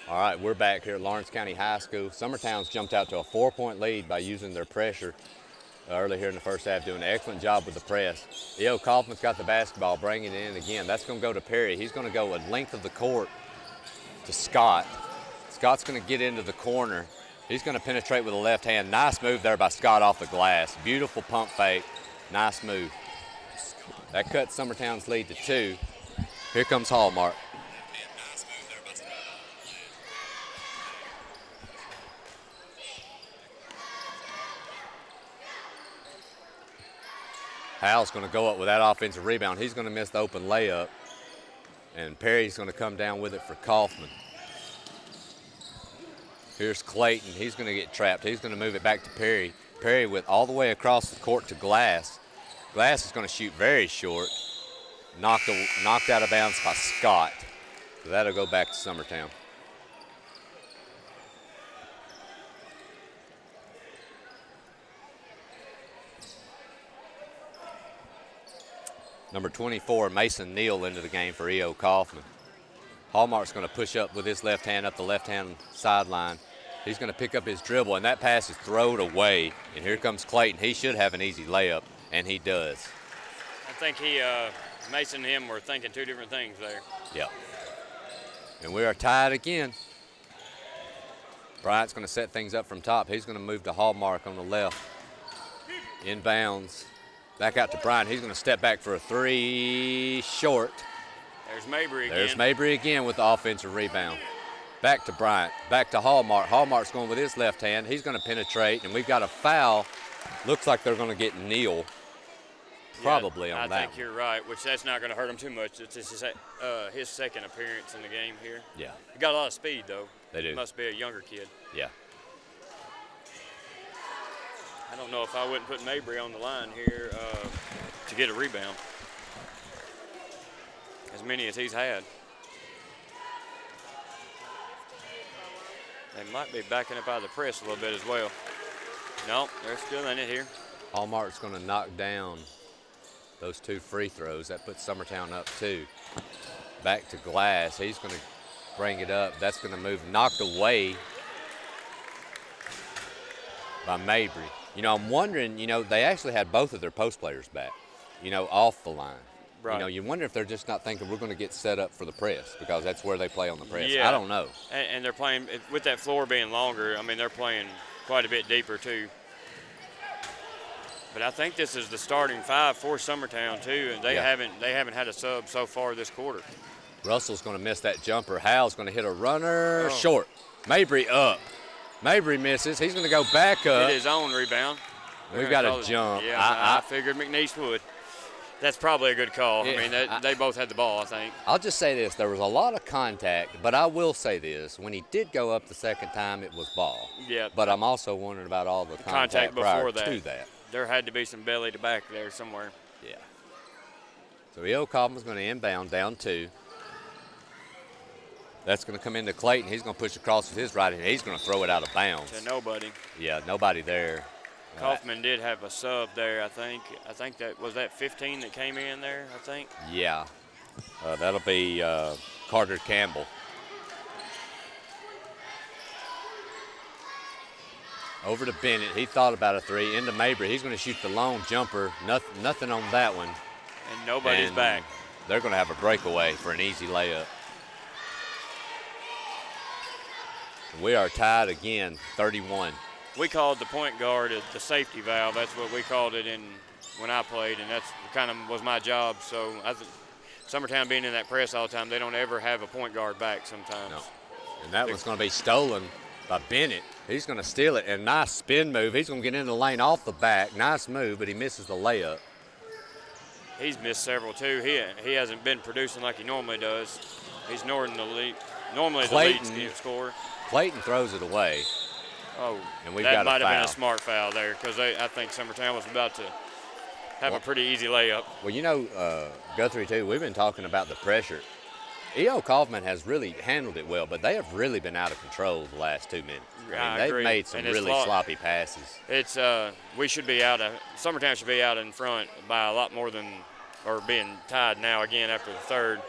All right, we're back here at Lawrence County High School. Summertown's jumped out to a 4-point lead by using their pressure early here in the first half, doing an excellent job with the press. E.O. Kaufman's got the basketball, bringing it in again. That's going to go to Perry. He's going to go a length of the court to Scott. Scott's going to get into the corner. He's going to penetrate with a left hand. Nice move there by Scott off the glass. Beautiful pump fake. Nice move. That cuts Summertown's lead to 2. Here comes Hallmark. Hal's going to go up with that offensive rebound. He's going to miss the open layup, and Perry's going to come down with it for Coffman. Here's Clayton. He's going to get trapped. He's going to move it back to Perry. Perry with all the way across the court to Glass. Glass is going to shoot very short. Knocked out of bounds by Scott. So that'll go back to Summertown. Number 24, Mason Neal, into the game for E.O. Coffman. Hallmark's going to push up with his left hand up the left-hand sideline. He's going to pick up his dribble, and that pass is thrown away. And here comes Clayton. He should have an easy layup, and he does. I think Mason and him were thinking two different things there. Yep. And we are tied again. Bryant's going to set things up from top. He's going to move to Hallmark on the left. Inbounds. Back out to Bryant. He's going to step back for a 3, short. There's Mabry again. There's Mabry again with the offensive rebound. Back to Bryant. Back to Hallmark. Hallmark's going with his left hand. He's going to penetrate, and we've got a foul. Looks like they're going to get Neal probably on that. I think you're right, which that's not going to hurt him too much. It's his second appearance in the game here. Yeah. He got a lot of speed, though. They do. He must be a younger kid. Yeah. I don't know if I wouldn't put Mabry on the line here to get a rebound. As many as he's had. They might be backing up out of the press a little bit as well. No, they're still in it here. Hallmark's going to knock down those 2 free throws. That puts Summertown up 2. Back to Glass. He's going to bring it up. That's going to move. Knocked away by Mabry. You know, I'm wondering, you know, they actually had both of their post players back, you know, off the line. Right. You know, you wonder if they're just not thinking we're going to get set up for the press because that's where they play on the press. Yeah. I don't know. And they're playing, with that floor being longer, I mean, they're playing quite a bit deeper, too. But I think this is the starting 5 for Summertown, too, and they haven't had a sub so far this quarter. Russell's going to miss that jumper. Hal's going to hit a runner short. Mabry up. Mabry misses. He's going to go back up. Get his own rebound. We've got a jump. Yeah, I figured McNeese would. That's probably a good call. Yeah, I mean, they both had the ball, I think. I'll just say this. There was a lot of contact, but I will say this. When he did go up the second time, it was ball. Yeah. But I'm also wondering about all the contact before to that. There had to be some belly to back there somewhere. Yeah. So E.O. Coffman's going to inbound down 2. That's going to come into Clayton. He's going to push across with his right hand. He's going to throw it out of bounds. To nobody. Yeah, nobody there. Coffman did have a sub there, I think. I think that was that 15 that came in there, I think. Yeah. That'll be Carter Campbell. Over to Bennett. He thought about a three. Into Mabry. He's going to shoot the long jumper. Nothing on that one. And nobody's back. They're going to have a breakaway for an easy layup. We are tied again, 31. We called the point guard the safety valve. That's what we called it when I played, and that's kind of was my job. So Summertown being in that press all the time, they don't ever have a point guard back sometimes. No. And that one's going to be stolen by Bennett. He's going to steal it, and nice spin move. He's going to get in the lane off the back. Nice move, but he misses the layup. He's missed several, too. He hasn't been producing like he normally does. He's normally the lead scorer. Clayton throws it away. Oh, and we've that got might a have been foul. a smart foul there because I think Summertown was about to have a pretty easy layup. Well, you know, Guthrie, too, we've been talking about the pressure. E.O. Kaufman has really handled it well, but they have really been out of control the last 2 minutes. They've made some really sloppy passes. It's we should be Summertown should be out in front by a lot more than, or being tied now again after the third.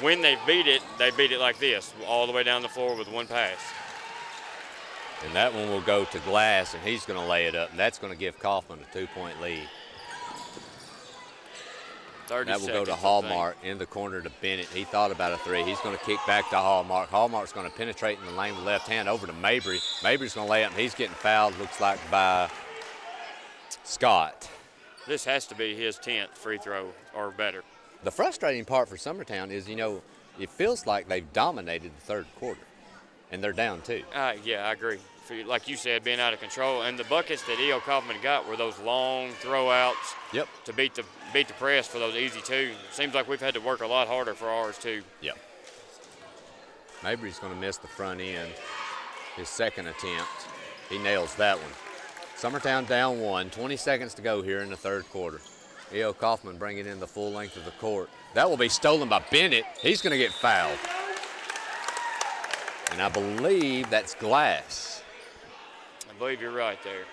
When they beat it like this, all the way down the floor with one pass. And that one will go to Glass, and he's going to lay it up, and that's going to give Kaufman a 2-point lead. That will go to Hallmark in the corner to Bennett. He thought about a three. He's going to kick back to Hallmark. Hallmark's going to penetrate in the lane with left hand over to Mabry. Mabry's going to lay up, and he's getting fouled, looks like, by Scott. This has to be his 10th free throw or better. The frustrating part for Summertown is, you know, it feels like they've dominated the third quarter, and they're down 2. Yeah, I agree. Like you said, being out of control. And the buckets that E.O. Coffman got were those long throw-outs to beat the press for those easy 2. Seems like we've had to work a lot harder for ours, too. Yep. Mabry's going to miss the front end, his second attempt. He nails that one. Summertown down 1, 20 seconds to go here in the third quarter. E.O. Kaufman bringing in the full length of the court. That will be stolen by Bennett. He's going to get fouled. And I believe that's Glass. I believe you're right there.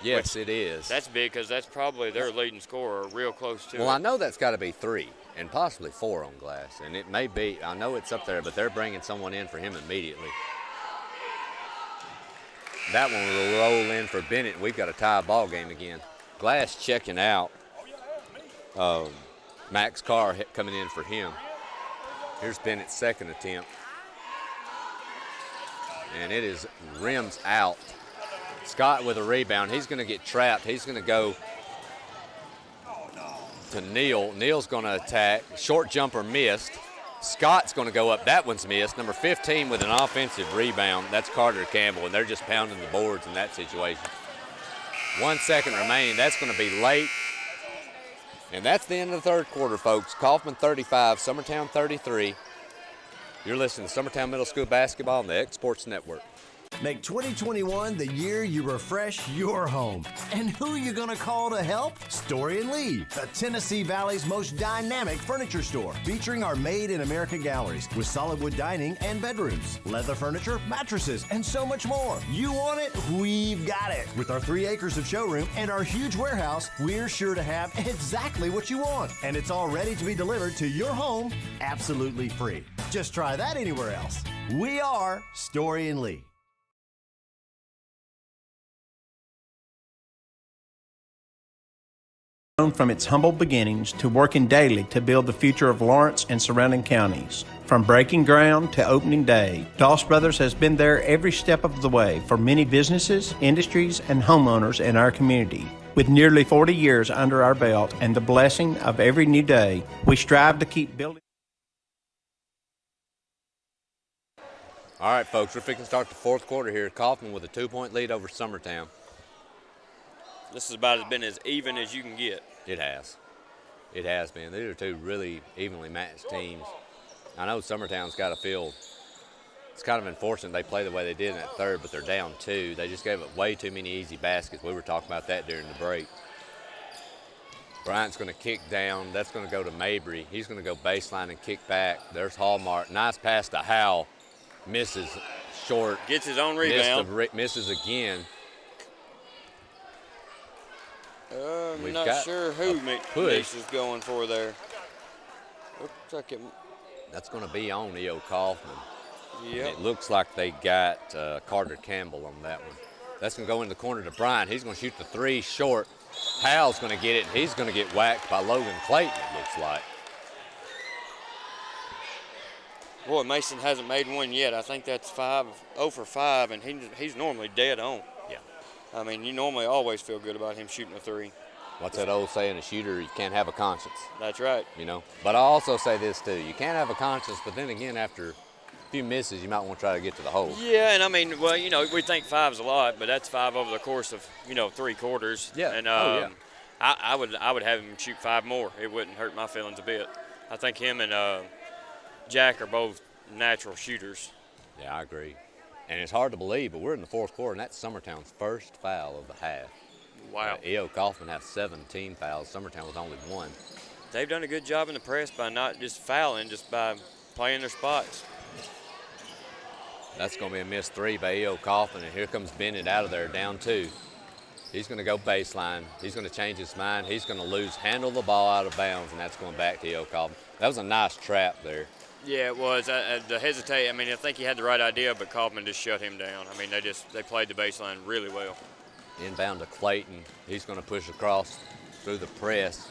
Yes, it is. That's big because that's probably their leading scorer, real close to it. Well, I know that's got to be 3 and possibly 4 on Glass. And it may be, I know it's up there, but they're bringing someone in for him immediately. That one will roll in for Bennett. We've got a tie ball game again. Glass checking out. Max Carr coming in for him. Here's Bennett's second attempt. And it is rims out. Scott with a rebound. He's going to get trapped. He's going to go to Neal. Neal's going to attack. Short jumper missed. Scott's going to go up. That one's missed. Number 15 with an offensive rebound. That's Carter Campbell, and they're just pounding the boards in that situation. 1 second remaining. That's going to be late. And that's the end of the third quarter, folks. Coffman 35, Summertown 33. You're listening to Summertown Middle School basketball on the X Sports Network. Make 2021 the year you refresh your home. And who you gonna call to help? Story and Lee, the Tennessee Valley's most dynamic furniture store, featuring our Made in America galleries with solid wood dining and bedrooms, leather furniture, mattresses, and so much more. You want it? We've got it. With our 3 acres of showroom and our huge warehouse, we're sure to have exactly what you want. And it's all ready to be delivered to your home absolutely free. Just try that anywhere else. We are Story and Lee. From its humble beginnings to working daily to build the future of Lawrence and surrounding counties. From breaking ground to opening day, Doss Brothers has been there every step of the way for many businesses, industries, and homeowners in our community. With nearly 40 years under our belt and the blessing of every new day, we strive to keep building. All right, folks, we're fixing to start the fourth quarter here. Coffman with a 2-point lead over Summertown. This is about as been as even as you can get. It has. It has been. These are 2 really evenly matched teams. I know Summertown's got a feel. It's kind of unfortunate they play the way they did in that third, but they're down 2. They just gave up way too many easy baskets. We were talking about that during the break. Bryant's going to kick down. That's going to go to Mabry. He's going to go baseline and kick back. There's Hallmark. Nice pass to Howell. Misses short. Gets his own rebound. Misses again. I'm not sure who Mitch is going for there. Looks like it. That's going to be on E.O. Coffman. Yep. It looks like they got Carter Campbell on that one. That's going to go in the corner to Bryant. He's going to shoot the three short. Howell's going to get it, and he's going to get whacked by Logan Clayton, it looks like. Boy, Mason hasn't made one yet. I think that's 0 for 5, and he's normally dead on. Yeah. I mean, you normally always feel good about him shooting a three. What's that old saying? A shooter, you can't have a conscience. That's right. You know. But I also say this, too. You can't have a conscience, but then again, after a few misses, you might want to try to get to the hole. Yeah, and I mean, well, you know, we think 5's a lot, but that's 5 over the course of, 3 quarters. Yeah. And yeah. I would have him shoot 5 more. It wouldn't hurt my feelings a bit. I think him and Jack are both natural shooters. Yeah, I agree. And it's hard to believe, but we're in the fourth quarter, and that's Summertown's first foul of the half. Wow. E.O. Coffman has 17 fouls. Summertown was only 1. They've done a good job in the press by not just fouling, just by playing their spots. That's going to be a missed 3 by E.O. Coffman, and here comes Bennett out of there, down 2. He's going to go baseline. He's going to change his mind. He's going to handle the ball out of bounds, and that's going back to E.O. Coffman. That was a nice trap there. Yeah, it was. To hesitate, I mean, I think he had the right idea, but Coffman just shut him down. I mean, they played the baseline really well. Inbound to Clayton. He's going to push across through the press.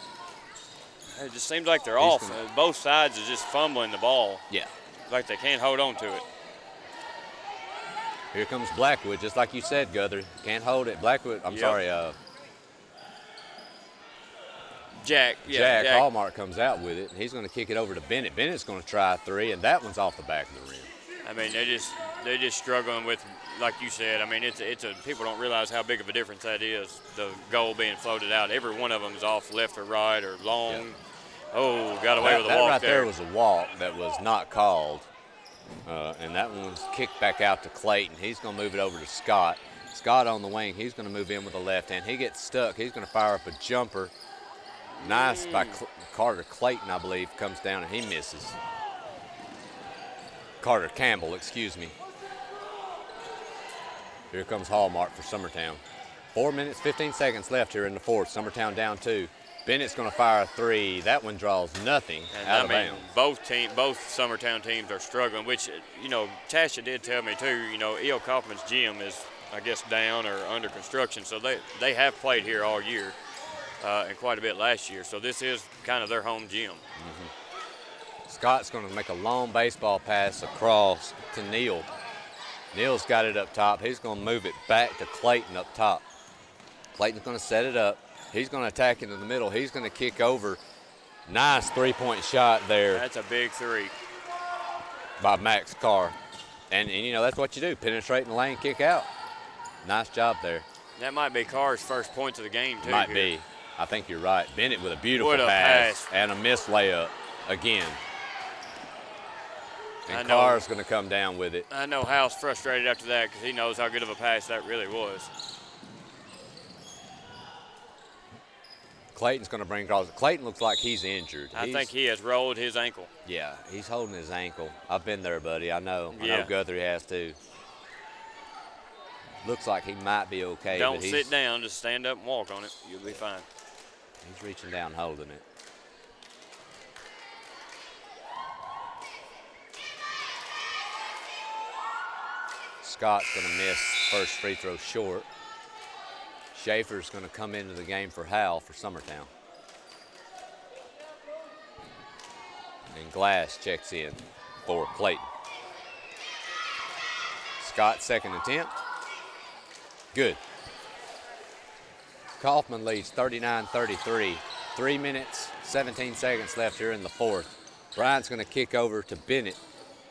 It just seems like they're off. Both sides are just fumbling the ball. Yeah. Like they can't hold on to it. Here comes Blackwood, just like you said, Guthrie. Can't hold it. Blackwood, Jack Hallmark comes out with it, and he's going to kick it over to Bennett. Bennett's going to try a 3, and that one's off the back of the rim. I mean, they're just struggling with, like you said. I mean, people don't realize how big of a difference that is. The goal being floated out. Every one of them is off left or right or long. Yeah. Oh, got away with a walk That right there. there was a walk that was not called, and that one was kicked back out to Clayton. He's going to move it over to Scott. Scott on the wing. He's going to move in with the left hand. He gets stuck. He's going to fire up a jumper. Nice by Carter Clayton, I believe, comes down and he misses. Carter Campbell, excuse me. Here comes Hallmark for Summertown. 4 minutes, 15 seconds left here in the fourth. Summertown down 2. Bennett's going to fire a 3. That one draws nothing out of bounds. Both Summertown teams are struggling, which, Tasha did tell me too, E.O. Coffman's gym is, I guess, down or under construction, so they have played here all year. And quite a bit last year. So this is kind of their home gym. Mm-hmm. Scott's going to make a long baseball pass across to Neal. Neal's got it up top. He's going to move it back to Clayton up top. Clayton's going to set it up. He's going to attack into the middle. He's going to kick over. Nice three-point shot there. That's a big 3. By Max Carr. And that's what you do. Penetrate in the lane, kick out. Nice job there. That might be Carr's first points of the game, too. Might be. I think you're right. Bennett with a beautiful pass and a missed layup again. And Carr's going to come down with it. I know Hal's frustrated after that because he knows how good of a pass that really was. Clayton's going to bring across. Clayton looks like he's injured. I think he has rolled his ankle. Yeah, he's holding his ankle. I've been there, buddy. I know. I know Guthrie has too. Looks like he might be okay. Don't sit down. Just stand up and walk on it. You'll be fine. He's reaching down, holding it. Scott's going to miss first free throw short. Schaefer's going to come into the game for Hal for Summertown. And Glass checks in for Clayton. Scott's second attempt. Good. Coffman leads 39-33. 3 minutes, 17 seconds left here in the fourth. Bryant's going to kick over to Bennett.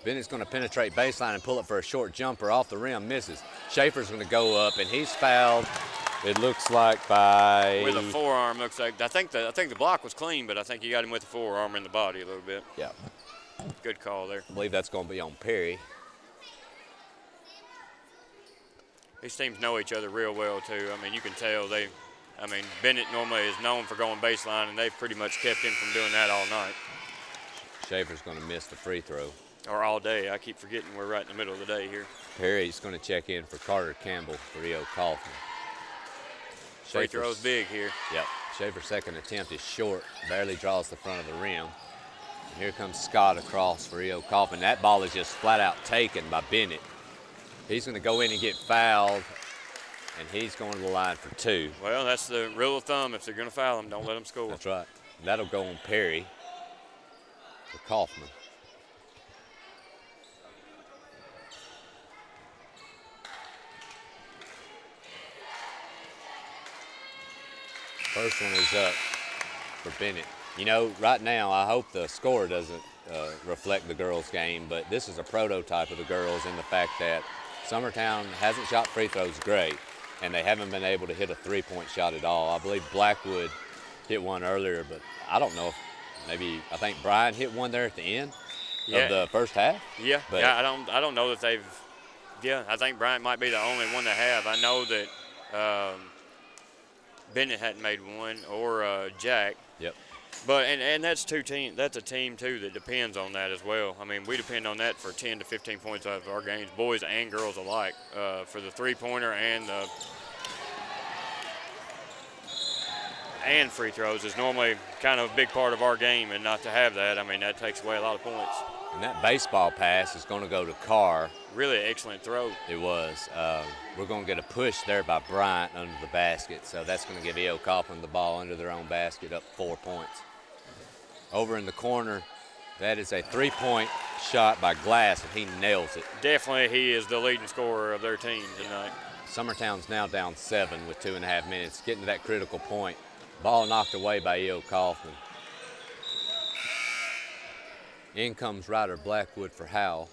Bennett's going to penetrate baseline and pull it for a short jumper off the rim, misses. Schaefer's going to go up, and he's fouled. It looks like by with a forearm. Looks like I think the block was clean, but I think you got him with the forearm in the body a little bit. Yeah. Good call there. I believe that's going to be on Perry. These teams know each other real well too. I mean, you can tell they I mean, Bennett normally is known for going baseline, and they've pretty much kept him from doing that all night. Schaefer's going to miss the free throw. Or all day. I keep forgetting we're right in the middle of the day here. Perry's going to check in for Carter Campbell for E.O. Coffman. Free throw's big here. Yep. Schaefer's second attempt is short, barely draws the front of the rim. And here comes Scott across for E.O. Coffman. That ball is just flat out taken by Bennett. He's going to go in and get fouled, and he's going to the line for 2. Well, that's the rule of thumb. If they're going to foul him, don't let them score. That's right. That'll go on Perry for Coffman. First one is up for Bennett. You know, right now, I hope the score doesn't reflect the girls' game, but this is a prototype of the girls in the fact that Summertown hasn't shot free throws great, and they haven't been able to hit a three-point shot at all. I believe Blackwood hit one earlier, but I don't know if I think Brian hit one there at the end of the first half. Yeah, but yeah, I don't know that they've, I think Bryant might be the only one that have. I know that Bennett hadn't made one, or Jack. Yep. But and that's that's a team too that depends on that as well. I mean, we depend on that for 10 to 15 points out of our games, boys and girls alike, for the three-pointer and free throws is normally kind of a big part of our game, and not to have that, I mean, that takes away a lot of points. And that baseball pass is going to go to Carr. Really excellent throw. It was. We're going to get a push there by Bryant under the basket, so that's going to give E.O. Coffman the ball under their own basket, up 4 points. Over in the corner, that is a three-point shot by Glass, and he nails it. Definitely he is the leading scorer of their team tonight. Summertown's now down 7 with 2.5 minutes, getting to that critical point. Ball knocked away by E.O. Coffman. In comes Ryder Blackwood for Howell.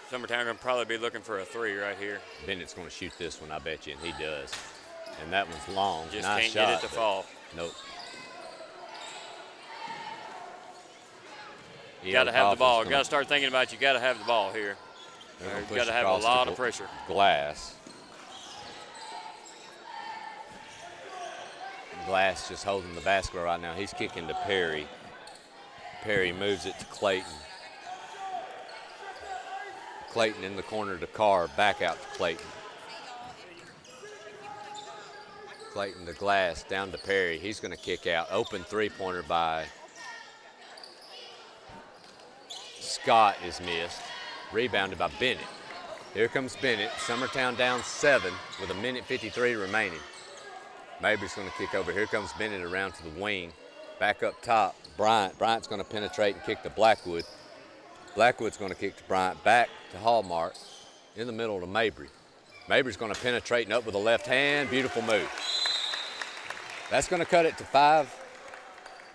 Summertown going to probably be looking for a three right here. Bennett's going to shoot this one, I bet you, and he does. And that one's long. Just nice can't shot, get it to fall. Nope. You got to have the ball. You got to start thinking about you got to have the ball here. You got to have a lot of pressure. Glass. Glass just holding the basketball right now. He's kicking to Perry. Perry moves it to Clayton. Clayton in the corner to Carr, back out to Clayton. Clayton to Glass, down to Perry. He's going to kick out. Open three-pointer by Scott is missed. Rebounded by Bennett. Here comes Bennett. Summertown down 7 with 1:53 remaining. Mabry's going to kick over. Here comes Bennett around to the wing. Back up top, Bryant. Bryant's going to penetrate and kick to Blackwood. Blackwood's going to kick to Bryant. Back to Hallmark. In the middle to Mabry. Mabry's going to penetrate and up with the left hand. Beautiful move. That's going to cut it to 5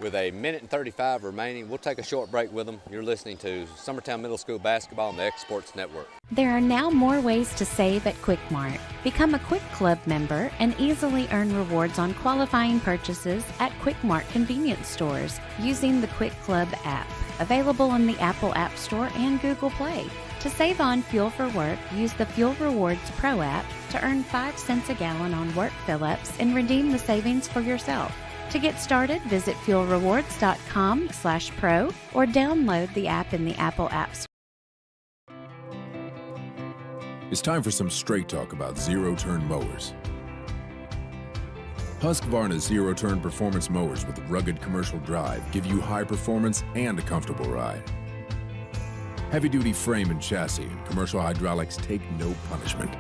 with 1:35 remaining. We'll take a short break with them. You're listening to Summertown Middle School Basketball on the X Sports Network. There are now more ways to save at Quick Mart. Become a Quick Club member and easily earn rewards on qualifying purchases at Quick Mart convenience stores using the Quick Club app, available on the Apple App Store and Google Play. To save on fuel for work, use the Fuel Rewards Pro app to earn 5 cents a gallon on work fill-ups and redeem the savings for yourself. To get started, visit fuelrewards.com/pro or download the app in the Apple App Store. It's time for some straight talk about zero-turn mowers. Husqvarna's zero-turn performance mowers with rugged commercial drive give you high performance and a comfortable ride. Heavy-duty frame and chassis and commercial hydraulics take no punishment.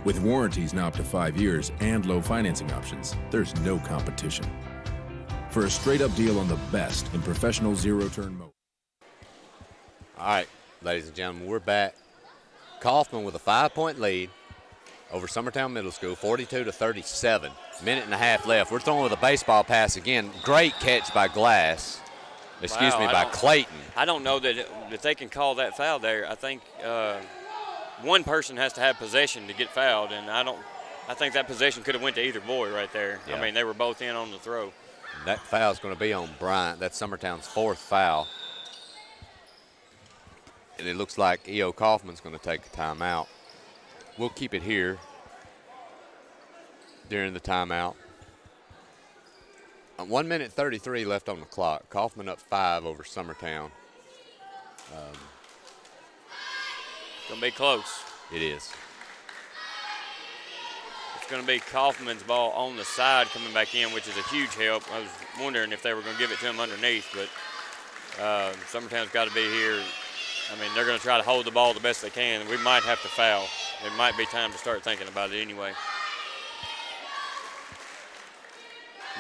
With warranties now up to 5 years and low financing options, there's no competition. For a straight-up deal on the best in professional zero-turn mowers. All right, ladies and gentlemen, we're back. Coffman with a 5-point lead over Summertown Middle School, 42-37. Minute and a half left. We're throwing with a baseball pass again. Great catch by Glass. By Clayton. I don't know that if they can call that foul there. I think one person has to have possession to get fouled, and I think that possession could have went to either boy right there. Yeah. I mean, they were both in on the throw. That foul is going to be on Bryant. That's Summertown's 4th foul. And it looks like E.O. Coffman's going to take a timeout. We'll keep it here during the timeout. 1 minute 33 left on the clock. Coffman up 5 over Summertown. Going to be close. It is. It's going to be Coffman's ball on the side coming back in, which is a huge help. I was wondering if they were going to give it to him underneath, but Summertown's got to be here. I mean, they're going to try to hold the ball the best they can. We might have to foul. It might be time to start thinking about it anyway.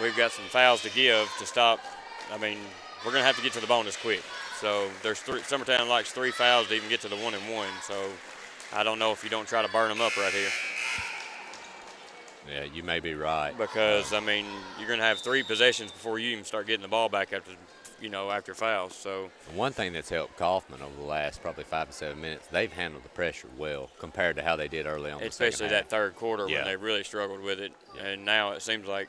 We've got some fouls to give to stop. I mean, we're going to have to get to the bonus quick. So there's Summertown likes 3 fouls to even get to the 1-1. So I don't know if you don't try to burn them up right here. Yeah, you may be right. Because, I mean, you're going to have 3 possessions before you even start getting the ball back after, after fouls. So one thing that's helped Coffman over the last probably 5 to 7 minutes, they've handled the pressure well compared to how they did early on. Especially that third quarter when they really struggled with it. Yeah. And now it seems like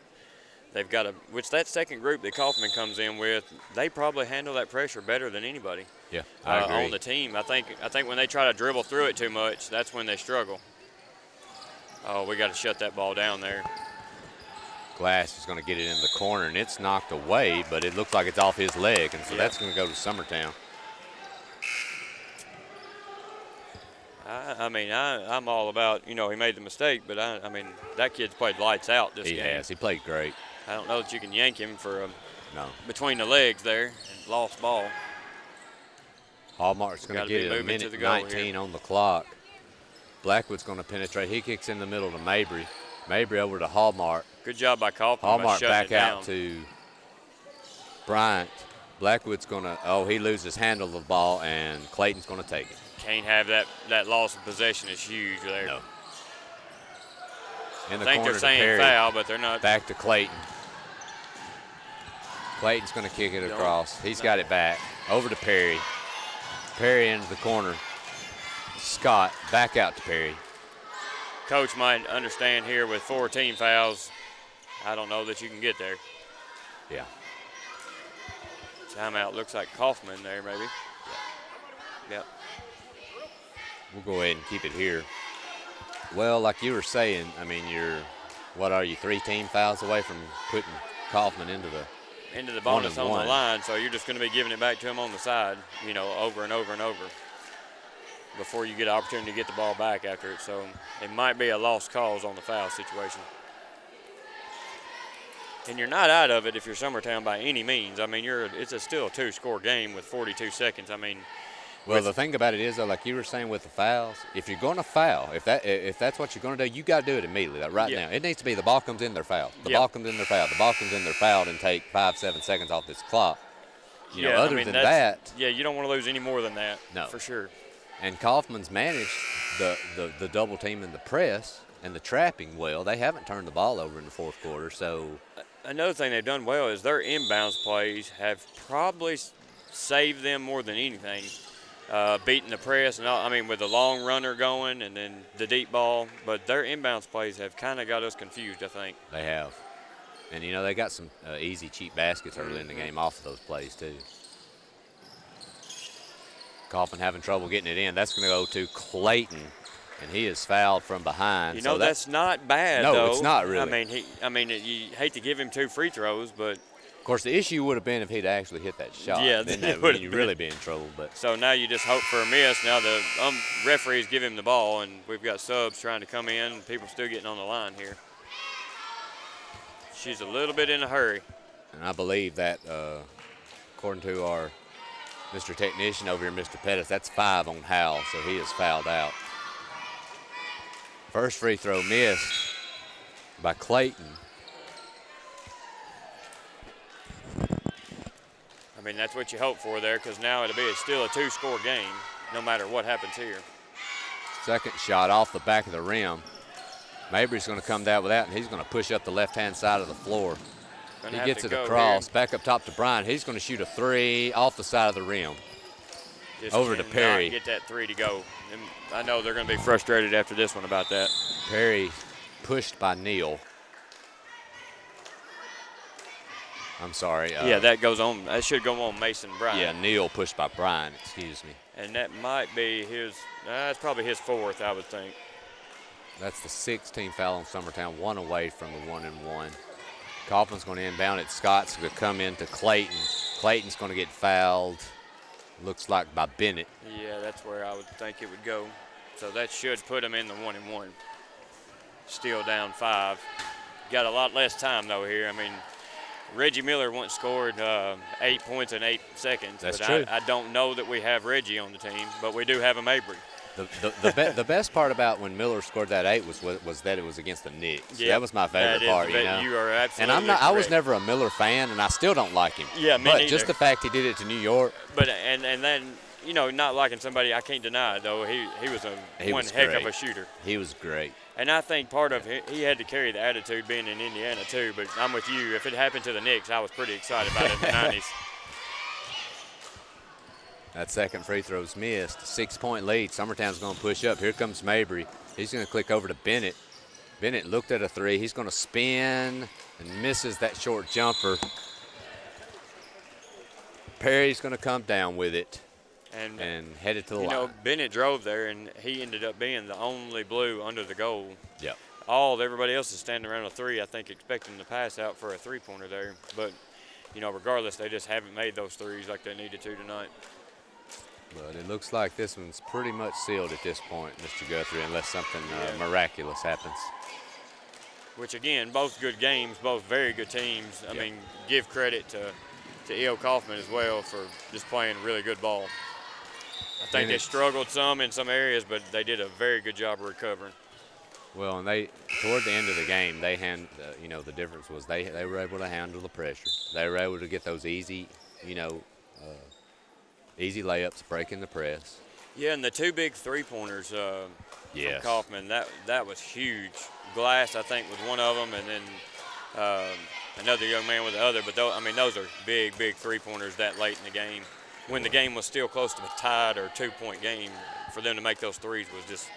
they've got which that second group that Coffman comes in with, they probably handle that pressure better than anybody. Yeah, I agree. On the team. I think when they try to dribble through it too much, that's when they struggle. Oh, we got to shut that ball down there. Glass is going to get it in the corner, and it's knocked away, but it looks like it's off his leg, and so that's going to go to Summertown. I'm all about, he made the mistake, but I mean, that kid's played lights out this game. He has. He played great. I don't know that you can yank him for between the legs there and lost ball. Hallmark's going to get it a minute 19 on the clock. Blackwood's going to penetrate. He kicks in the middle to Mabry. Mabry over to Hallmark. Good job by Coffman. Hallmark back out to Bryant. Blackwood's going to, he loses handle of the ball, and Clayton's going to take it. Can't have that loss of possession is huge there. No. In the I think corner they're saying Perry. foul, but they're not. Back to Clayton. Clayton's going to kick it across. He's got it back. Over to Perry. Perry into the corner. Scott back out to Perry. Coach might understand here with 4 team fouls. I don't know that you can get there. Yeah. Timeout looks like Coffman there, maybe. Yep. We'll go ahead and keep it here. Well, like you were saying, I mean, what are you, 3 team fouls away from putting Coffman into the bonus on the line, so you're just going to be giving it back to him on the side, over and over and over before you get an opportunity to get the ball back after it. So it might be a lost cause on the foul situation. And you're not out of it if you're Summertown by any means. I mean, it's still a 2-score game with 42 seconds. I mean, well, the thing about it is, though, like you were saying with the fouls, if you're going to foul, if that's what you're going to do, you got to do it immediately. Like right now, it needs to be the ball comes in, they're fouled. The ball comes in, they're fouled. The ball comes in, they're fouled, and take 5-7 seconds off this clock. Other than that, you don't want to lose any more than that. No, for sure. And Coffman's managed the double team and the press and the trapping well. They haven't turned the ball over in the fourth quarter. So another thing they've done well is their inbounds plays have probably saved them more than anything. Beating the press and all, I mean, with the long runner going and then the deep ball, but their inbounds plays have kind of got us confused, I think. They have. And, they got some easy, cheap baskets early in the game off of those plays, too. Coffman having trouble getting it in. That's going to go to Clayton, and he is fouled from behind. So that's not bad, no, though. No, it's not really. You hate to give him 2 free throws, but of course, the issue would have been if he'd actually hit that shot. Yeah, then you'd really be in trouble. But so now you just hope for a miss. Now the referees give him the ball, and we've got subs trying to come in, and people still getting on the line here. She's a little bit in a hurry. And I believe that, according to our Mr. Technician over here, Mr. Pettis, that's 5 on Howell, so he is fouled out. First free throw missed by Clayton. I mean, that's what you hope for there, because now it'll be still a 2-score game, no matter what happens here. Second shot off the back of the rim. Mabry's going to come down with that, and he's going to push up the left-hand side of the floor. He gets it across, back up top to Bryant. He's going to shoot a 3 off the side of the rim. Over to Perry. Get that 3 to go. And I know they're going to be frustrated after this one about that. Perry pushed by Neal. I'm sorry. Yeah, that goes on. That should go on Mason Bryant. Yeah, Neal pushed by Bryant, excuse me. And that might be his, that's probably his 4th, I would think. That's the 16th foul on Summertown, 1 away from the 1-and-1. Coffman's going to inbound it. Scott's going to come into Clayton. Clayton's going to get fouled, looks like by Bennett. Yeah, that's where I would think it would go. So that should put him in the 1-and-1. Still down 5. Got a lot less time, though, here. I mean, Reggie Miller once scored 8 points in 8 seconds. That's but true. I don't know that we have Reggie on the team, but we do have a Mabry. The best part about when Miller scored that 8 was that it was against the Knicks. Yeah, that was my favorite part. You know, you are absolutely and I was correct. never a Miller fan, and I still don't like him. Yeah, me but neither. just the fact he did it to New York. But and then not liking somebody, I can't deny it though. He was one heck of a shooter. He was great. And I think part of he had to carry the attitude being in Indiana too. But I'm with you. If it happened to the Knicks, I was pretty excited about it in the 90s. That second free throw's missed. 6-point lead. Summertown's going to push up. Here comes Mabry. He's going to click over to Bennett. Bennett looked at a 3. He's going to spin and misses that short jumper. Perry's going to come down with it and head it to the line. Bennett drove there, and he ended up being the only blue under the goal. Yep. Everybody else is standing around a 3, I think, expecting to pass out for a 3-pointer there. But, regardless, they just haven't made those 3s like they needed to tonight. But it looks like this one's pretty much sealed at this point, Mr. Guthrie, unless something miraculous happens. Which, again, both good games, both very good teams. I mean, give credit to E.O. Coffman as well for just playing really good ball. I think they struggled some in some areas, but they did a very good job of recovering. Well, and toward the end of the game, the difference was they were able to handle the pressure. They were able to get those easy, easy layups, breaking the press. Yeah, and the 2 big 3-pointers from Coffman, that was huge. Glass, I think, was one of them, and then another young man with the other. But those are big 3-pointers that late in the game. When the game was still close to a tied or 2-point game, for them to make those 3s was just,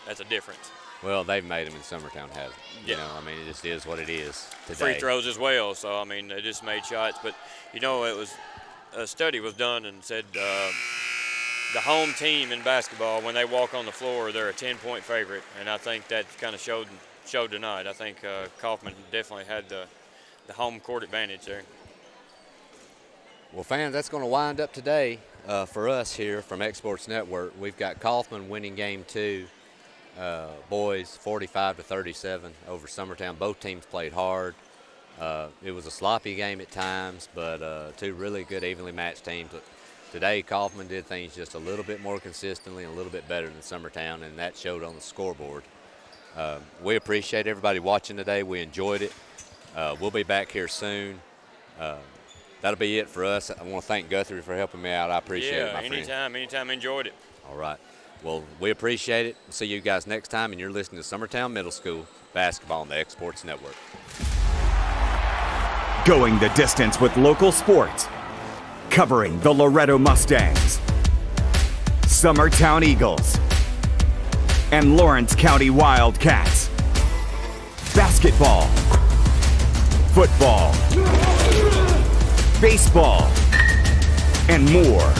that's a difference. Well, they've made them in Summertown, hasn't it? It just is what it is today. Free throws as well, so, they just made shots. But, it was a study was done and said the home team in basketball, when they walk on the floor, they're a 10-point favorite. And I think that kind of showed tonight. I think Coffman definitely had the home court advantage there. Well, fans, that's going to wind up today for us here from Exports Network. We've got Coffman winning game 2, boys 45-37 over Summertown. Both teams played hard. It was a sloppy game at times, but 2 really good, evenly matched teams. Today, Coffman did things just a little bit more consistently and a little bit better than Summertown, and that showed on the scoreboard. We appreciate everybody watching today. We enjoyed it. We'll be back here soon. That'll be it for us. I want to thank Guthrie for helping me out. I appreciate it, my friend. Anytime. Enjoyed it. All right. Well, we appreciate it. See you guys next time, and you're listening to Summertown Middle School Basketball on the Exports Network. Going the distance with local sports. Covering the Loretto Mustangs, Summertown Eagles, and Lawrence County Wildcats. Basketball, football, baseball, and more.